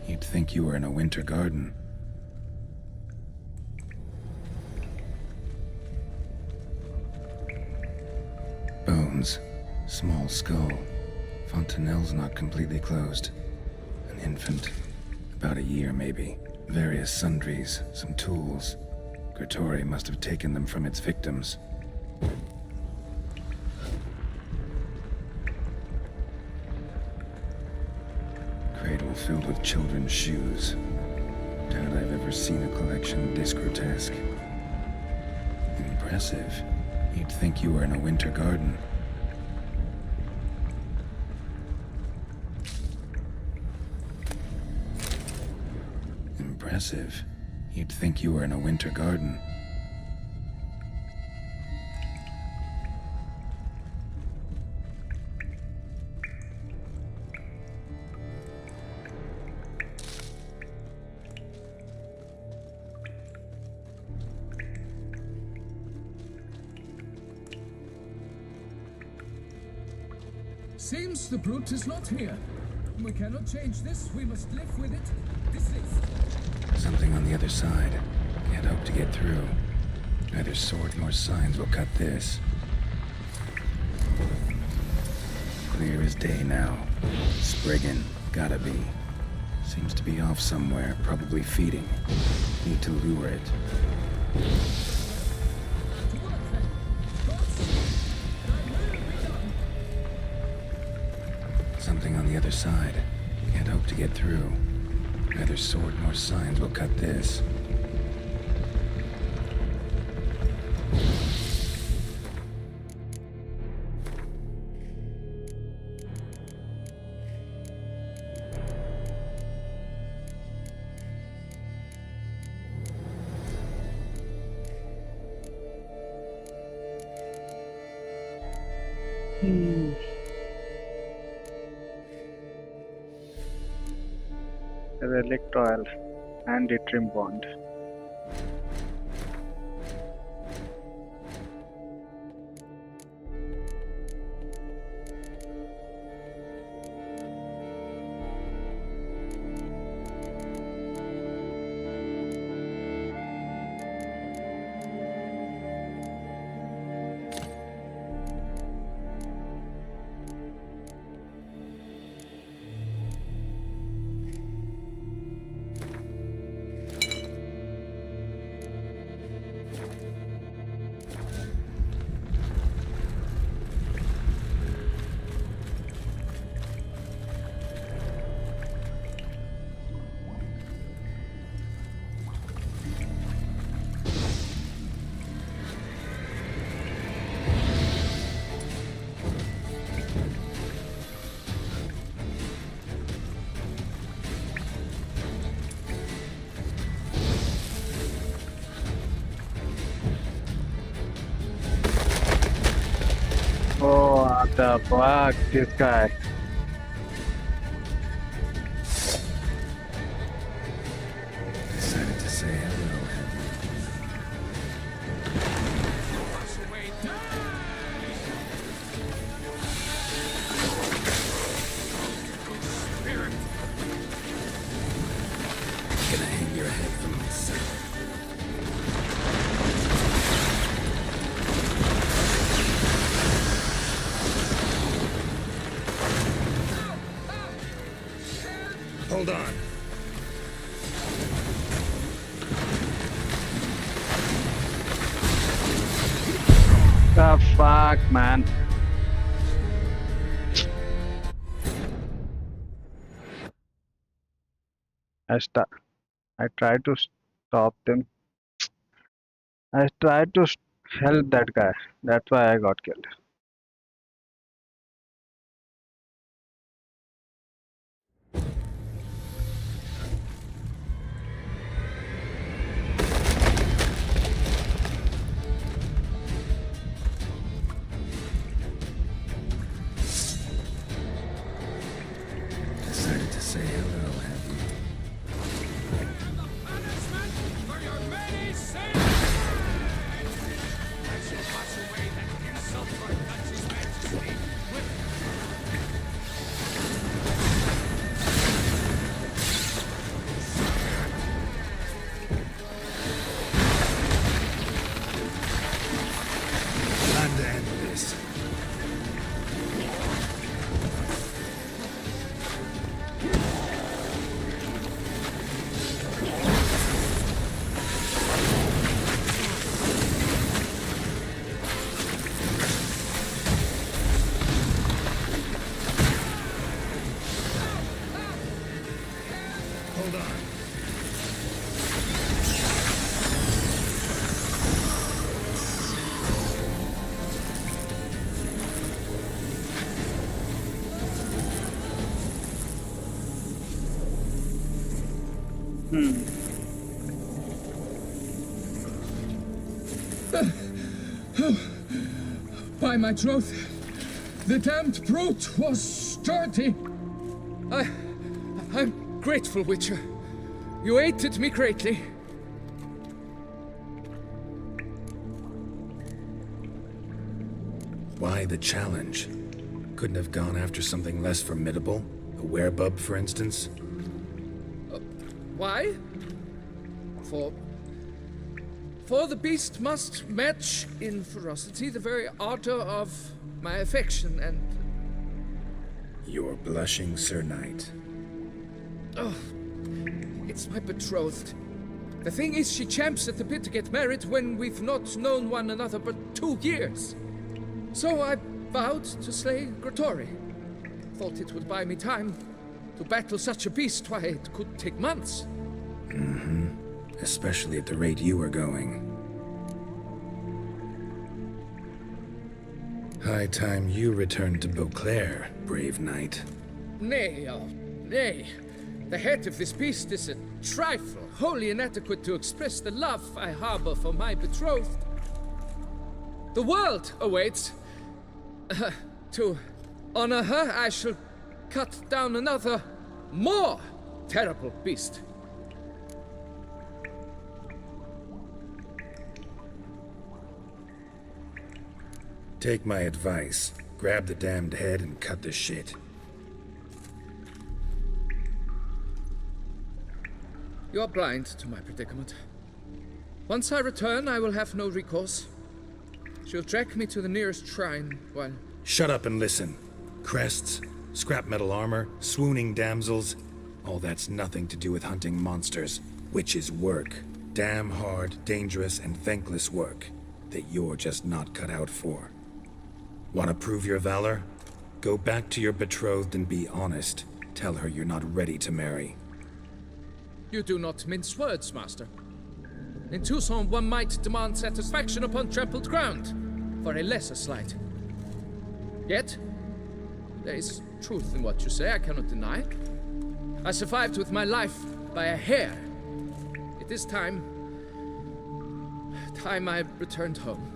Speaker 4: You'd think you were in a winter garden. Bones. Small skull. Fontanelle's not completely closed. An infant. About a year, maybe. Various sundries, some tools. Gertori must have taken them from its victims. Cradle filled with children's shoes. Doubt I've ever seen a collection this grotesque. Impressive. You'd think you were in a winter garden. Impressive. You'd think you were in a winter garden.
Speaker 7: Seems the brute is not here. We cannot change this. We must live with it. This is...
Speaker 4: Something on the other side. Can't hope to get through. Neither sword nor signs will cut this. Clear as day now. Spriggan. Gotta be. Seems to be off somewhere, probably feeding. Need to lure it. Something on the other side. Can't hope to get through. Neither sword nor signs will cut this.
Speaker 8: Relic oil and Ditrim bond. Oh, what the fuck, this guy.
Speaker 4: Decided to say hello. Gonna hang your head from myself. Hold on.
Speaker 8: The fuck, man. I tried to stop them. I tried to help that guy. That's why I got killed.
Speaker 4: Decided to say hello.
Speaker 7: By my troth, the damned brute was sturdy. I'm grateful, Witcher. You aided me greatly.
Speaker 4: Why the challenge? Couldn't have gone after something less formidable? A werebub, for instance?
Speaker 7: Why? For the beast must match in ferocity the very ardor of my affection and...
Speaker 4: You're blushing, Sir Knight.
Speaker 7: Oh, it's my betrothed. The thing is, she champs at the bit to get married when we've not known one another but 2 years. So I vowed to slay Grottori. Thought it would buy me time to battle such a beast. Why, it could take months.
Speaker 4: Mm-hmm. Especially at the rate you were going. High time you returned to Beauclair, brave knight.
Speaker 7: Nay, oh, nay. The head of this beast is a trifle, wholly inadequate to express the love I harbor for my betrothed. The world awaits. To honor her, I shall cut down another, more terrible beast.
Speaker 4: Take my advice. Grab the damned head and cut the shit.
Speaker 7: You are blind to my predicament. Once I return, I will have no recourse. She'll track me to the nearest shrine while...
Speaker 4: Shut up and listen. Crests, scrap metal armor, swooning damsels. All that's nothing to do with hunting monsters. Witches' work. Damn hard, dangerous, and thankless work that you're just not cut out for. Want to prove your valor? Go back to your betrothed and be honest. Tell her you're not ready to marry.
Speaker 7: You do not mince words, master. In Tucson, one might demand satisfaction upon trampled ground for a lesser slight. Yet, there is truth in what you say, I cannot deny. I survived with my life by a hair. It is time I returned home.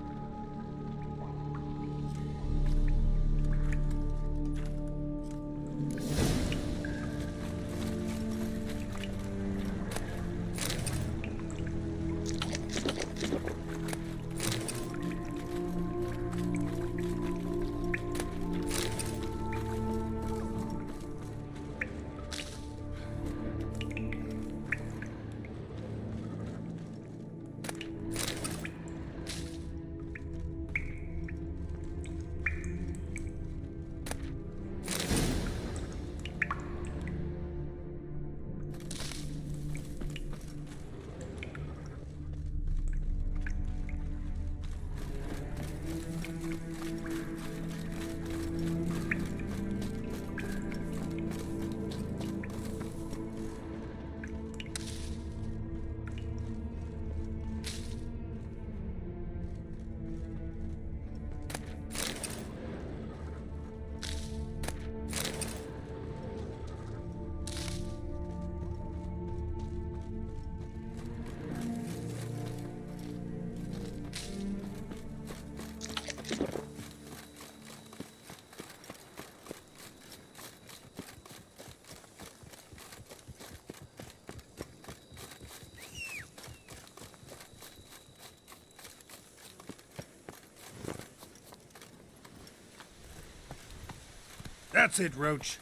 Speaker 4: That's it, Roach.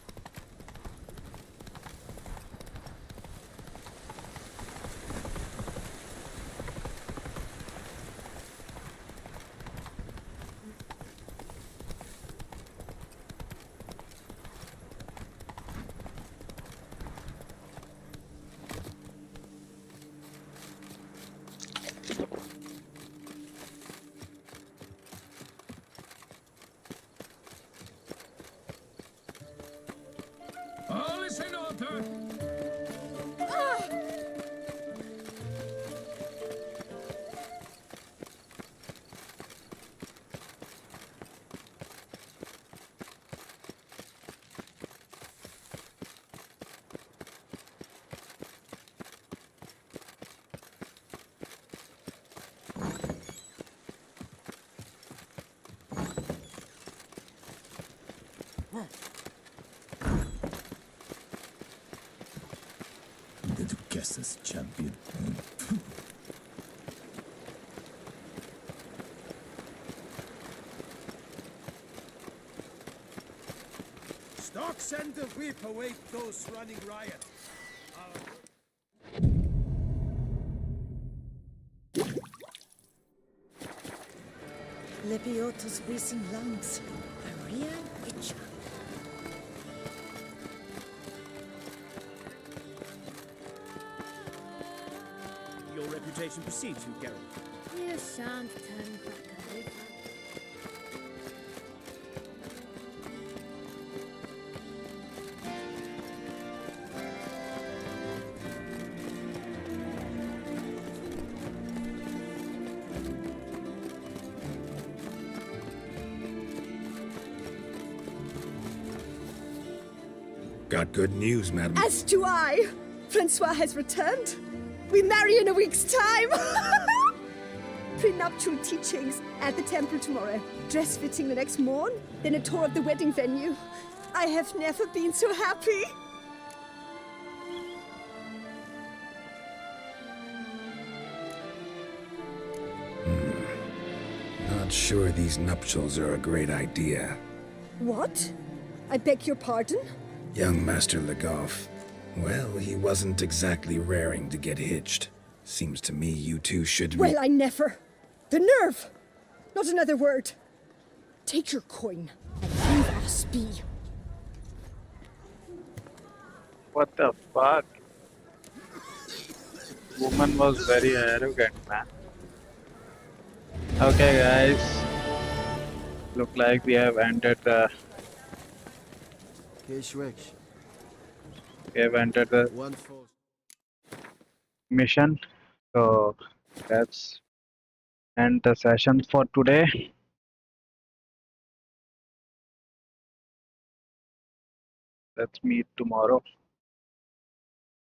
Speaker 15: Sorceresses champion.
Speaker 2: Stock send the whip await those running riot.
Speaker 3: Lebioto's wheezing lungs. A real witcher.
Speaker 12: Your reputation precedes you, Geralt.
Speaker 11: You shan't turn back a river.
Speaker 4: Got good news, madam.
Speaker 3: As do I! Francois has returned. We marry in a week's time! Prenuptial teachings at the temple tomorrow. Dress fitting the next morn, then a tour of the wedding venue. I have never been so happy.
Speaker 4: Not sure these nuptials are a great idea.
Speaker 3: What? I beg your pardon?
Speaker 4: Young Master Legoff. Well, he wasn't exactly raring to get hitched. Seems to me you two should...
Speaker 3: Well, I never. The nerve! Not another word. Take your coin and leave us be.
Speaker 8: What the fuck? Woman was very arrogant, man. Okay, guys. Look like we have entered the... We have entered the mission. So let's end the session for today. Let's meet tomorrow.